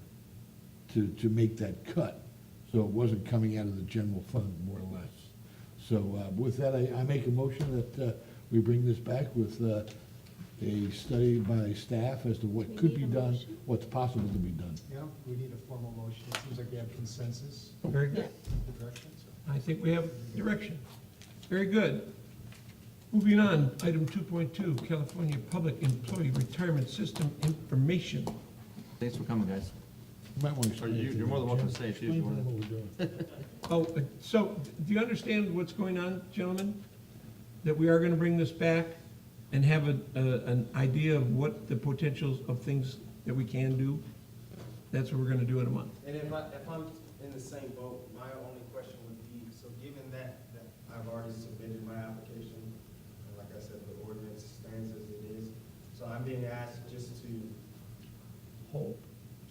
Speaker 2: to make that cut. So it wasn't coming out of the general fund, more or less. So with that, I make a motion that we bring this back with a study by staff as to what could be done, what's possible to be done.
Speaker 13: Yeah, we need a formal motion. It seems like we have consensus
Speaker 1: Very good.
Speaker 13: in the direction, so.
Speaker 1: I think we have direction. Very good. Moving on, item 2.2, California Public Employee Retirement System Information.
Speaker 8: Thanks for coming, guys.
Speaker 2: You might want to explain it to
Speaker 8: You're more than welcome
Speaker 2: Jim.
Speaker 8: to stay if you
Speaker 2: Explain
Speaker 8: want.
Speaker 2: to them what we're doing.
Speaker 1: Oh, so do you understand what's going on, gentlemen? That we are going to bring this back and have an idea of what the potentials of things that we can do? That's what we're going to do in a month.
Speaker 16: And if I'm in the same boat, my only question would be, so given that I've already submitted my application, and like I said, the ordinance stands as it is, so I'm being asked just to
Speaker 1: Hold.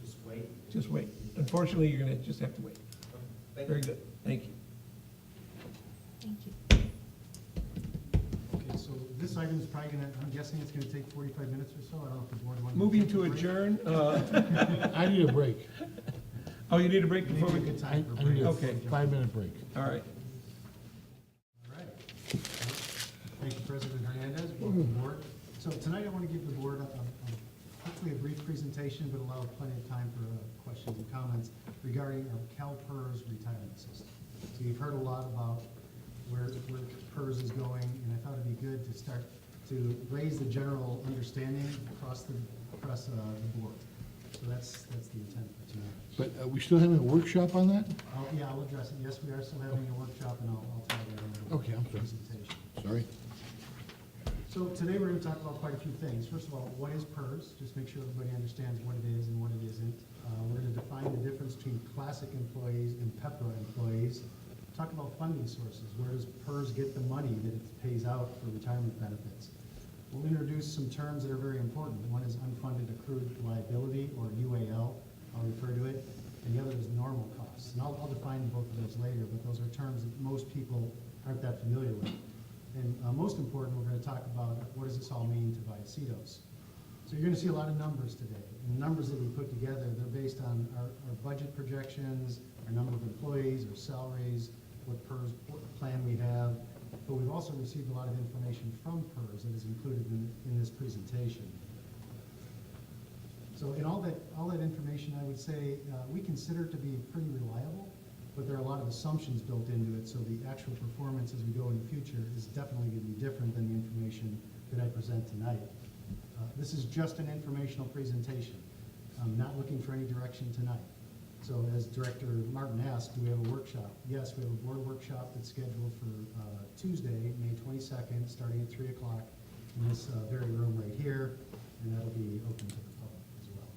Speaker 16: just wait?
Speaker 1: Just wait. Unfortunately, you're going to just have to wait.
Speaker 16: Thank
Speaker 1: Very
Speaker 16: you.
Speaker 1: good. Thank you.
Speaker 9: Thank you.
Speaker 13: Okay, so this item is probably gonna, I'm guessing it's gonna take 45 minutes or so. I don't know if the board wants.
Speaker 1: Moving to adjourn.
Speaker 2: I need a break.
Speaker 1: Oh, you need a break before
Speaker 13: Maybe a
Speaker 1: we
Speaker 13: good time for a
Speaker 2: I need
Speaker 13: break.
Speaker 2: a
Speaker 1: Okay.
Speaker 2: 5-minute break.
Speaker 1: All right.
Speaker 13: All
Speaker 4: Thank you, President Hernandez. Welcome aboard. So tonight I want to give the board hopefully a brief presentation, but allow plenty of time for questions and comments regarding our CalPERS retirement system. So you've heard a lot about where PERS is going, and I thought it'd be good to start to raise the general understanding across the board. So that's the intent for tonight.
Speaker 2: But are we still having a workshop on that?
Speaker 4: Yeah, I'll address it. Yes, we are still having a workshop, and I'll tell you that in the
Speaker 2: Okay, I'm sorry.
Speaker 4: presentation.
Speaker 2: Sorry.
Speaker 4: So today we're going to talk about quite a few things. First of all, what is PERS? Just make sure everybody understands what it is and what it isn't. We're going to define the difference between classic employees and PEPRA employees. Talk about funding sources. Where does PERS get the money that it pays out for retirement benefits? We'll introduce some terms that are very important. One is unfunded accrued liability, or UAL, I'll refer to it, and the other is normal costs. And I'll define both of those later, but those are terms that most people aren't that familiar with. And most important, we're going to talk about what does this all mean to Vallecitos. So you're going to see a lot of numbers today. And the numbers that we put together, they're based on our budget projections, our number of employees, our salaries, what PERS plan we have. But we've also received a lot of information from PERS that is included in this presentation. So in all that information, I would say we consider it to be pretty reliable, but there are a lot of assumptions built into it, so the actual performance as we go in the future is definitely going to be different than the information that I present tonight. This is just an informational presentation. I'm not looking for any direction tonight. So as Director Martin asked, do we have a workshop? Yes, we have a board workshop that's scheduled for Tuesday, May 22nd, starting at 3 o'clock in this very room right here, and that'll be open to the public as well.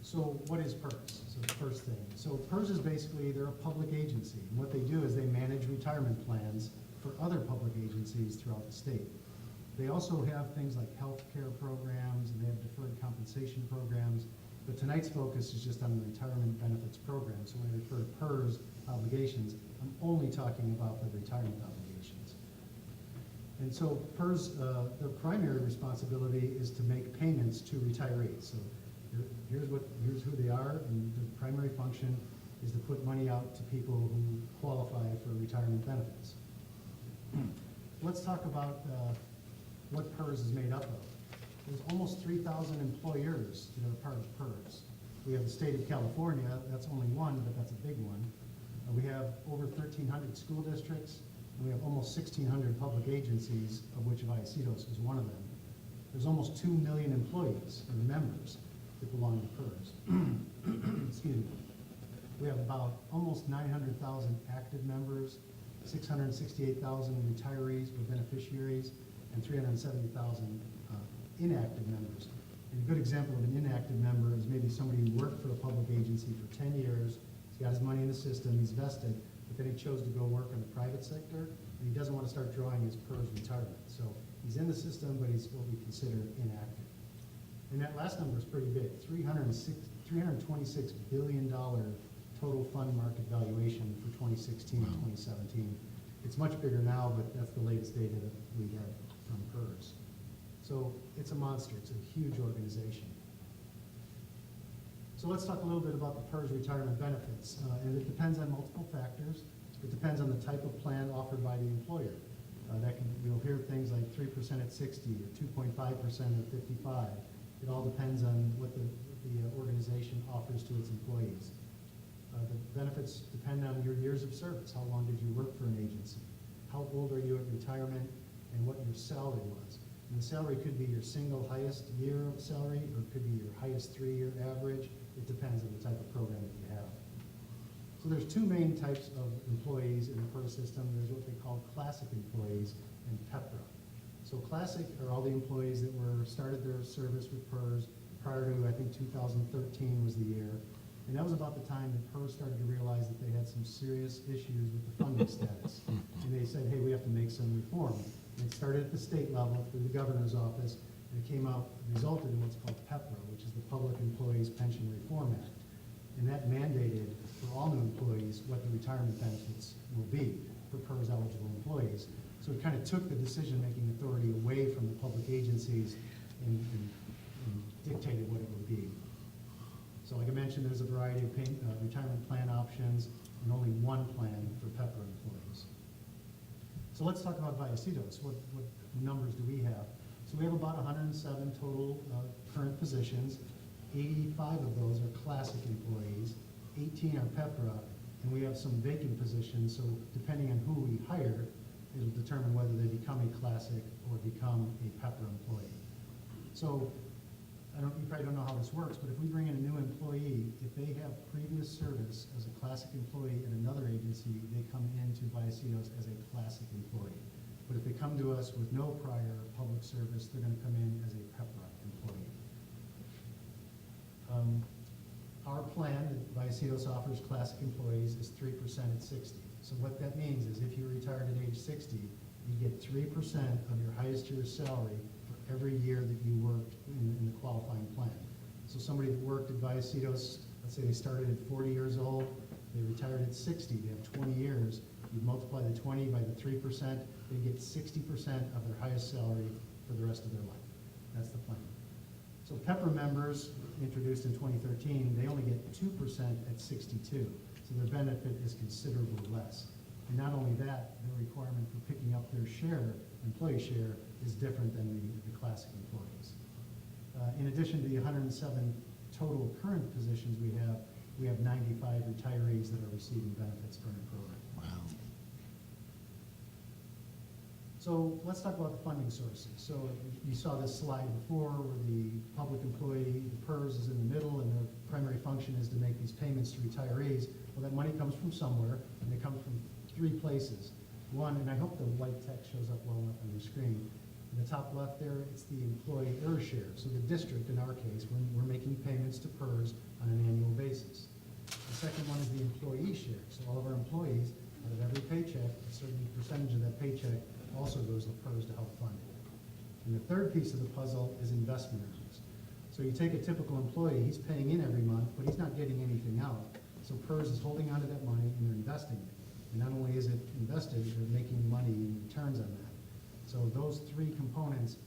Speaker 4: So what is PERS? So the first thing. So PERS is basically, they're a public agency. And what they do is they manage retirement plans for other public agencies throughout the state. They also have things like health care programs, and they have deferred compensation programs. But tonight's focus is just on the retirement benefits program. So when I refer to PERS obligations, I'm only talking about the retirement obligations. And so PERS, their primary responsibility is to make payments to retirees. So here's who they are, and the primary function is to put money out to people who qualify for retirement benefits. Let's talk about what PERS is made up of. There's almost 3,000 employers that are part of PERS. We have the state of California, that's only one, but that's a big one. We have over 1,300 school districts, and we have almost 1,600 public agencies, of which Vallecitos is one of them. There's almost 2 million employees or members that belong to PERS. Excuse me. We have about almost 900,000 active members, 668,000 retirees or beneficiaries, and 370,000 inactive members. And a good example of an inactive member is maybe somebody who worked for a public agency for 10 years, he's got his money in the system, he's vested, but then he chose to go work in the private sector, and he doesn't want to start drawing his PERS retirement. So he's in the system, but he's what we consider inactive. And that last number is pretty big, $326 billion total fund market valuation for 2016 and 2017. It's much bigger now, but that's the latest data that we have from PERS. So it's a monster, it's a huge organization. So let's talk a little bit about the PERS retirement benefits. And it depends on multiple factors. It depends on the type of plan offered by the employer. You'll hear things like 3% at 60 or 2.5% at 55. It all depends on what the organization offers to its employees. The benefits depend on your years of service. How long did you work for an agency? How old are you at retirement, and what your salary was? And the salary could be your single highest year of salary, or it could be your highest 3-year average. It depends on the type of program that you have. So there's two main types of employees in the PERS system. There's what they call classic employees and PEPRA. So classic are all the employees that started their service with PERS prior to, I think, 2013 was the year. And that was about the time that PERS started to realize that they had some serious issues with the funding status. And they said, hey, we have to make some reform. And it started at the state level through the governor's office, and it resulted in what's called PEPRA, which is the Public Employees Pension Reform Act. And that mandated for all new employees what the retirement benefits will be for PERS eligible employees. So it kind of took the decision-making authority away from the public agencies and dictated what it would be. So like I mentioned, there's a variety of retirement plan options and only one plan for PEPRA employees.
Speaker 13: So let's talk about Vallecitos. What numbers do we have? So we have about 107 total current positions. 85 of those are classic employees, 18 are PEPRA, and we have some vacant positions, so depending on who we hire, it'll determine whether they become a classic or become a PEPRA employee. So, you probably don't know how this works, but if we bring in a new employee, if they have previous service as a classic employee at another agency, they come into Vallecitos as a classic employee. But if they come to us with no prior public service, they're gonna come in as a PEPRA employee. Our plan that Vallecitos offers classic employees is 3% at 60. So what that means is if you retired at age 60, you get 3% of your highest year's salary for every year that you worked in the qualifying plan. So somebody that worked at Vallecitos, let's say they started at 40 years old, they retired at 60, they have 20 years, you multiply the 20 by the 3%, they get 60% of their highest salary for the rest of their life. That's the plan. So PEPRA members, introduced in 2013, they only get 2% at 62. So their benefit is considerably less. And not only that, the requirement for picking up their share, employee share, is different than the classic employees. In addition to the 107 total current positions we have 95 retirees that are receiving benefits from the program.
Speaker 2: Wow.
Speaker 13: So let's talk about the funding sources. So you saw this slide before where the public employee, the PERS is in the middle, and their primary function is to make these payments to retirees. Well, that money comes from somewhere, and it comes from 3 places. One, and I hope the white text shows up well enough on your screen. In the top left there, it's the employer share. So the district, in our case, we're making payments to PERS on an annual basis. The second one is the employee share. So all of our employees, out of every paycheck, a certain percentage of that paycheck also goes to PERS to help fund it. And the third piece of the puzzle is investment earnings. So you take a typical employee, he's paying in every month, but he's not getting anything out. So PERS is holding onto that money and they're investing it. And not only is it invested, they're making money in returns on that. So those 3 components,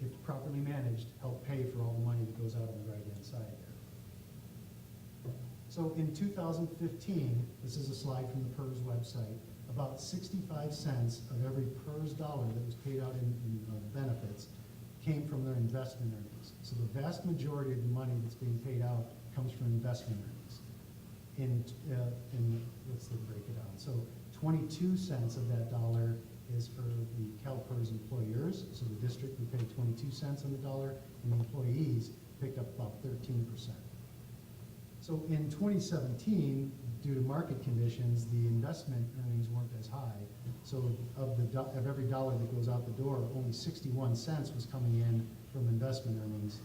Speaker 13: if properly managed, help pay for all the money that goes out on the right-hand side there. So in 2015, this is a slide from the PERS website, about 65 cents of every PERS dollar that was paid out in benefits came from their investment earnings. So the vast majority of the money that's being paid out comes from investment earnings. Let's break it down. So 22 cents of that dollar is for the CalPERS employers. So the district would pay 22 cents on the dollar, and the employees picked up about 13%. So in 2017, due to market conditions, the investment earnings weren't as high. So of every dollar that goes out the door, only 61 cents was coming in from investment earnings.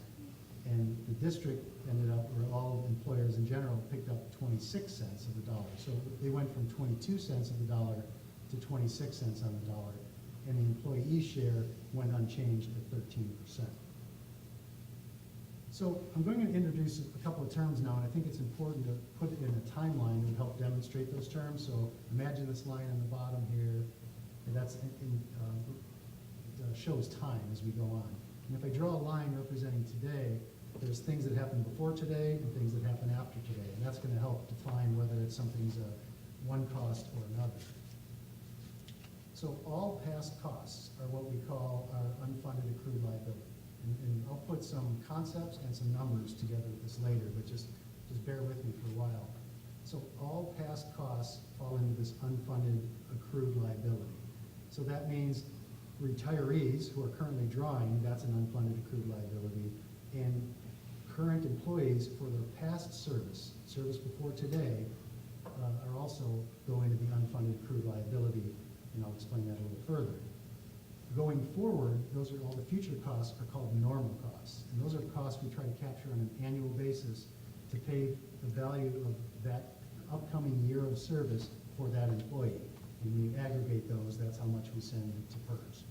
Speaker 13: And the district ended up, where all employers in general picked up 26 cents of the dollar. So they went from 22 cents of the dollar to 26 cents on the dollar. And the employee share went unchanged at 13%. So I'm going to introduce a couple of terms now, and I think it's important to put it in a timeline to help demonstrate those terms. So imagine this line on the bottom here, and that's shows time as we go on. And if I draw a line representing today, there's things that happen before today and things that happen after today, and that's going to help define whether it's something's one cost or another. So all past costs are what we call our unfunded accrued liability. And I'll put some concepts and some numbers together with this later, but just bear with me for a while. So all past costs fall into this unfunded accrued liability. So that means retirees who are currently drawing, that's an unfunded accrued liability, and current employees for their past service before today, are also going to the unfunded accrued liability, and I'll explain that a little further. Going forward, those are all the future costs are called normal costs. And those are costs we try to capture on an annual basis to pay the value of that upcoming year of service for that employee. And when you aggregate those, that's how much we send to PERS.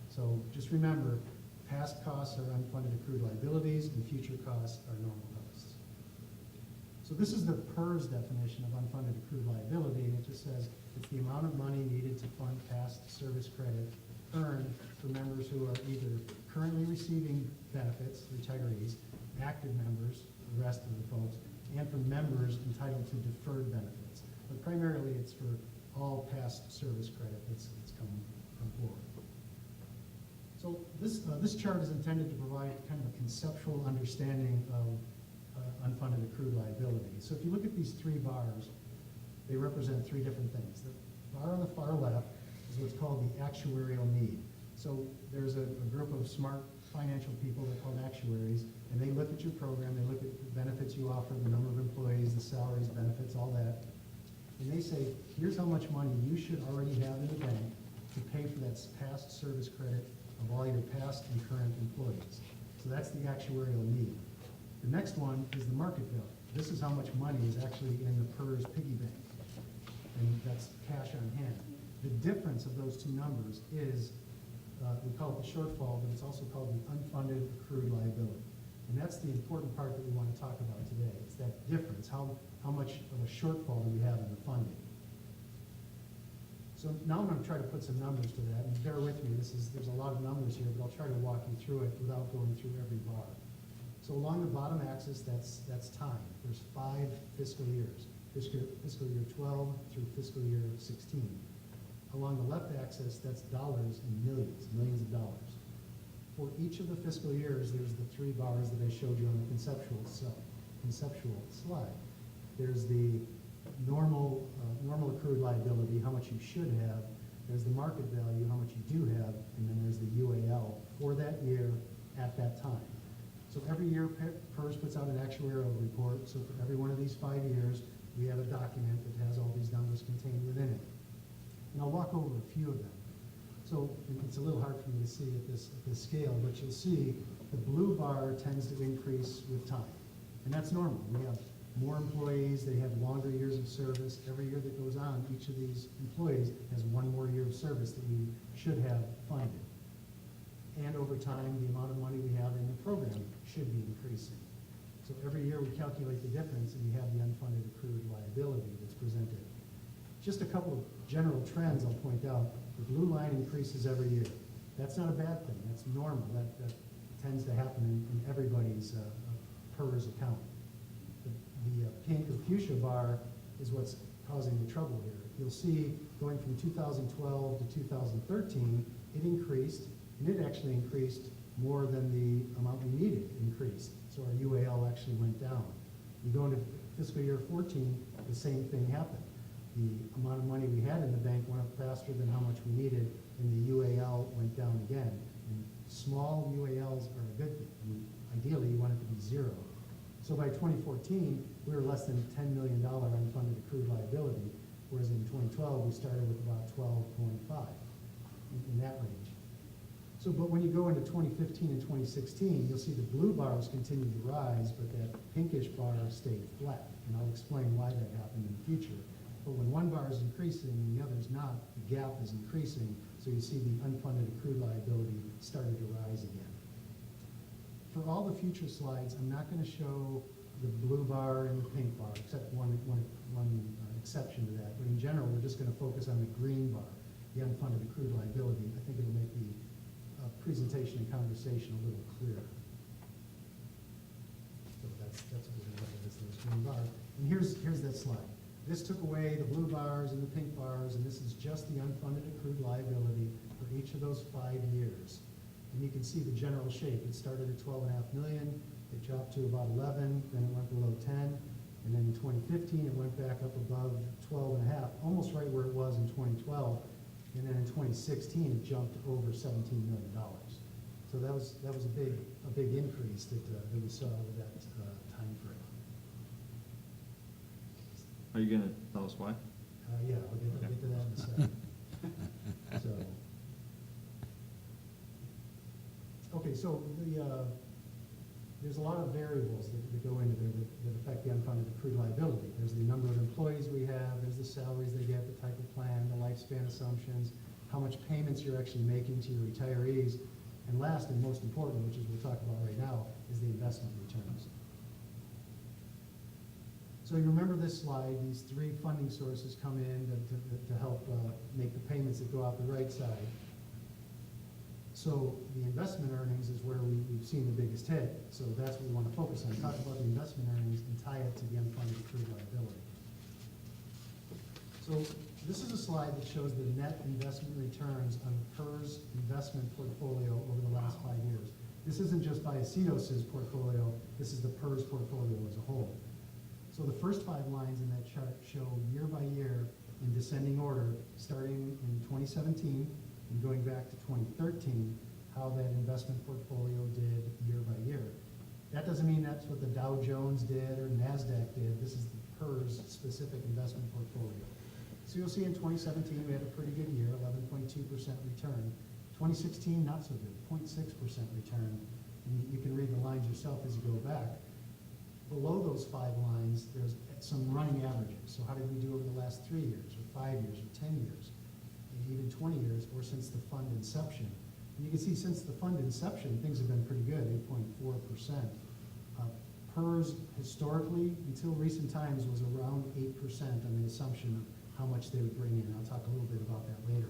Speaker 13: So just remember, past costs are unfunded accrued liabilities and future costs are normal costs. So this is the PERS definition of unfunded accrued liability, and it just says it's the amount of money needed to fund past service credit earned for members who are either currently receiving benefits, retirees, active members, the rest of the folks, and for members entitled to deferred benefits. But primarily it's for all past service credit that's come forward. So this chart is intended to provide kind of a conceptual understanding of unfunded accrued liability. So if you look at these three bars, they represent three different things. The bar on the far left is what's called the actuarial need. So there's a group of smart financial people, they're called actuaries, and they look at your program, they look at the benefits you offer, the number of employees, the salaries, benefits, all that. And they say, here's how much money you should already have in the bank to pay for that past service credit of all your past and current employees. So that's the actuarial need. The next one is the market value. This is how much money is actually in the PERS piggy bank. And that's cash on hand. The difference of those two numbers is, we call it the shortfall, but it's also called the unfunded accrued liability. And that's the important part that we want to talk about today. It's that difference. How much of a shortfall do we have in the funding? So now I'm going to try to put some numbers to that. And bear with me, there's a lot of numbers here, but I'll try to walk you through it without going through every bar. So along the bottom axis, that's time. There's 5 fiscal years. Fiscal year 12 through fiscal year 16. Along the left axis, that's dollars in millions of dollars. For each of the fiscal years, there's the 3 bars that I showed you on the conceptual slide. There's the normal accrued liability, how much you should have. There's the market value, how much you do have, and then there's the UAL for that year at that time. So every year, PERS puts out an actuarial report. So for every one of these 5 years, we have a document that has all these numbers contained within it. And I'll walk over a few of them. So it's a little hard for me to see at this scale, but you'll see the blue bar tends to increase with time. And that's normal. We have more employees, they have longer years of service. Every year that goes on, each of these employees has 1 more year of service that we should have funded. And over time, the amount of money we have in the program should be increasing. So every year we calculate the difference and we have the unfunded accrued liability that's presented. Just a couple of general trends I'll point out. The blue line increases every year. That's not a bad thing. That's normal. That tends to happen in everybody's PERS account. The pink or fuchsia bar is what's causing the trouble here. You'll see going from 2012 to 2013, it increased, and it actually increased more than the amount we needed increased. So our UAL actually went down. You go into fiscal year 14, the same thing happened. The amount of money we had in the bank went up faster than how much we needed, and the UAL went down again. And small UALs are a good thing. I mean, ideally, you want it to be 0. So by 2014, we were less than $10 million unfunded accrued liability, whereas in 2012, we started with about 12.5 in that range. So, but when you go into 2015 and 2016, you'll see the blue bars continue to rise, but that pinkish bar stayed flat. And I'll explain why that happened in the future. But when one bar is increasing and the other is not, the gap is increasing, so you see the unfunded accrued liability started to rise again. For all the future slides, I'm not going to show the blue bar and the pink bar, except one exception to that. But in general, we're just going to focus on the green bar, the unfunded accrued liability. I think it'll make the presentation and conversation a little clearer. So that's what we're going to look at, this green bar. And here's that slide. This took away the blue bars and the pink bars, and this is just the unfunded accrued liability for each of those 5 years. And you can see the general shape. It started at 12.5 million, it dropped to about 11, then it went below 10, and then in 2015 it went back up above 12.5, almost right where it was in 2012. And then in 2016, it jumped over $17 million. So that was a big increase that we saw over that time frame.
Speaker 8: Are you gonna tell us why?
Speaker 13: Yeah, I'll get to that in a second. So, okay, so there's a lot of variables that go into there that affect the unfunded accrued liability. There's the number of employees we have, there's the salaries they get, the type of plan, the lifespan assumptions, how much payments you're actually making to your retirees, and last and most important, which is we'll talk about right now, is the investment returns. So you remember this slide, these 3 funding sources come in to help make the payments that go out the right side. So the investment earnings is where we've seen the biggest hit. So that's what we want to focus on. Talk about the investment earnings and tie it to the unfunded accrued liability. So This is a slide that shows the net investment returns on PERS investment portfolio over the last 5 years. This isn't just Vallecitos' portfolio, this is the PERS portfolio as a whole. So the first 5 lines in that chart show year by year in descending order, starting in 2017 and going back to 2013, how that investment portfolio did year by year. That doesn't mean that's what the Dow Jones did or NASDAQ did. This is the PERS specific investment portfolio. So you'll see in 2017, we had a pretty good year, 11.2% return. 2016, not so good, 0.6% return. And you can read the lines yourself as you go back. Below those 5 lines, there's some running averages. So how did we do over the last 3 years, or 5 years, or 10 years, and even 20 years, or since the fund inception? And you can see since the fund inception, things have been pretty good, 8.4%. PERS historically, until recent times, was around 8% on the assumption of how much they would bring in. I'll talk a little bit about that later.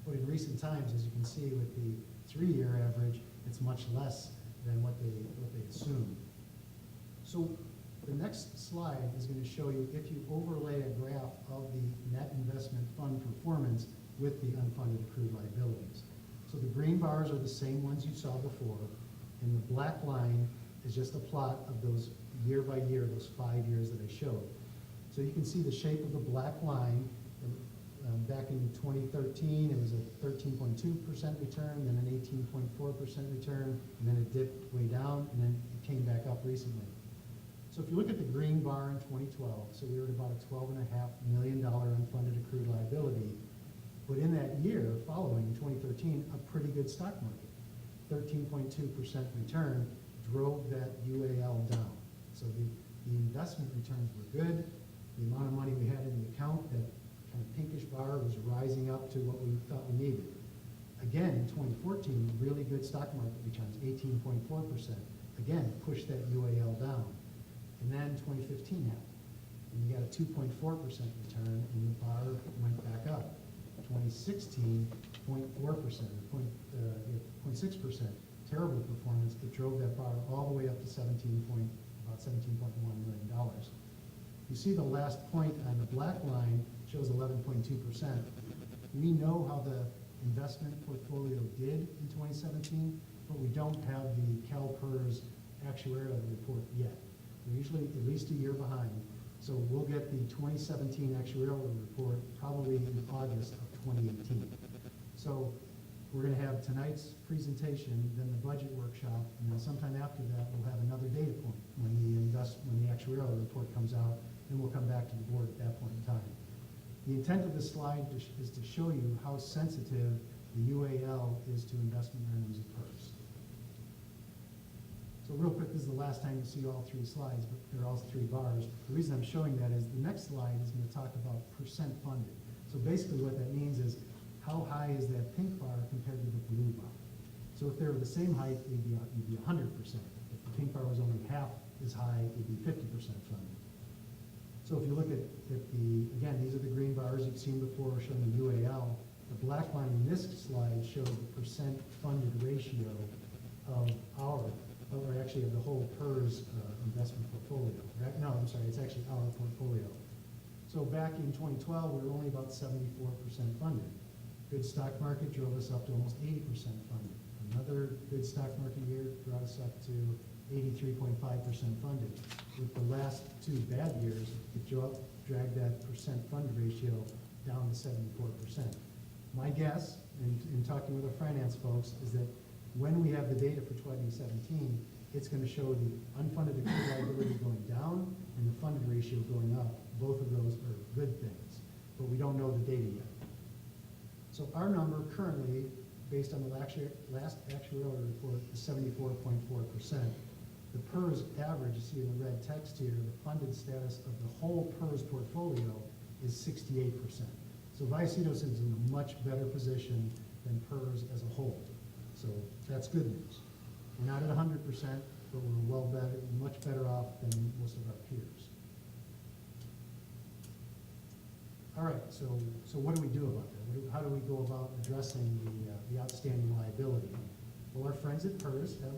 Speaker 13: But in recent times, as you can see with the 3-year average, it's much less than what they assumed. So the next slide is going to show you if you overlay a graph of the net investment fund performance with the unfunded accrued liabilities. So the green bars are the same ones you saw before, and the black line is just a plot of those year by year, those 5 years that I showed. So you can see the shape of the black line. Back in 2013, it was a 13.2% return, then an 18.4% return, and then it dipped way down, and then it came back up recently. So if you look at the green bar in 2012, so we were at about a $12.5 million unfunded accrued liability. But in that year following, in 2013, a pretty good stock market. 13.2% return drove that UAL down. So the investment returns were good. The amount of money we had in the account, that kind of pinkish bar, was rising up to what we thought we needed. Again, in 2014, really good stock market returns, 18.4%. Again, pushed that UAL down. And then 2015 happened, and you got a 2.4% return, and the bar went back up. 2016, 0.4%, 0.6%. Terrible performance that drove that bar all the way up to about $17.1 million. You see the last point on the black line shows 11.2%. We know how the investment portfolio did in 2017, but we don't have the CalPERS actuarial report yet. We're usually at least a year behind. So we'll get the 2017 actuarial report probably in August of 2018. So we're going to have tonight's presentation, then the budget workshop, and then sometime after that, we'll have another data point when the actuarial report comes out, and we'll come back to the board at that point in time. The intent of this slide is to show you how sensitive the UAL is to investment earnings of PERS. So real quick, this is the last time you see all 3 slides, but they're all 3 bars. The reason I'm showing that is the next slide is going to talk about percent funded. So basically what that means is how high is that pink bar compared to the blue bar? So if they were the same height, you'd be 100%. If the pink bar was only half as high, it'd be 50% funded. So if you look at again, these are the green bars you've seen before showing the UAL. The black line in this slide shows the percent funded ratio of of the whole PERS investment portfolio. No, I'm sorry, it's actually our portfolio. So back in 2012, we were only about 74% funded. Good stock market drove us up to almost 80% funded. Another good stock market year brought us up to 83.5% funded. With the last 2 bad years, it dragged that percent funded ratio down to 74%. My guess, in talking with our finance folks, is that when we have the data for 2017, it's going to show the unfunded accrued liability going down and the funded ratio going up. Both of those are good things, but we don't know the data yet. So our number currently, based on the last actuarial report, is 74.4%. The PERS average, you see in the red text here, the funded status of the whole PERS portfolio is 68%. So Vallecitos is in a much better position than PERS as a whole. So that's good news. We're not at 100%, but we're much better off than most of our peers. All right, so what do we do about that? How do we go about addressing the outstanding liability? Well, our friends at PERS have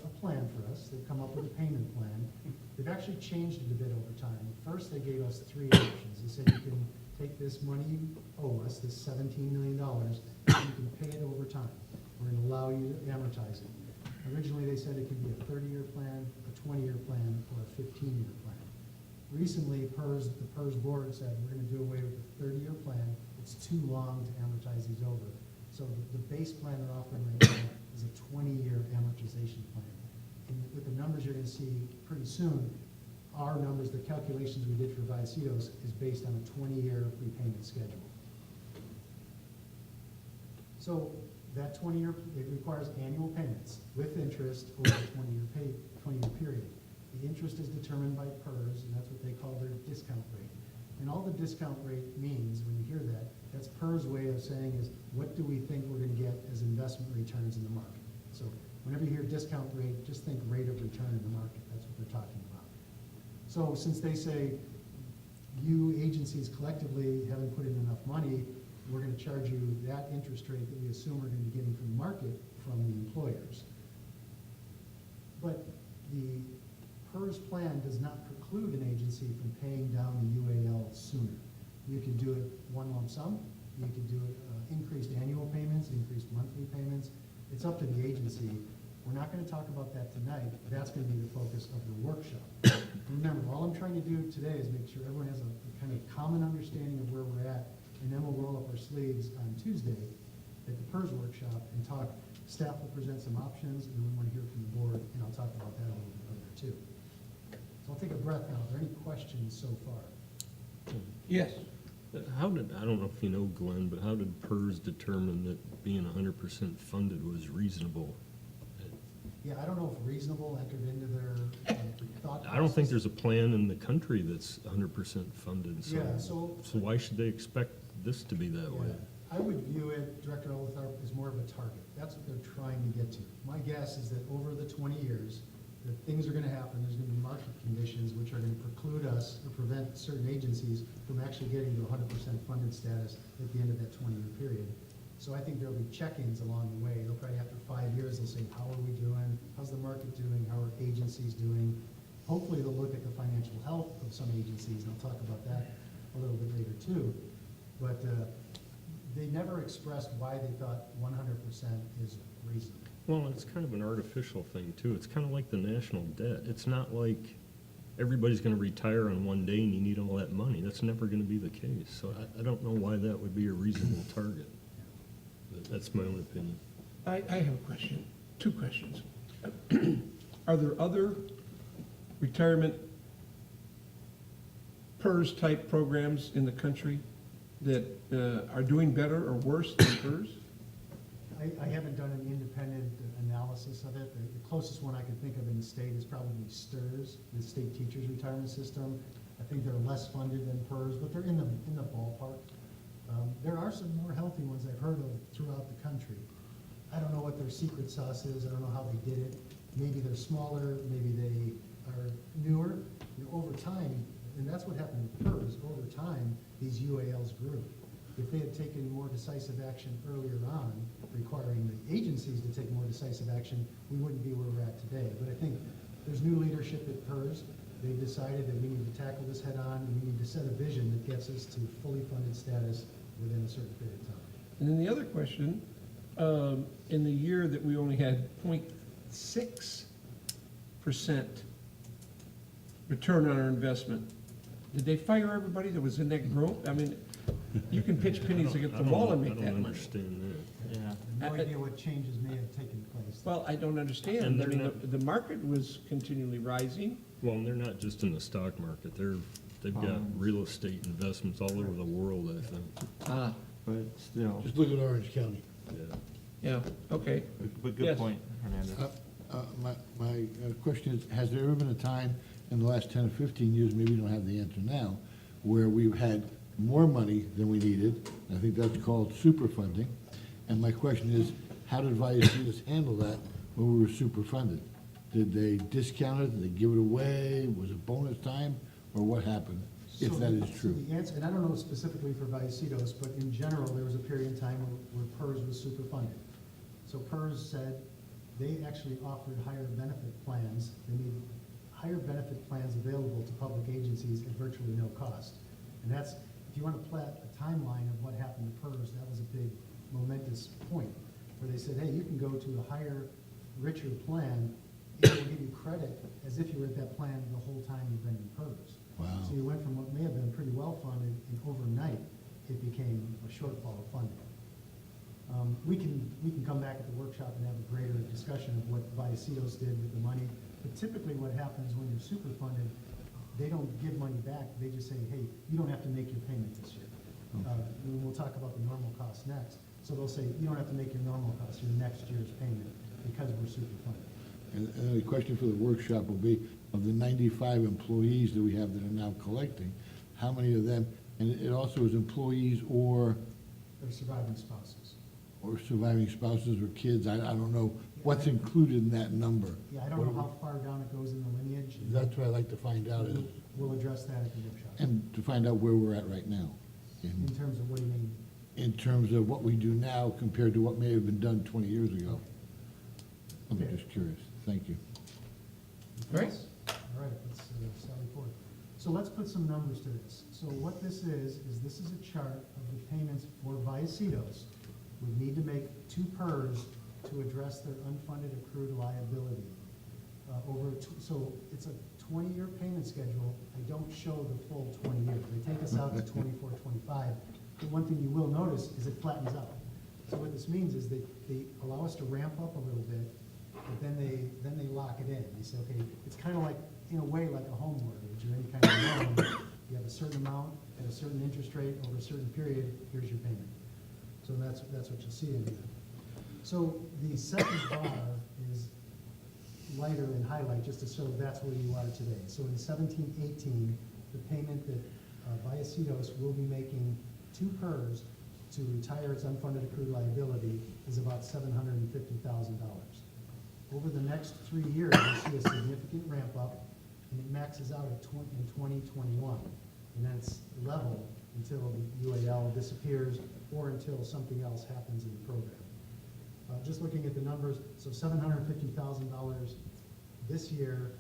Speaker 13: a plan for us. They've come up with a payment plan. They've actually changed it a bit over time. First, they gave us 3 options. They said you can take this money you owe us, this $17 million, and you can pay it over time. We're going to allow you to amortize it. Originally, they said it could be a 30-year plan, a 20-year plan, or a 15-year plan. Recently, the PERS board said we're going to do away with the 30-year plan. It's too long to amortize these over. So the base plan they're offering right now is a 20-year amortization plan. And with the numbers you're going to see pretty soon, our numbers, the calculations we did for Vallecitos is based on a 20-year repayment schedule. So that 20-year, it requires annual payments with interest over a 20-year period. The interest is determined by PERS, and that's what they call their discount rate. And all the discount rate means, when you hear that, that's PERS' way of saying is, what do we think we're going to get as investment returns in the market? So whenever you hear discount rate, just think rate of return in the market. That's what they're talking about. So since they say you agencies collectively haven't put in enough money, we're going to charge you that interest rate that we assume we're going to be getting from the market from the employers. But the PERS plan does not preclude an agency from paying down the UAL sooner. You can do it one lump sum. You can do it increased annual payments, increased monthly payments. It's up to the agency. We're not going to talk about that tonight. That's going to be the focus of the workshop. Remember, all I'm trying to do today is make sure everyone has a kind of common understanding of where we're at, and then we'll roll up our sleeves on Tuesday at the PERS workshop and talk. Staff will present some options, and then we want to hear from the board, and I'll talk about that a little bit later too. So I'll take a breath now. Are there any questions so far?
Speaker 1: Yes.
Speaker 12: How did, I don't know if you know, Glenn, but how did PERS determine that being 100% funded was reasonable?
Speaker 13: Yeah, I don't know if reasonable entered into their thought process.
Speaker 12: I don't think there's a plan in the country that's 100% funded,
Speaker 13: Yeah,
Speaker 12: so why should they expect this to be that way?
Speaker 13: I would view it, Director Olitharp, as more of a target. That's what they're trying to get to. My guess is that over the 20 years, that things are going to happen. There's going to be market conditions which are going to preclude us or prevent certain agencies from actually getting to 100% funded status at the end of that 20-year period. So I think there'll be check-ins along the way. They'll probably after 5 years, they'll say, how are we doing? How's the market doing? How are agencies doing? Hopefully they'll look at the financial health of some agencies, and I'll talk about that a little bit later too. But they never expressed why they thought 100% is reasonable.
Speaker 12: Well, it's kind of an artificial thing too. It's kind of like the national debt. It's not like everybody's going to retire on one day and you need all that money. That's never going to be the case. So I don't know why that would be a reasonable target. But that's my own opinion.
Speaker 1: I have a question, 2 questions. Are there other retirement PERS-type programs in the country that are doing better or worse than PERS?
Speaker 13: I haven't done an independent analysis of it. The closest one I can think of in the state is probably STRS, the State Teachers Retirement System. I think they're less funded than PERS, but they're in the ballpark. There are some more healthy ones I've heard of throughout the country. I don't know what their secret sauce is. I don't know how they did it. Maybe they're smaller. Maybe they are newer. Over time, and that's what happened with PERS. Over time, these UALs grew. If they had taken more decisive action earlier on, requiring the agencies to take more decisive action, we wouldn't be where we're at today. But I think there's new leadership at PERS. They've decided that we need to tackle this head on, and we need to set a vision that gets us to fully funded status within a certain period of time.
Speaker 1: And then the other question, in the year that we only had 0.6% return on our investment, did they fire everybody that was in that group? I mean, you can pitch pennies against the wall and make that
Speaker 12: I don't
Speaker 1: money.
Speaker 12: understand that.
Speaker 8: Yeah.
Speaker 13: No idea what changes may have taken place.
Speaker 1: Well, I don't understand.
Speaker 12: And
Speaker 1: I
Speaker 12: they're
Speaker 1: mean,
Speaker 12: not-
Speaker 1: the market was continually rising.
Speaker 12: Well, and they're not just in the stock market. They've got real estate investments all over the world, I think.
Speaker 1: Ah,
Speaker 8: But still,
Speaker 2: Just look at Orange County.
Speaker 12: Yeah.
Speaker 1: yeah, okay.
Speaker 8: but good
Speaker 1: Yes.
Speaker 8: point, Hernandez.
Speaker 2: My question is, has there ever been a time in the last 10 or 15 years, maybe you don't have the answer now, where we've had more money than we needed? I think that's called super funding. And my question is, how did Vallecitos handle that when we were super funded? Did they discount it? Did they give it away? Was it bonus time? Or what happened, if
Speaker 13: So
Speaker 2: that
Speaker 13: the-
Speaker 2: is true?
Speaker 13: The answer, and I don't know specifically for Vallecitos, but in general, there was a period in time where PERS was super funded. So PERS said, they actually offered higher benefit plans. They made higher benefit plans available to public agencies at virtually no cost. And that's, if you want to plot a timeline of what happened to PERS, that was a big momentous point, where they said, hey, you can go to a higher, richer plan, and we'll give you credit as if you were at that plan the whole time you've been in PERS.
Speaker 2: Wow.
Speaker 13: So you went from what may have been pretty well-funded, and overnight, it became a shortfall of funding. We can come back at the workshop and have a greater discussion of what Vallecitos did with the money. But typically what happens when you're super funded, they don't give money back. They just say, hey, you don't have to make your payment this year. And we'll talk about the normal costs next. So they'll say, you don't have to make your normal cost, your next year's payment, because we're super funded.
Speaker 2: And the question for the workshop will be, of the 95 employees that we have that are now collecting, how many of them, and it also is employees or
Speaker 13: They're surviving spouses.
Speaker 2: surviving spouses or kids, I don't know what's included in that number.
Speaker 13: Yeah, I don't know how far down it goes in the lineage.
Speaker 2: That's what I'd like to find out, is,
Speaker 13: We'll address that at the workshop.
Speaker 2: and to find out where we're at right now.
Speaker 13: In terms of what do you mean?
Speaker 2: In terms of what we do now compared to what may have been done 20 years ago. I'm just curious. Thank you.
Speaker 13: Great. All right, let's sally forth. So let's put some numbers to this. So what this is this is a chart of the payments for Vallecitos. We need to make 2 PERS to address their unfunded accrued liability. So it's a 20-year payment schedule. I don't show the full 20 years. They take us out to 24, 25. But one thing you will notice is it flattens out. So what this means is they allow us to ramp up a little bit, but then they lock it in. They say, okay, it's kind of like, in a way, like a home mortgage or any kind of loan. You have a certain amount at a certain interest rate over a certain period, here's your payment. So that's what you'll see in here. So the second bar is lighter in highlight, just to show that's where you are today. So in 17-18, the payment that Vallecitos will be making to PERS to retire its unfunded accrued liability is about $750,000. Over the next 3 years, you'll see a significant ramp up, and it maxes out at in 2021. And that's level until the UAL disappears or until something else happens in the program. Just looking at the numbers, so $750,000 this year,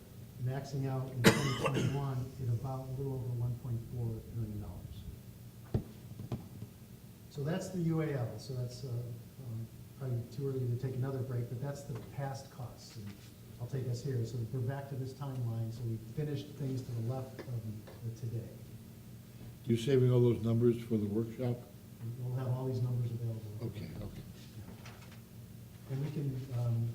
Speaker 13: maxing out in 2021 at about a little over $1.4 million. So that's the UAL. So that's probably too early to take another break, but that's the past costs. And I'll take us here. So we're back to this timeline. So we finished things to the left of the today.
Speaker 2: You saving all those numbers for the workshop?
Speaker 13: We'll have all these numbers available.
Speaker 2: Okay.
Speaker 13: And we can,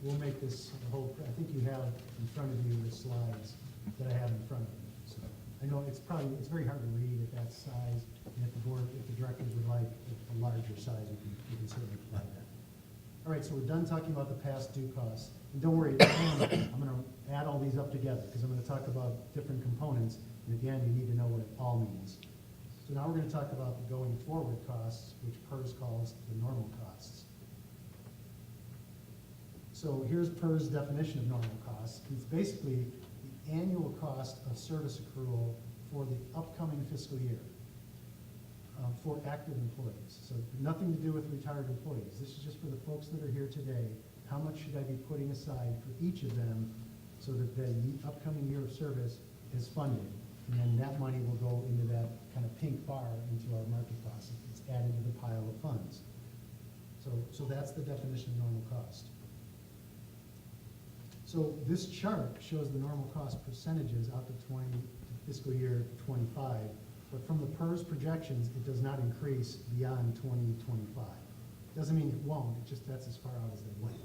Speaker 13: we'll make this whole, I think you have in front of you the slides that I have in front of me. So I know it's very hard to read at that size, and if the directors would like a larger size, we can certainly provide that. All right, so we're done talking about the past due costs. And don't worry, I'm gonna add all these up together, because I'm gonna talk about different components, and at the end, you need to know what it all means. So now we're gonna talk about the going forward costs, which PERS calls the normal costs. So here's PERS' definition of normal costs. It's basically the annual cost of service accrual for the upcoming fiscal year for active employees. So nothing to do with retired employees. This is just for the folks that are here today. How much should I be putting aside for each of them so that the upcoming year of service is funded? And then that money will go into that kind of pink bar into our market costs. It's added to the pile of funds. So that's the definition of normal cost. So this chart shows the normal cost percentages out to fiscal year 25, but from the PERS projections, it does not increase beyond 2025. Doesn't mean it won't, it just that's as far out as they went.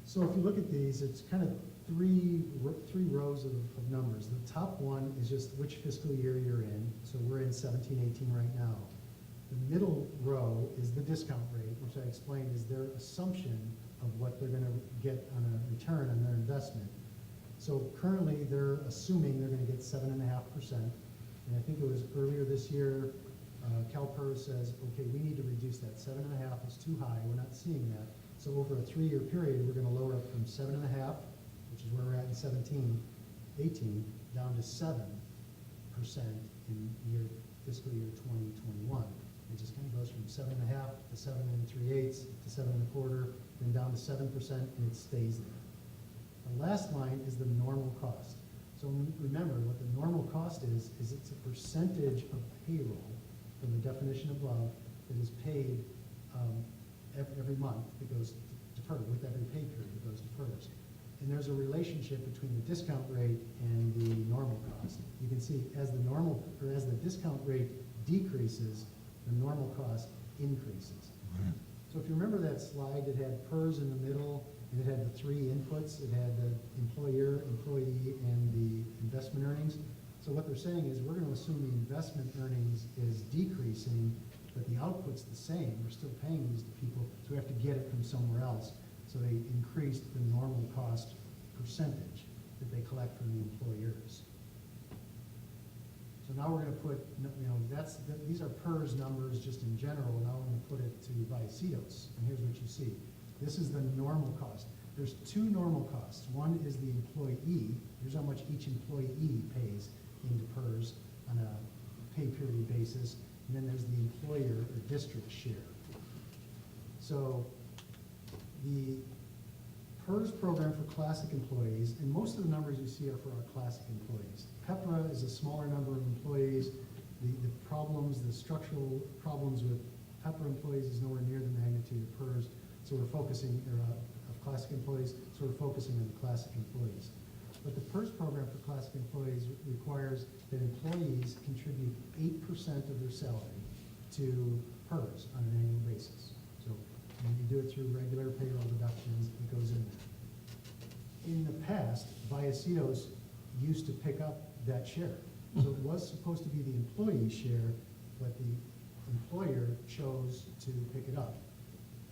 Speaker 13: So if you look at these, it's kind of three rows of numbers. The top one is just which fiscal year you're in. So we're in 17-18 right now. The middle row is the discount rate, which I explained is their assumption of what they're going to get on a return on their investment. So currently, they're assuming they're going to get 7.5%. And I think it was earlier this year, CalPERS says, okay, we need to reduce that. 7.5 is too high. We're not seeing that. So over a 3-year period, we're going to lower it from 7.5, which is where we're at in 17-18, down to 7% in fiscal year 2021. It just kind of goes from 7.5 to 7 3/8 to 7 1/4, then down to 7%, and it stays there. The last line is the normal cost. So remember, what the normal cost is it's a percentage of payroll from the definition above that is paid every month that goes to PERS, with every pay period that goes to PERS. And there's a relationship between the discount rate and the normal cost. You can see as the discount rate decreases, the normal cost increases. So if you remember that slide that had PERS in the middle, and it had the three inputs, it had the employer, employee, and the investment earnings. So what they're saying is we're gonna assume the investment earnings is decreasing, but the output's the same. We're still paying these to people, so we have to get it from somewhere else. So they increased the normal cost percentage that they collect from the employers. So now we're gonna put, these are PERS numbers just in general. Now we're gonna put it to Vallecitos, and here's what you see. This is the normal cost. There's two normal costs. One is the employee. Here's how much each employee pays into PERS on a pay period basis. And then there's the employer or district share. So the PERS program for classic employees, and most of the numbers you see are for our classic employees. PEPRA is a smaller number of employees. The structural problems with PEPRA employees is nowhere near the magnitude of PERS. So we're focusing, of classic employees, so we're focusing on the classic employees. But the PERS program for classic employees requires that employees contribute 8% of their salary to PERS on an annual basis. So when you do it through regular payroll deductions, it goes in there. In the past, Vallecitos used to pick up that share. So it was supposed to be the employee share, but the employer chose to pick it up.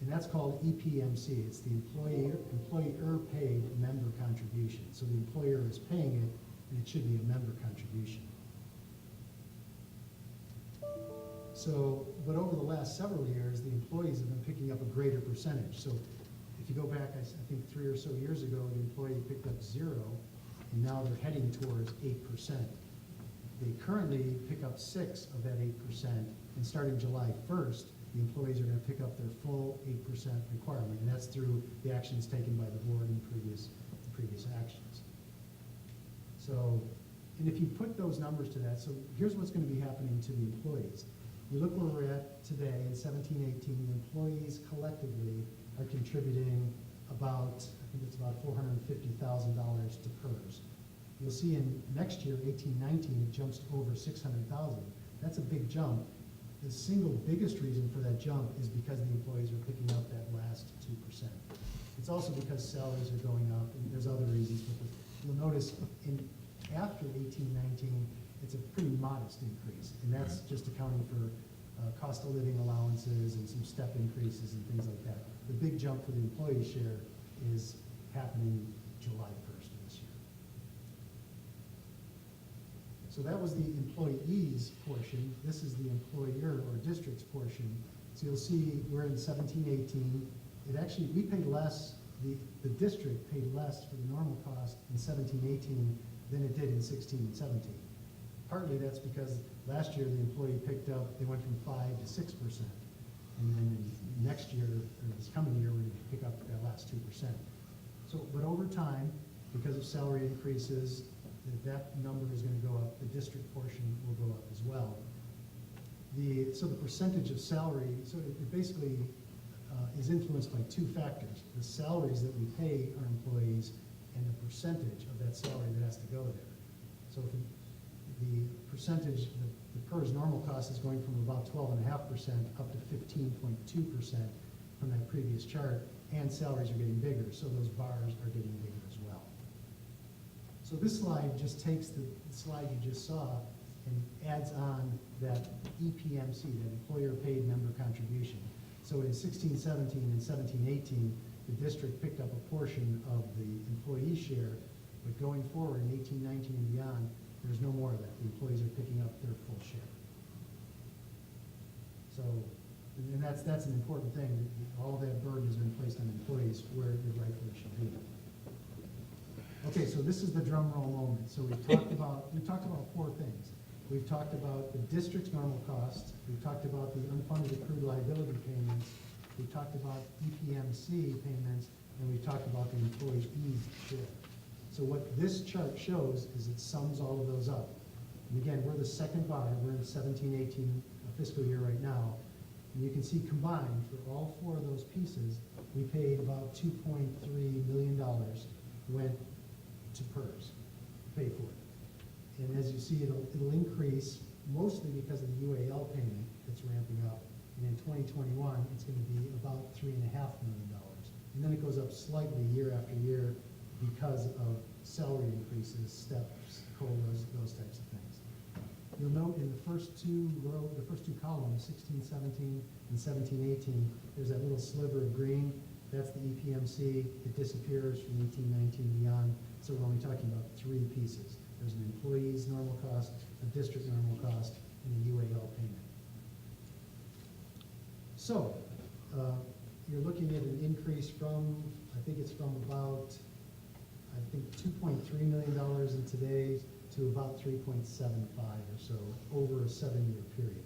Speaker 13: And that's called EPMC. It's the employer paid member contribution. So the employer is paying it, and it should be a member contribution. So, but over the last several years, the employees have been picking up a greater percentage. So if you go back, I think 3 or so years ago, the employee picked up 0, and now they're heading towards 8%. They currently pick up 6 of that 8%, and starting July 1st, the employees are going to pick up their full 8% requirement, and that's through the actions taken by the board in previous actions. So, and if you put those numbers to that, so here's what's going to be happening to the employees. You look where we're at today in 17-18, the employees collectively are contributing about, I think it's about $450,000 to PERS. You'll see in next year, 18-19, it jumps to over $600,000. That's a big jump. The single biggest reason for that jump is because the employees are picking up that last 2%. It's also because salaries are going up, and there's other reasons. But you'll notice after 18-19, it's a pretty modest increase, and that's just accounting for cost of living allowances and some step increases and things like that. The big jump for the employee share is happening July 1st of this year. So that was the employees portion. This is the employer or district's portion. So you'll see we're in 17-18. It actually, we paid less, the district paid less for the normal cost in 17-18 than it did in 16 and 17. Partly that's because last year the employee picked up, they went from 5 to 6%. And then next year, or this coming year, we're going to pick up that last 2%. So, but over time, because of salary increases, that number is going to go up. The district portion will go up as well. So the percentage of salary, so it basically is influenced by 2 factors: the salaries that we pay our employees and the percentage of that salary that has to go there. So if the percentage, the PERS normal cost is going from about 12.5% up to 15.2% from that previous chart, and salaries are getting bigger, so those bars are getting bigger as well. So this slide just takes the slide you just saw and adds on that EPMC, that employer paid member contribution. So in 16-17 and 17-18, the district picked up a portion of the employee share, but going forward in 18-19 and beyond, there's no more of that. The employees are picking up their full share. So, and that's an important thing. All that burden has been placed on employees where it rightfully should be. Okay, so this is the drum roll moment. So we've talked about 4 things. We've talked about the district's normal cost. We've talked about the unfunded accrued liability payments. We've talked about EPMC payments, and we've talked about the employee's share. So what this chart shows is it sums all of those up. And again, we're the second buyer. We're in the 17-18 fiscal year right now. And you can see combined for all four of those pieces, we paid about $2.3 million went to PERS, pay for it. And as you see, it'll increase mostly because of the UAL payment that's ramping up. And in 2021, it's going to be about $3.5 million. And then it goes up slightly year after year because of salary increases, steps, COLAs, those types of things. You'll note in the first two columns, 16, 17, and 17, 18, there's that little sliver of green. That's the EPMC. It disappears from 18, 19 beyond. So we're only talking about three pieces. There's an employee's normal cost, a district normal cost, and a UAL payment. So you're looking at an increase from, I think it's from about, $2.3 million in today's to about 3.75 or so over a 7-year period.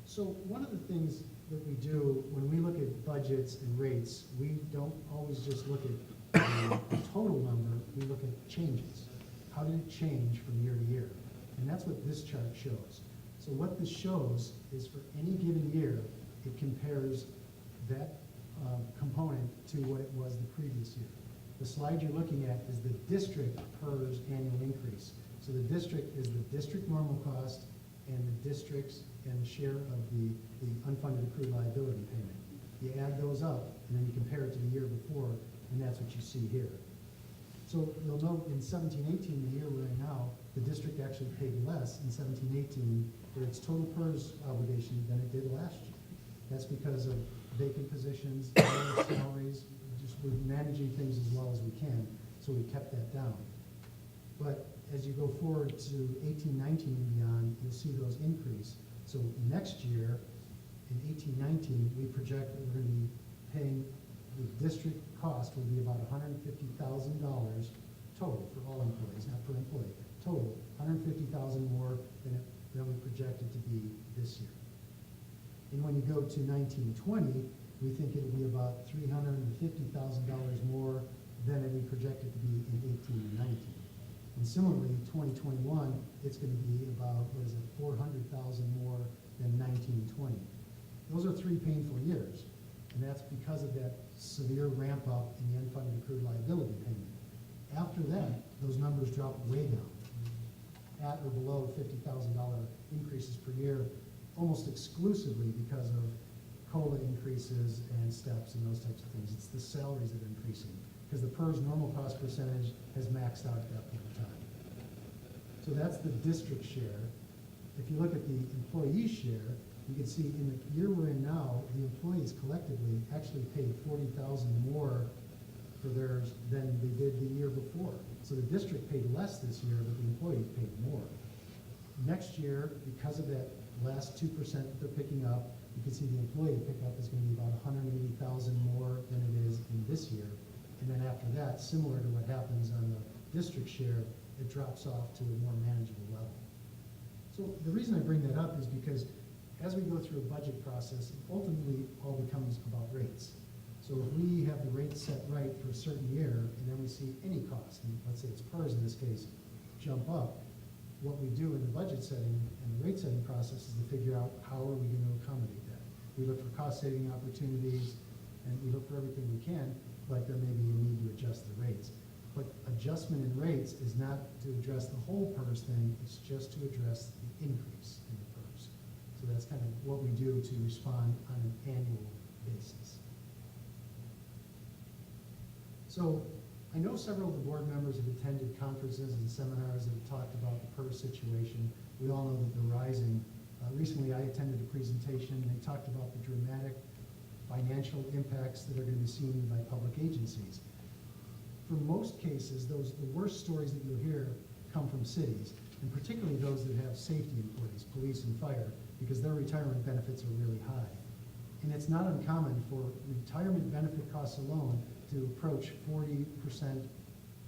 Speaker 13: So one of the things that we do when we look at budgets and rates, we don't always just look at the total number, we look at changes. How did it change from year to year? And that's what this chart shows. So what this shows is for any given year, it compares that component to what it was the previous year. The slide you're looking at is the district PERS annual increase. So the district is the district normal cost and the district's and the share of the unfunded accrued liability payment. You add those up and then you compare it to the year before, and that's what you see here. So you'll note in 17-18, the year we're in now, the district actually paid less in 17-18 for its total PERS obligation than it did last year. That's because of vacant positions, lower salaries, just we're managing things as well as we can, so we kept that down. But as you go forward to 18-19 and beyond, you'll see those increase. So next year, in 18-19, we project that we're going to be paying, the district cost will be about $150,000 total for all employees, not per employee, total, $150,000 more than we projected to be this year. And when you go to 19-20, we think it'll be about $350,000 more than we projected to be in 18 and 19. And similarly, 2021, it's going to be about, $400,000 more than 19-20. Those are three painful years, and that's because of that severe ramp up in the unfunded accrued liability payment. After that, those numbers drop way down, at or below $50,000 increases per year, almost exclusively because of COLA increases and steps and those types of things. It's the salaries that are increasing, because the PERS normal cost percentage has maxed out at that point in time. So that's the district share. If you look at the employee share, you can see in the year we're in now, the employees collectively actually paid $40,000 more for theirs than they did the year before. So the district paid less this year, but the employees paid more. Next year, because of that last 2% that they're picking up, you can see the employee pickup is going to be about $180,000 more than it is in this year. And then after that, similar to what happens on the district share, it drops off to a more manageable level. So the reason I bring that up is because as we go through a budget process, it ultimately all becomes about rates. So if we have the rates set right for a certain year, and then we see any cost, and let's say it's PERS in this case, jump up, what we do in the budget setting and the rate setting process is to figure out how are we going to accommodate that. We look for cost saving opportunities, and we look for everything we can, but there may be a need to adjust the rates. But adjustment in rates is not to address the whole PERS thing, it's just to address the increase in the PERS. So that's kind of what we do to respond on an annual basis. So I know several of the board members have attended conferences and seminars that have talked about the PERS situation. We all know that they're rising. Recently I attended a presentation and they talked about the dramatic financial impacts that are going to be seen by public agencies. For most cases, the worst stories that you'll hear come from cities, and particularly those that have safety employees, police and fire, because their retirement benefits are really high. And it's not uncommon for retirement benefit costs alone to approach 40%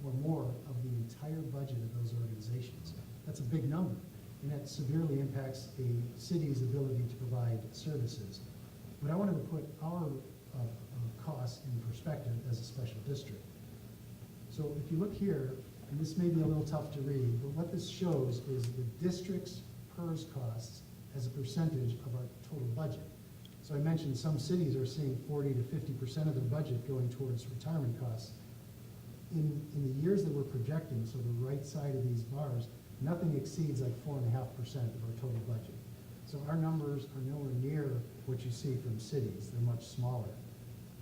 Speaker 13: or more of the entire budget of those organizations. that's a big number, and that severely impacts a city's ability to provide services. But I wanted to put our costs in perspective as a special district. So if you look here, and this may be a little tough to read, but what this shows is the district's PERS costs as a percentage of our total budget. So I mentioned some cities are seeing 40 to 50% of their budget going towards retirement costs. In the years that we're projecting, so the right side of these bars, nothing exceeds like 4.5% of our total budget. So our numbers are nowhere near what you see from cities. They're much smaller.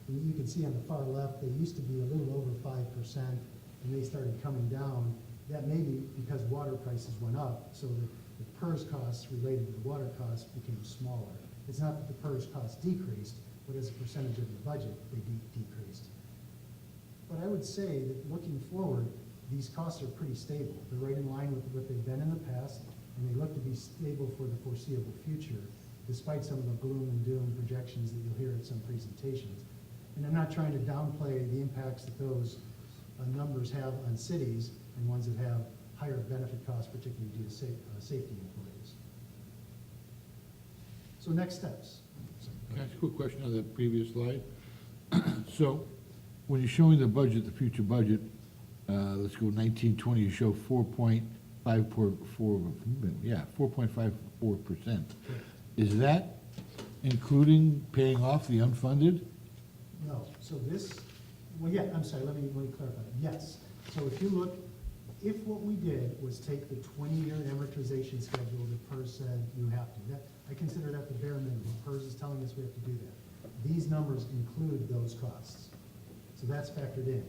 Speaker 13: And you can see on the far left, they used to be a little over 5%, and they started coming down. That may be because water prices went up, so the PERS costs related to the water costs became smaller. It's not that the PERS costs decreased, but as a percentage of the budget, they decreased. But I would say that looking forward, these costs are pretty stable. They're right in line with what they've been in the past, and they look to be stable for the foreseeable future, despite some of the gloom and doom projections that you'll hear at some presentations. And I'm not trying to downplay the impacts that those numbers have on cities and ones that have higher benefit costs, particularly due to safety employees. So next steps.
Speaker 2: Can I ask a quick question on that previous slide? So, when you're showing the budget, the future budget, let's go 1920, you show 4.54%. Is that including paying off the unfunded?
Speaker 13: No, so this, well, yeah, I'm sorry, let me clarify. Yes, so if you look, if what we did was take the 20-year amortization schedule that PERS said you have to, I consider that the bare minimum. PERS is telling us we have to do that. These numbers include those costs. So that's factored in.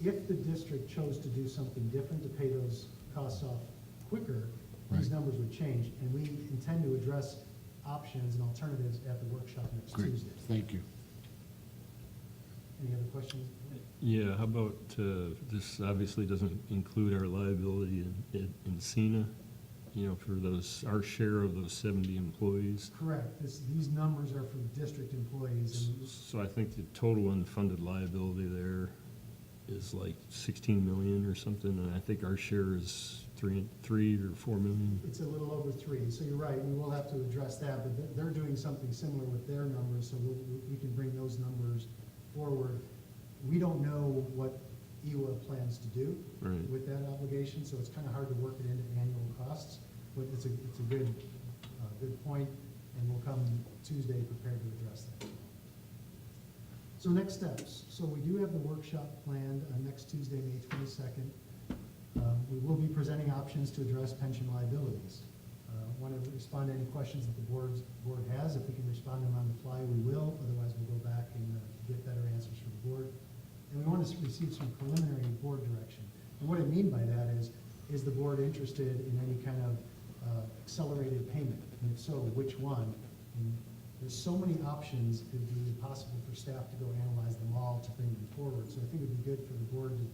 Speaker 13: If the district chose to do something different to pay those costs off quicker, these
Speaker 2: Right.
Speaker 13: numbers would change, and we intend to address options and alternatives at the workshop next
Speaker 2: Great,
Speaker 13: Tuesday.
Speaker 2: thank you.
Speaker 13: Any other questions?
Speaker 12: Yeah, how about, this obviously doesn't include our liability in SENA, for those, our share of those 70 employees.
Speaker 13: Correct. These numbers are for district employees, and
Speaker 12: So I think the total unfunded liability there is like 16 million or something, and I think our share is 3 or 4 million.
Speaker 13: it's a little over 3. So you're right, we will have to address that, but they're doing something similar with their numbers, so we can bring those numbers forward. We don't know what EWA plans to do
Speaker 12: Right.
Speaker 13: with that obligation, so it's kind of hard to work it into annual costs, but it's a good point, and we'll come Tuesday prepared to address that. So next steps. So we do have the workshop planned on next Tuesday, May 22nd. We will be presenting options to address pension liabilities. Want to respond to any questions that the board has. If we can respond to them on the fly, we will. Otherwise, we'll go back and get better answers from the board. And we want to receive some preliminary board direction. And what I mean by that is the board interested in any kind of accelerated payment? And if so, which one? And there's so many options, it'd be impossible for staff to go analyze them all to bring them forward. So I think it'd be good for the board to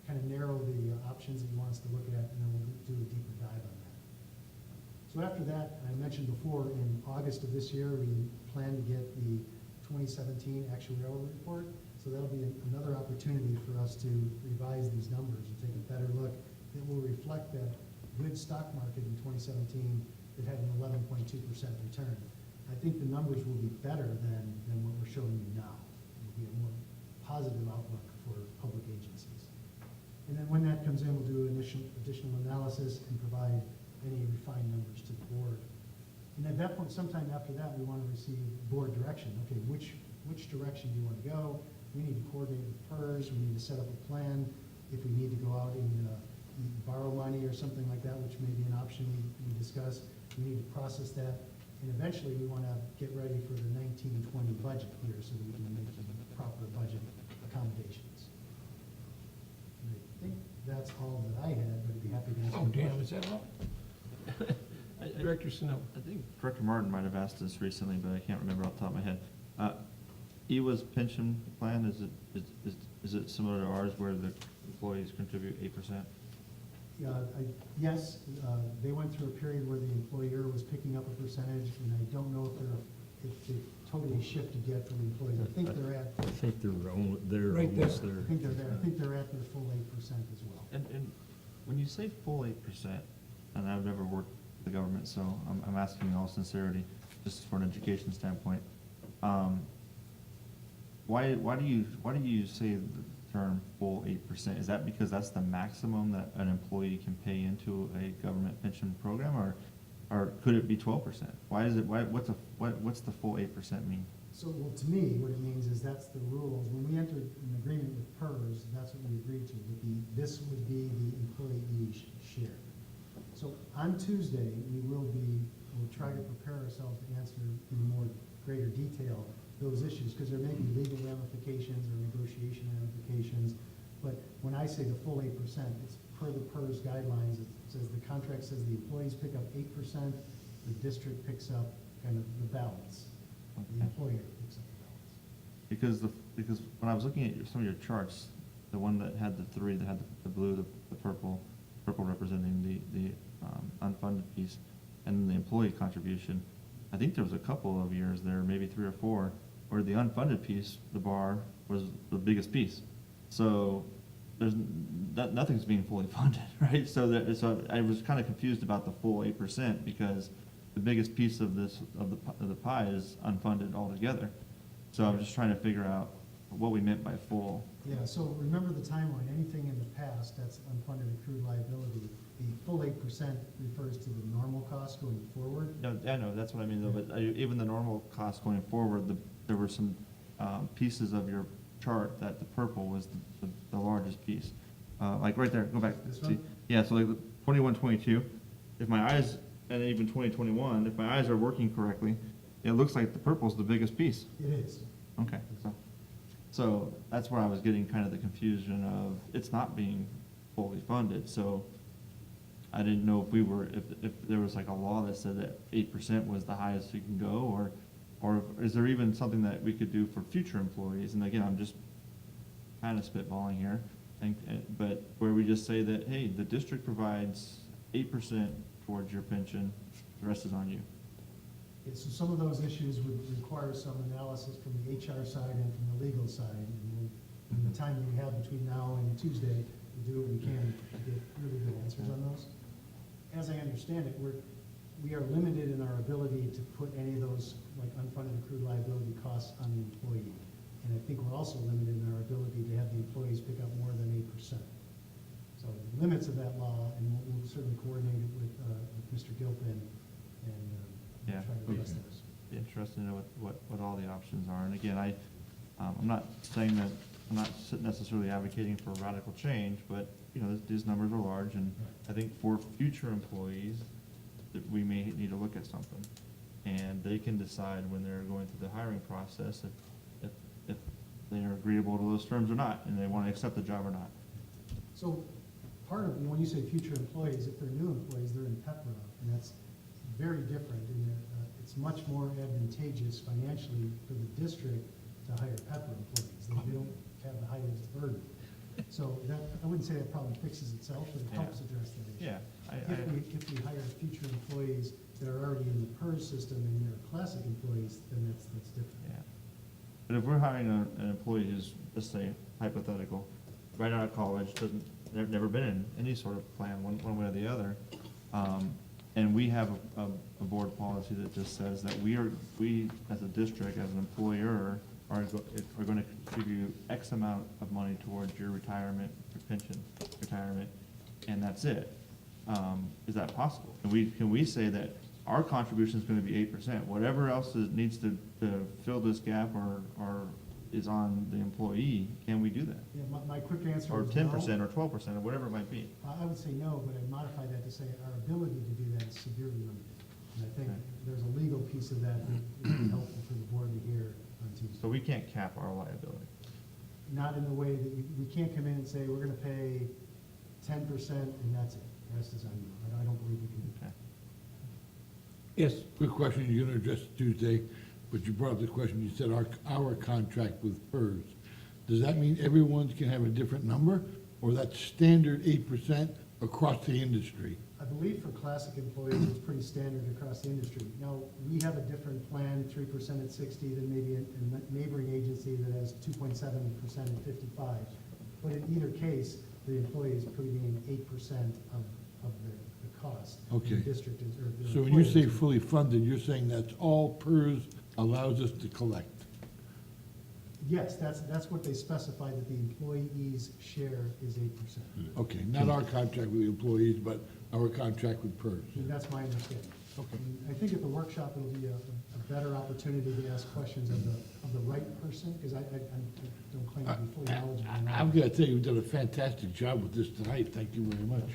Speaker 13: kind of narrow the options that you want us to look at, and then we'll do a deeper dive on that. So after that, I mentioned before, in August of this year, we plan to get the 2017 actuarial report. So that'll be another opportunity for us to revise these numbers and take a better look that will reflect that good stock market in 2017 that had an 11.2% return. I think the numbers will be better than what we're showing you now. It will be a more positive outlook for public agencies. And then when that comes in, we'll do additional analysis and provide any refined numbers to the board. And at that point, sometime after that, we want to receive board direction. Okay, which direction do you want to go? We need to coordinate with PERS. We need to set up a plan. If we need to go out and borrow money or something like that, which may be an option we discussed, we need to process that. And eventually, we want to get ready for the 1920 budget here so that we can make proper budget accommodations. And I think that's all that I had, but I'd be happy to answer.
Speaker 1: Oh,
Speaker 13: your
Speaker 1: damn, is
Speaker 13: questions.
Speaker 1: that all? Director Snow.
Speaker 8: I think Director Martin might have asked this recently, but I can't remember off the top of my head. EWA's pension plan, is it similar to ours where the employees contribute 8%?
Speaker 13: Yes, they went through a period where the employer was picking up a percentage, and I don't know if they totally shifted yet for the employees. I think they're at.
Speaker 12: I think they're
Speaker 1: Right
Speaker 12: almost
Speaker 1: there.
Speaker 12: there.
Speaker 13: I think they're there. I think they're at their full 8% as well.
Speaker 8: And when you say full 8%, and I've never worked for the government, so I'm asking in all sincerity, just for an education standpoint. Why do you say the term full 8%? Is that because that's the maximum that an employee can pay into a government pension program, or could it be 12%? What's the full 8% mean?
Speaker 13: So, well, to me, what it means is that's the rules. When we entered an agreement with PERS, that's what we agreed to. This would be the employee share. So on Tuesday, we'll try to prepare ourselves to answer in more greater detail those issues, because there may be legal ramifications or negotiation ramifications. But when I say the full 8%, it's per the PERS guidelines. It says the contract says the employees pick up 8%, the district picks up kind of the balance. The employer picks up the balance.
Speaker 8: Because when I was looking at some of your charts, the one that had the three, that had the blue, the purple representing the unfunded piece, and the employee contribution, I think there was a couple of years there, maybe 3 or 4, where the unfunded piece, the bar, was the biggest piece. So nothing's being fully funded, right? So I was kind of confused about the full 8%, because the biggest piece of the pie is unfunded altogether. So I'm just trying to figure out what we meant by full.
Speaker 13: Yeah, so remember the timeline, anything in the past that's unfunded accrued liability, the full 8% refers to the normal cost going forward.
Speaker 8: No, I know, that's what I mean, though, but even the normal cost going forward, there were some pieces of your chart that the purple was the largest piece. Like right there, go back.
Speaker 13: This
Speaker 8: See?
Speaker 13: one?
Speaker 8: Yeah, so like 21, 22, if my eyes, and even 2021, if my eyes are working correctly, it looks like the purple's the biggest piece.
Speaker 13: It is.
Speaker 8: Okay, so that's where I was getting kind of the confusion of, it's not being fully funded, so I didn't know if there was like a law that said that 8% was the highest you can go, or is there even something that we could do for future employees? And again, I'm just kind of spitballing here, but where we just say that, hey, the district provides 8% towards your pension, the rest is on you.
Speaker 13: Yeah, so some of those issues would require some analysis from the HR side and from the legal side. And in the time we have between now and Tuesday, we'll do what we can to get really good answers on those. As I understand it, we are limited in our ability to put any of those like unfunded accrued liability costs on the employee. And I think we're also limited in our ability to have the employees pick up more than 8%. So the limits of that law, and we'll certainly coordinate it with Mr. Gilpin and
Speaker 8: Yeah.
Speaker 13: try to address those.
Speaker 8: Be interested to know what all the options are. And again, I'm not saying that, I'm not necessarily advocating for radical change, but, you know, these numbers are large, and I think for future employees, that we may need to look at something. And they can decide when they're going through the hiring process if they are agreeable to those terms or not, and they want to accept the job or not.
Speaker 13: So part of, when you say future employees, if they're new employees, they're in PEPRA, and that's very different. And it's much more advantageous financially for the district to hire PEPRA employees. They don't have the highest burden. So that, I wouldn't say that problem fixes itself, but it helps address that issue.
Speaker 8: Yeah.
Speaker 13: If we hire future employees that are already in the PERS system and they're classic employees, then that's different.
Speaker 8: Yeah. But if we're hiring an employee who's, let's say, hypothetical, right out of college, they've never been in any sort of plan, one way or the other, and we have a board policy that just says that we as a district, as an employer, are going to contribute X amount of money towards your retirement, your pension retirement, and that's it. Is that possible? Can we say that our contribution is going to be 8%? Whatever else needs to fill this gap or is on the employee, can we do that?
Speaker 13: Yeah, my quick answer
Speaker 8: Or
Speaker 13: is
Speaker 8: 10%
Speaker 13: no.
Speaker 8: or 12% or whatever it might be.
Speaker 13: I would say no, but I'd modify that to say our ability to do that is severely limited. And I think
Speaker 8: Okay.
Speaker 13: there's a legal piece of that that would be helpful for the board to hear on Tuesday.
Speaker 8: So we can't cap our liability.
Speaker 13: Not in the way that we can't come in and say, we're gonna pay 10% and that's it. The rest is on you. I don't believe we can do that.
Speaker 8: Okay.
Speaker 2: Yes, quick question, you're gonna address Tuesday, but you brought up the question, you said our contract with PERS. Does that mean everyone's can have a different number, or that's standard 8% across the industry?
Speaker 13: I believe for classic employees, it's pretty standard across the industry. Now, we have a different plan, 3% at 60, than maybe a neighboring agency that has 2.7% at 55. But in either case, the employee is putting in 8% of the cost.
Speaker 2: Okay.
Speaker 13: The district is, or the
Speaker 2: So when you say
Speaker 13: employer-
Speaker 2: fully funded, you're saying that's all PERS allows us to collect?
Speaker 13: Yes, that's what they specified, that the employee's share is 8%.
Speaker 2: Okay, not our contract with the employees, but our contract with PERS.
Speaker 13: And that's my understanding.
Speaker 2: Okay.
Speaker 13: And I think at the workshop, it'll be a better opportunity to ask questions of the right person, because I don't claim to be fully knowledgeable. on that.
Speaker 2: I'm gonna tell you, you've done a fantastic job with this tonight. Thank you very much.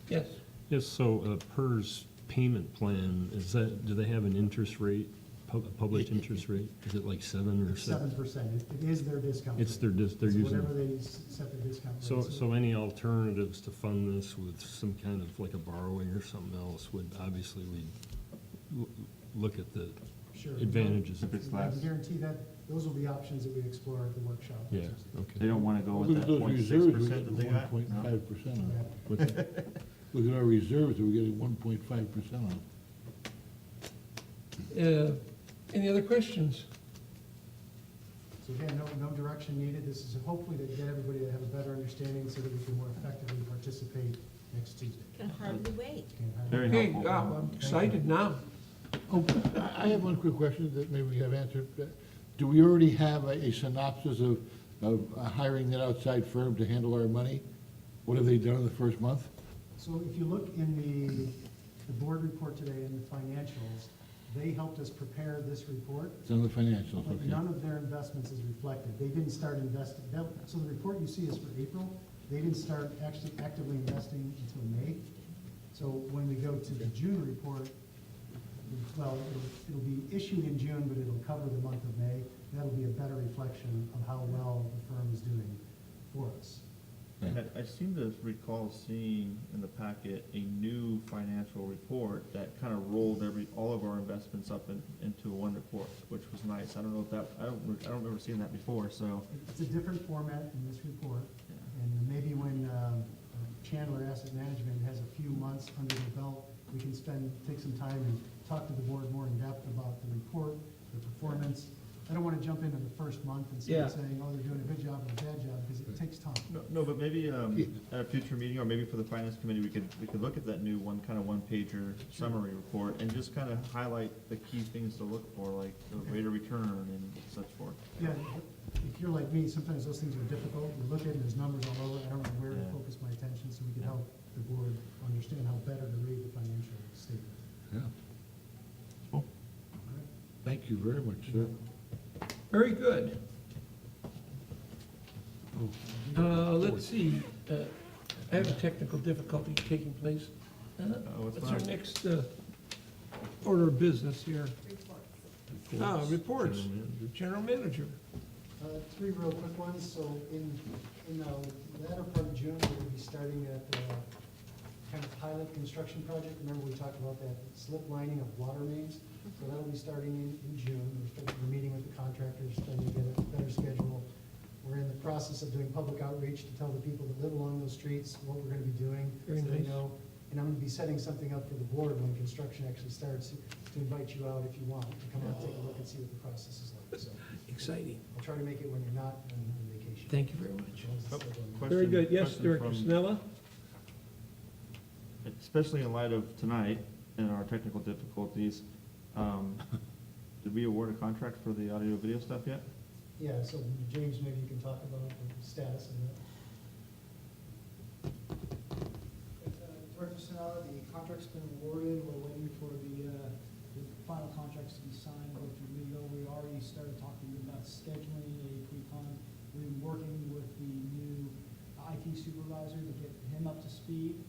Speaker 1: Yes.
Speaker 12: Yes, so PERS payment plan, is that, do they have an interest rate, published interest rate? Is it like 7 or
Speaker 13: It's
Speaker 12: 7?
Speaker 13: 7%. It is their discount.
Speaker 12: It's
Speaker 13: rate.
Speaker 12: they're
Speaker 13: It's
Speaker 12: using.
Speaker 13: whatever they set the discount
Speaker 12: So,
Speaker 13: rate.
Speaker 12: so any alternatives to fund this with some kind of like a borrowing or something else would, obviously, we look at the
Speaker 13: Sure.
Speaker 12: advantages.
Speaker 8: If it's
Speaker 13: I
Speaker 8: less.
Speaker 13: can guarantee that those will be options that we explore at the workshop.
Speaker 12: Yeah,
Speaker 8: They
Speaker 12: okay.
Speaker 8: don't wanna go with
Speaker 2: Look
Speaker 8: that
Speaker 2: at those
Speaker 8: 0.6%
Speaker 2: reserves, we're
Speaker 8: that
Speaker 2: getting
Speaker 8: they
Speaker 2: one
Speaker 8: got?
Speaker 2: point
Speaker 8: No?
Speaker 2: 5% on.
Speaker 12: What's that?
Speaker 2: Look at our reserves, we're getting 1.5% on.
Speaker 1: Any other questions?
Speaker 13: So again, no direction needed. This is hopefully to get everybody to have a better understanding so that we can more effectively participate next Tuesday.
Speaker 9: Can hardly wait.
Speaker 8: Very
Speaker 1: Okay,
Speaker 8: helpful.
Speaker 1: I'm excited now.
Speaker 2: Oh, I have one quick question that maybe we have answered. Do we already have a synopsis of hiring that outside firm to handle our money? What have they done in the first month?
Speaker 13: So if you look in the board report today in the financials, they helped us prepare this report.
Speaker 2: It's on the financials,
Speaker 13: But
Speaker 2: okay.
Speaker 13: none of their investments is reflected. They didn't start investing, so the report you see is for April. They didn't start actually actively investing until May. So when we go to the June report, well, it'll be issued in June, but it'll cover the month of May. That'll be a better reflection of how well the firm is doing for us.
Speaker 8: I seem to recall seeing in the packet a new financial report that kind of rolled all of our investments up into one report, which was nice. I don't know if that, I don't remember seeing that before, so.
Speaker 13: It's a different format in this report, and maybe when Chandler Asset Management has a few months under the belt, we can take some time and talk to the board more in depth about the report, the performance. I don't want to jump into the first month and
Speaker 1: Yeah.
Speaker 13: start saying, oh, they're doing a good job or a bad job, because it takes time.
Speaker 8: No, but maybe at a future meeting, or maybe for the finance committee, we could look at that new one-pager summary report and just kind of highlight the key things to look for, like the rate of return and such forth.
Speaker 13: Yeah, if you're like me, sometimes those things are difficult. You look at it, there's numbers all over, I don't know where to
Speaker 8: Yeah.
Speaker 13: focus my attention, so we can help the board understand how better to read the financial statement.
Speaker 2: Yeah.
Speaker 8: Cool.
Speaker 2: Thank you very much, sir.
Speaker 1: Very good. Let's see, I have a technical difficulty taking place.
Speaker 8: what's
Speaker 1: What's our
Speaker 8: that?
Speaker 1: next order of business here? Reports. General Manager.
Speaker 13: Three real quick ones. So in the latter part of June, we're going to be starting at kind of pilot construction project. Remember, we talked about that slip lining of water mains? So that'll be starting in June. We're meeting with the contractors, trying to get a better schedule. We're in the process of doing public outreach to tell the people that live along those streets what we're going to be doing.
Speaker 1: Very
Speaker 13: So they
Speaker 1: nice.
Speaker 13: know. And I'm going to be setting something up for the board when construction actually starts, to invite you out if you want, to come out, take a look and see what the process is like. So
Speaker 1: Exciting.
Speaker 13: I'll try to make it when you're not on vacation.
Speaker 1: Thank you very much.
Speaker 8: Question-
Speaker 1: Very good. Yes,
Speaker 8: question
Speaker 1: Director
Speaker 8: from-
Speaker 1: Snella?
Speaker 8: Especially in light of tonight and our technical difficulties, did we award a contract for the audio video stuff yet?
Speaker 13: Yeah, so James, maybe you can talk about the status of that.
Speaker 18: Director Snell, the contract's been awarded, we're waiting for the final contracts to be signed, go through legal. We already started talking about scheduling a pre-con. We've been working with the new IT supervisor to get him up to speed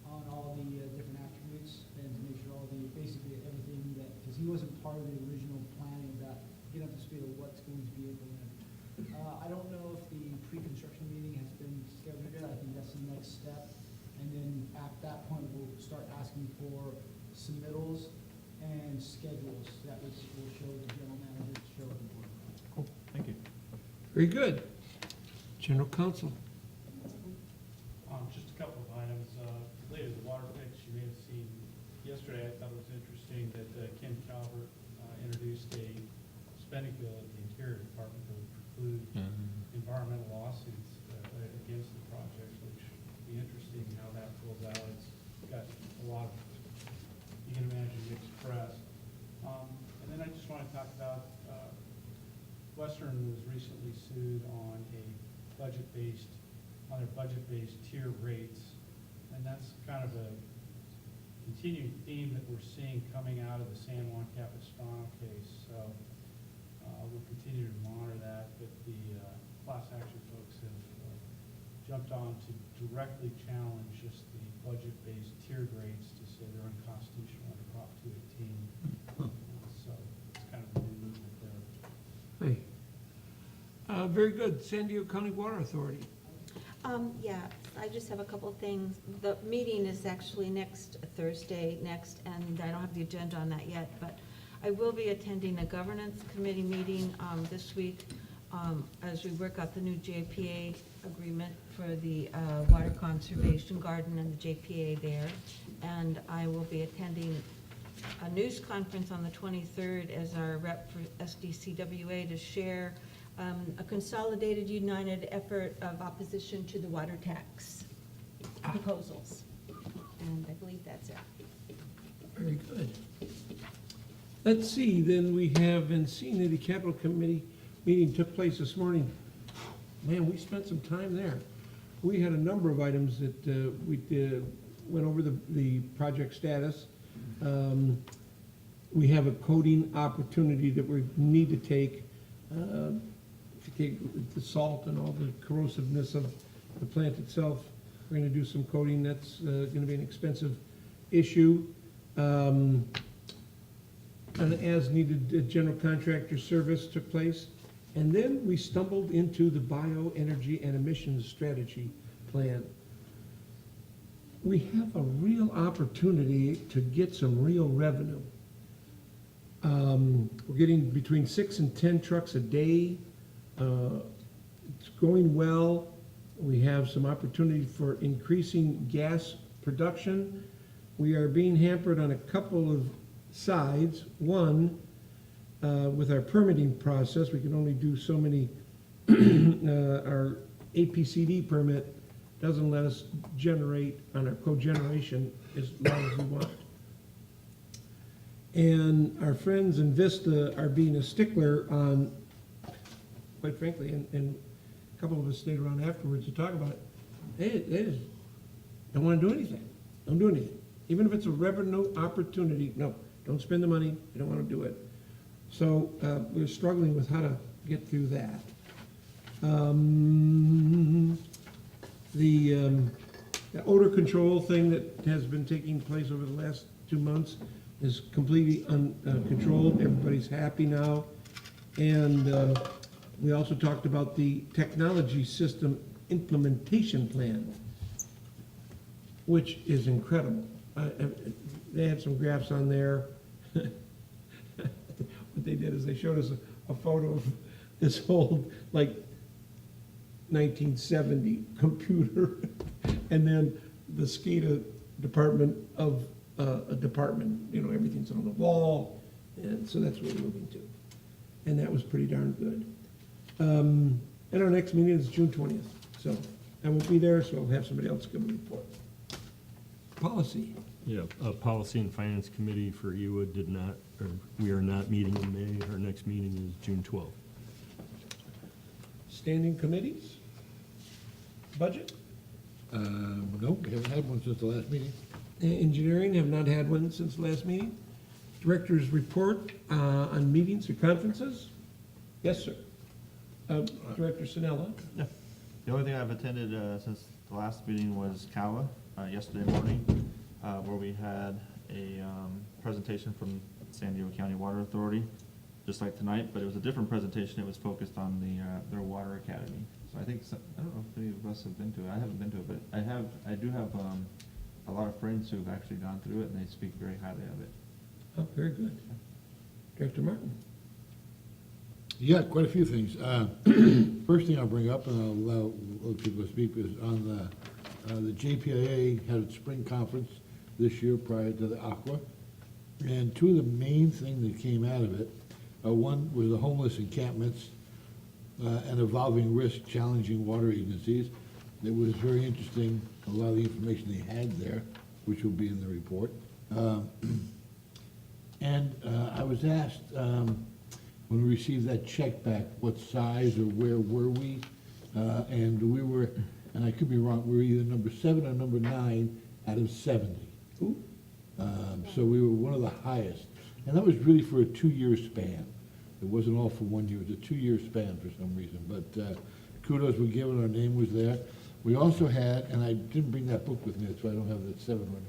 Speaker 18: on all the different attributes and to make sure all the, basically everything that, because he wasn't part of the original planning of that, get up to speed of what's going to be implemented. I don't know if the pre-construction meeting has been scheduled yet. I think that's the next step. And then at that point, we'll start asking for submittals and schedules that will show the general manager, show the board.
Speaker 8: Cool, thank you.
Speaker 1: Very good. General Counsel.
Speaker 19: Just a couple of items. Related to the water fix, you may have seen yesterday, I thought it was interesting that Ken Calvert introduced a spending bill at the Interior Department that would preclude environmental lawsuits against the project, which would be interesting how that rolls out. It's got a lot of, you can imagine, mixed press. And then I just want to talk about, Western was recently sued on their budget-based tier rates. And that's kind of a continuing theme that we're seeing coming out of the San Juan Capistrano case. So we'll continue to monitor that, but the class action folks have jumped on to directly challenge just the budget-based tiered rates to say they're unconstitutional under Prop 218. So it's kind of a new movement there.
Speaker 1: Hey. Very good. San Diego County Water Authority.
Speaker 9: Yeah, I just have a couple of things. The meeting is actually next Thursday, and I don't have the agenda on that yet, but I will be attending a governance committee meeting this week as we work out the new JPA agreement for the water conservation garden and the JPA there. And I will be attending a news conference on the 23rd as our rep for SDCWA to share a consolidated, united effort of opposition to the water tax proposals. And I believe that's it.
Speaker 1: Very good. Let's see, then we have Encina, the Capital Committee meeting took place this morning. Man, we spent some time there. We had a number of items that we went over the project status. We have a coding opportunity that we need to take. If you take the salt and all the corrosiveness of the plant itself, we're going to do some coating. That's going to be an expensive issue. An as-needed general contractor service took place. And then we stumbled into the bioenergy and emissions strategy plan. We have a real opportunity to get some real revenue. We're getting between 6 and 10 trucks a day. It's going well. We have some opportunity for increasing gas production. We are being hampered on a couple of sides. One, with our permitting process, we can only do so many. Our APCD permit doesn't let us generate on our cogeneration as long as we want. And our friends in Vista are being a stickler on, quite frankly, and a couple of us stayed around afterwards to talk about it. They just don't want to do anything. Don't do anything. Even if it's a revenue opportunity, no, don't spend the money. They don't want to do it. So we're struggling with how to get through that. The odor control thing that has been taking place over the last 2 months is completely uncontrolled. Everybody's happy now. And we also talked about the technology system implementation plan, which is incredible. They had some graphs on there. What they did is they showed us a photo of this old, like, 1970 computer, and then the SCADA department of a department. You know, everything's on the wall, and so that's what we're moving to. And that was pretty darn good. And our next meeting is June 20th, so I won't be there, so I'll have somebody else give a report. Policy.
Speaker 12: Yeah, Policy and Finance Committee for EWA did not, or we are not meeting in May. Our next meeting is June 12th.
Speaker 1: Standing committees? Budget?
Speaker 2: No, we haven't had one since the last meeting.
Speaker 1: Engineering, have not had one since the last meeting. Director's report on meetings or conferences? Yes, sir. Director Sinella?
Speaker 8: Yeah. The only thing I've attended since the last meeting was CAWA yesterday morning, where we had a presentation from San Diego County Water Authority, just like tonight, but it was a different presentation. It was focused on their water academy. So I think, I don't know if any of us have been to it. I haven't been to it, but I do have a lot of friends who have actually gone through it, and they speak very highly of it.
Speaker 1: Oh, very good. Director Martin?
Speaker 2: Yeah, quite a few things. First thing I'll bring up, and I'll allow other people to speak, is on the JPIA had its spring conference this year prior to the Aqua. And two of the main things that came out of it, one was the homeless encampments and evolving risk challenging water agencies. It was very interesting, a lot of the information they had there. which will be in the report. And I was asked, when we received that check back, what size or where were we? And we were, and I could be wrong, we were either number 7 or number 9 out of 70. So we were one of the highest. And that was really for a 2-year span. It wasn't all for 1 year, it was a 2-year span for some reason. But kudos were given, our name was there. We also had, and I didn't bring that book with me, so I don't have that 7 or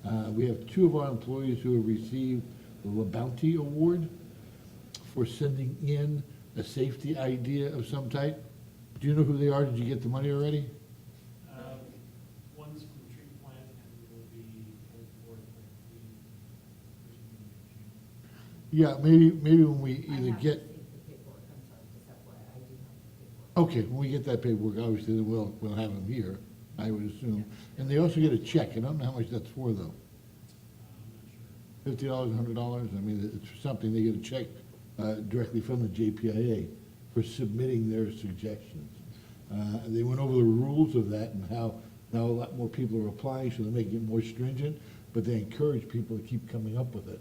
Speaker 2: 9. We have 2 of our employees who have received the La Bounty Award for sending in a safety idea of some type. Do you know who they are? Did you get the money already?
Speaker 19: One's from the treatment plant and will be pulled forward like the first meeting of June.
Speaker 2: Yeah, maybe when we either
Speaker 6: I have
Speaker 2: get,
Speaker 6: received the paperwork, I'm sorry, just FYI, I do have the paperwork.
Speaker 2: okay, when we get that paperwork, obviously we'll have them here, I would assume. And they also get a check. I don't know how much that's for, though.
Speaker 19: I'm not sure.
Speaker 2: $50, $100? I mean, it's for something, they get a check directly from the JPIA for submitting their suggestions. They went over the rules of that and how now a lot more people are applying, so they're making it more stringent, but they encourage people to keep coming up with it.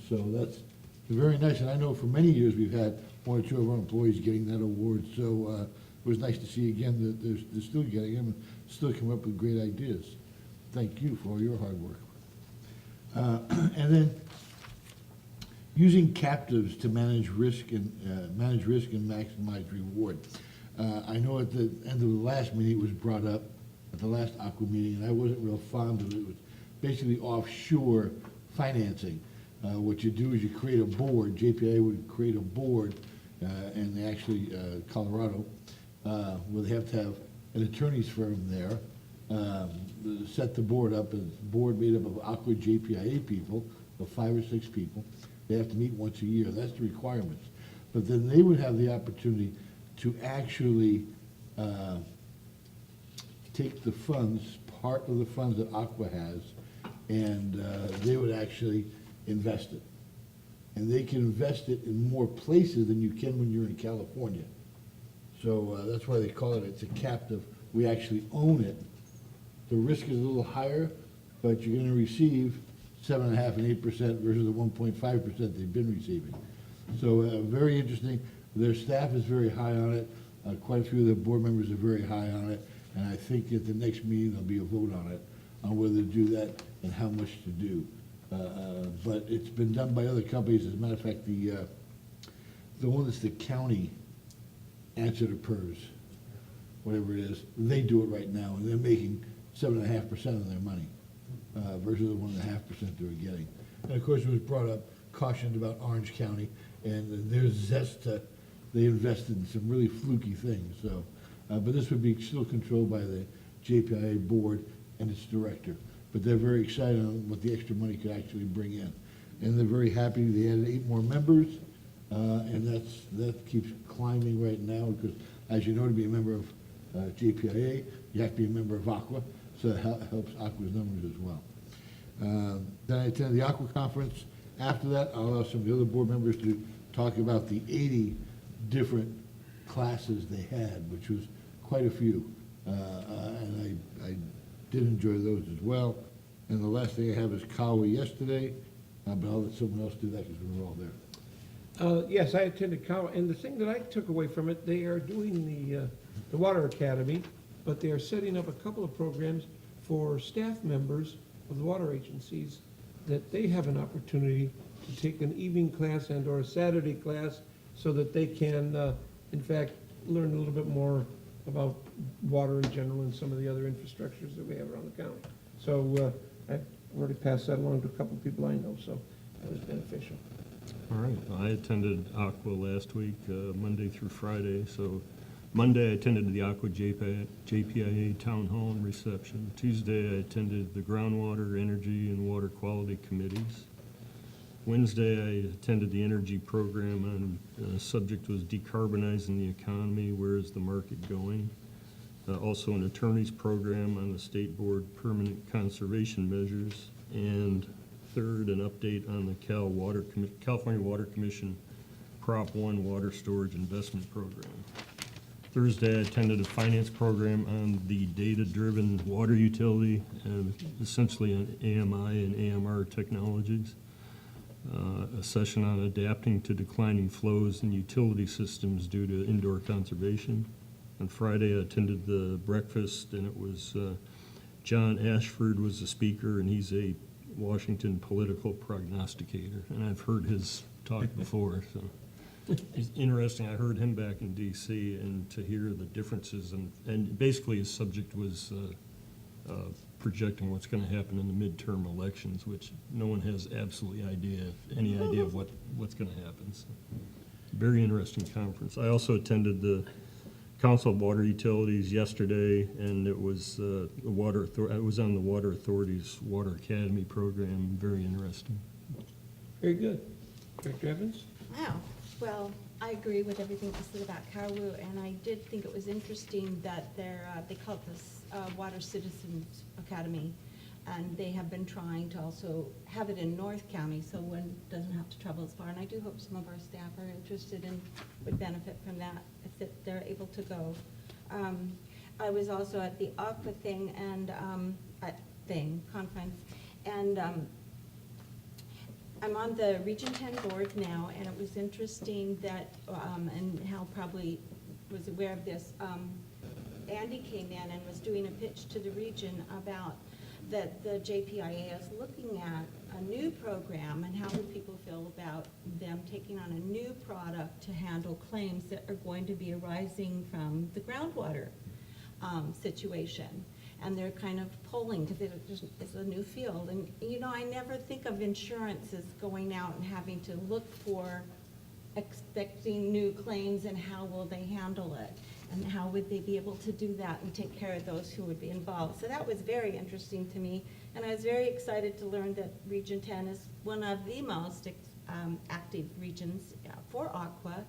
Speaker 2: So that's very nice, and I know for many years we've had 1 or 2 of our employees getting that award, so it was nice to see again that they're still getting them and still come up with great ideas. Thank you for all your hard work. And then using captives to manage risk and maximize reward. I know at the end of the last meeting, it was brought up at the last Aqua meeting, and I wasn't real fond of it. It was basically offshore financing. What you do is you create a board, JPA would create a board, and they actually, Colorado, where they have to have an attorney's firm there, set the board up, and it's a board made up of Aqua JPIA people, of 5 or 6 people. They have to meet once a year, that's the requirements. But then they would have the opportunity to actually take the funds, part of the funds that Aqua has, and they would actually invest it. And they can invest it in more places than you can when you're in California. So that's why they call it, it's a captive. We actually own it. The risk is a little higher, but you're gonna receive 7.5% and 8% versus the 1.5% they've been receiving. So very interesting. Their staff is very high on it. Quite a few of the board members are very high on it. And I think at the next meeting, there'll be a vote on it, on whether to do that and how much to do. But it's been done by other companies. As a matter of fact, the one that's the county answer to PERS, whatever it is, they do it right now, and they're making 7.5% of their money versus the 1.5% they were getting. And of course, it was brought up, cautioned about Orange County, and their zest to, they invested in some really fluky things. So, but this would be still controlled by the JPIA board and its director. But they're very excited on what the extra money could actually bring in. And they're very happy. They added 8 more members, and that keeps climbing right now because, as you know, to be a member of JPIA, you have to be a member of Aqua, so that helps Aqua's numbers as well. Then I attended the Aqua conference. After that, I'll allow some of the other board members to talk about the 80 different classes they had, which was quite a few. And I did enjoy those as well. And the last thing I have is Kawa yesterday, but I'll let someone else do that because we were all there.
Speaker 1: Yes, I attended Kawa, and the thing that I took away from it, they are doing the Water Academy, but they are setting up a couple of programs for staff members of the water agencies that they have an opportunity to take an evening class and or a Saturday class so that they can, in fact, learn a little bit more about water in general and some of the other infrastructures that we have around the county. So I've already passed that along to a couple of people I know, so that was beneficial.
Speaker 12: All right, I attended Aqua last week, Monday through Friday. So Monday, I attended the Aqua JPIA Town Hall and reception. Tuesday, I attended the Groundwater, Energy, and Water Quality Committees. Wednesday, I attended the energy program, and the subject was decarbonizing the economy. Where is the market going? Also an attorney's program on the state board permanent conservation measures. And third, an update on the California Water Commission Prop 1 Water Storage Investment Program. Thursday, I attended a finance program on the data-driven water utility, essentially on AMI and AMR technologies. A session on adapting to declining flows in utility systems due to indoor conservation. On Friday, I attended the breakfast, and it was John Ashford was the speaker, and he's a Washington political prognosticator, and I've heard his talk before, so it's interesting. I heard him back in D.C., and to hear the differences, and basically his subject was projecting what's going to happen in the midterm elections, which no one has absolutely any idea of what's going to happen. So, very interesting conference. I also attended the Council of Water Utilities yesterday, and it was I was on the Water Authority's Water Academy program. Very interesting.
Speaker 1: Very good. Director Evans?
Speaker 9: Wow. Well, I agree with everything you said about Carwu, and I did think it was interesting that they call it this Water Citizens Academy, and they have been trying to also have it in North County, so one doesn't have to travel as far. And I do hope some of our staff are interested and would benefit from that if they're able to go. I was also at the Aqua thing and conference, and I'm on the Region 10 board now, and it was interesting that, and Hal probably was aware of this, Andy came in and was doing a pitch to the region about that the JPIA is looking at a new program, and how would people feel about them taking on a new product to handle claims that are going to be arising from the groundwater situation. And they're kind of polling, because it's a new field. And, you know, I never think of insurance as going out and having to look for expecting new claims, and how will they handle it, and how would they be able to do that and take care of those who would be involved. So that was very interesting to me, and I was very excited to learn that Region 10 is one of the most active regions for Aqua.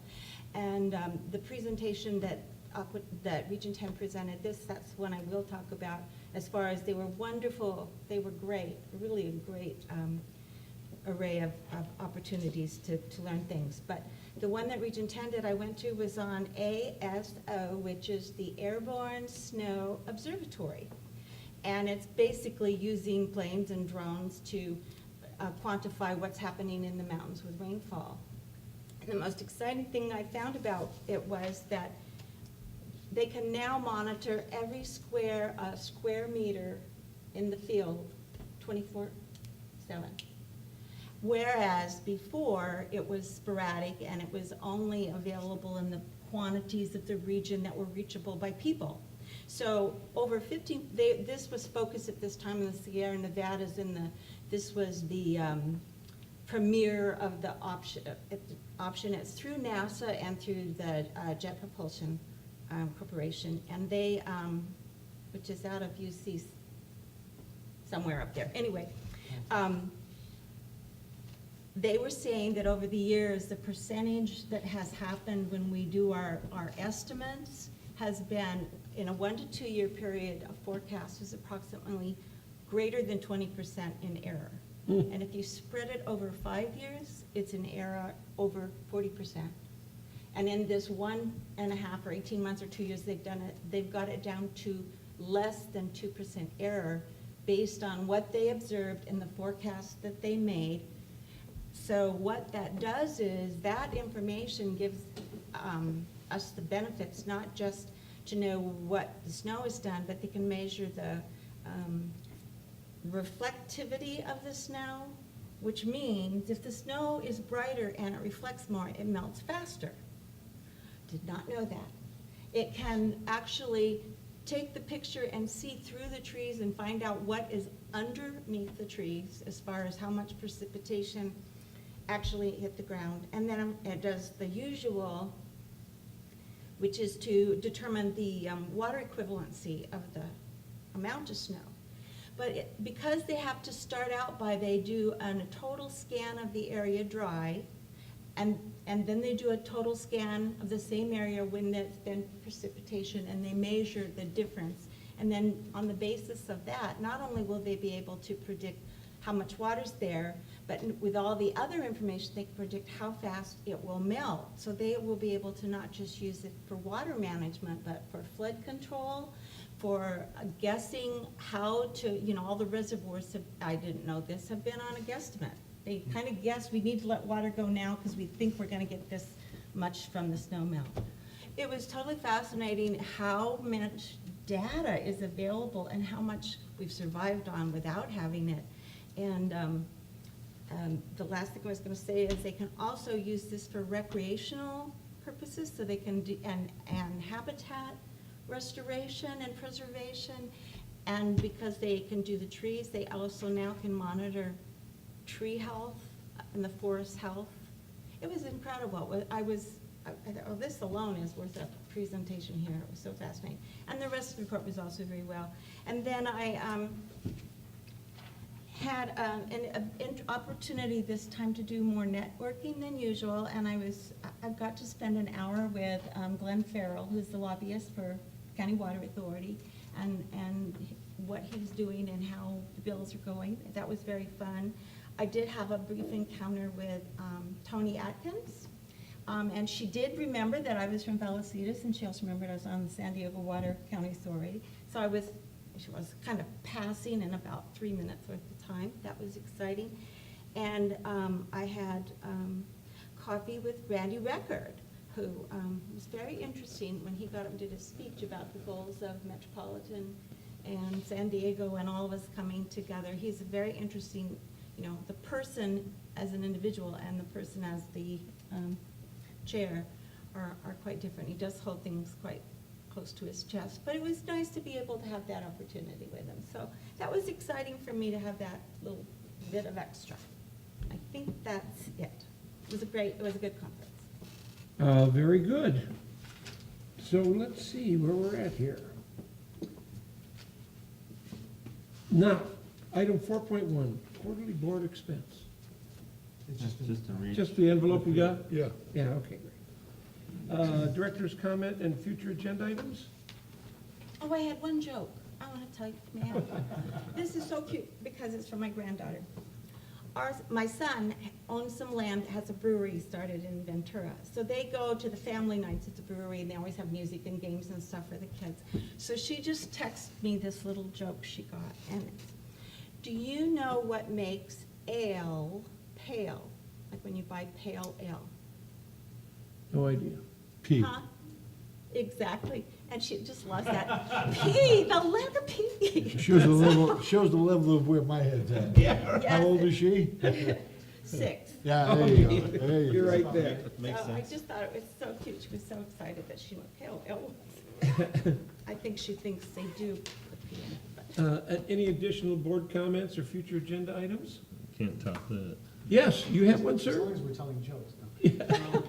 Speaker 9: And the presentation that Region 10 presented, that's one I will talk about, as far as they were wonderful, they were great, really a great array of opportunities to learn things. But the one that Region 10 did, I went to, was on ASO, which is the Airborne Snow Observatory. And it's basically using planes and drones to quantify what's happening in the mountains with rainfall. And the most exciting thing I found about it was that they can now monitor every square meter in the field 24/7. Whereas before, it was sporadic, and it was only available in the quantities of the region that were reachable by people. So over 15, this was focused at this time in the Sierra Nevadas, this was the premiere of the option. It's through NASA and through the Jet Propulsion Corporation, and they, which is out of UC somewhere up there. Anyway, they were saying that over the years, the percentage that has happened when we do our estimates has been, in a 1 to 2 year period, a forecast is approximately greater than 20% in error. And if you spread it over 5 years, it's an error over 40%. And in this 1.5 or 18 months or 2 years they've got it down to less than 2% error based on what they observed in the forecast that they made. So what that does is that information gives us the benefits, not just to know what the snow has done, but they can measure the reflectivity of the snow, which means if the snow is brighter and it reflects more, it melts faster. Did not know that. It can actually take the picture and see through the trees and find out what is underneath the trees as far as how much precipitation actually hit the ground. And then it does the usual, which is to determine the water equivalency of the amount of snow. But because they have to start out by, they do a total scan of the area dry, and then they do a total scan of the same area when there's been precipitation, and they measure the difference. And then on the basis of that, not only will they be able to predict how much water's there, but with all the other information, they can predict how fast it will melt. So they will be able to not just use it for water management, but for flood control, for guessing how to, you know, all the reservoirs have, I didn't know this, have been on a guesstimate. They kind of guess we need to let water go now because we think we're gonna get this much from the snow melt. It was totally fascinating how much data is available and how much we've survived on without having it. And the last thing I was gonna say is they can also use this for recreational purposes, so they can do, and habitat restoration and preservation. And because they can do the trees, they also now can monitor tree health and the forest health. It was incredible. I thought, oh, this alone is worth a presentation here. It was so fascinating. And the rest of the report was also very well. And then I had an opportunity this time to do more networking than usual, and I got to spend an hour with Glenn Farrell, who's the lobbyist for County Water Authority, and what he's doing and how the bills are going. That was very fun. I did have a brief encounter with Tony Atkins, and she did remember that I was from Vallecitos, and she also remembered I was on the San Diego Water County Authority. So she was kind of passing in about 3 minutes worth of time. That was exciting. And I had coffee with Randy Record, who was very interesting when he got up and did a speech about the goals of Metropolitan and San Diego and all of us coming together. He's a very interesting, you know, the person as an individual and the person as the chair are quite different. He does hold things quite close to his chest, but it was nice to be able to have that opportunity with him. So that was exciting for me to have that little bit of extra. I think that's it. It was a good conference.
Speaker 1: Very good. So let's see where we're at here. Now, item 4.1, quarterly board expense.
Speaker 13: It's just
Speaker 8: to read.
Speaker 1: Just the envelope we got?
Speaker 2: Yeah.
Speaker 1: Yeah, okay, great. Director's comment and future agenda items?
Speaker 9: Oh, I had one joke. I want to tell you, man. This is so cute because it's from my granddaughter. My son owns some land, has a brewery started in Ventura. So they go to the family nights at the brewery, and they always have music and games and stuff for the kids. So she just texted me this little joke she got. And it's, do you know what makes ale pale? Like when you buy pale ale.
Speaker 1: No idea.
Speaker 2: P.
Speaker 9: Huh? Exactly. And she just loves that. P, the letter P.
Speaker 2: Shows the level of where my head's at.
Speaker 1: Yeah.
Speaker 2: How old is she?
Speaker 9: 6.
Speaker 2: Yeah, there you go. There you
Speaker 1: You're
Speaker 2: go.
Speaker 1: right there.
Speaker 9: So I just thought it was so cute. She was so excited that she knew what pale ale was. I think she thinks they do put P in it. But.
Speaker 1: Any additional board comments or future agenda items?
Speaker 12: Can't top that.
Speaker 1: Yes, you have one,
Speaker 13: As
Speaker 1: sir?
Speaker 13: long as we're telling jokes. No.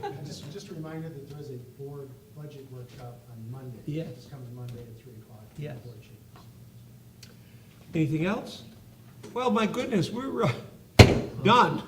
Speaker 13: Just a reminder that there is a board budget workshop on Monday.
Speaker 1: Yes.
Speaker 13: This coming Monday at 3 o'clock.
Speaker 1: Yes.
Speaker 13: Board chambers.
Speaker 1: Anything else? Well, my goodness, we're done.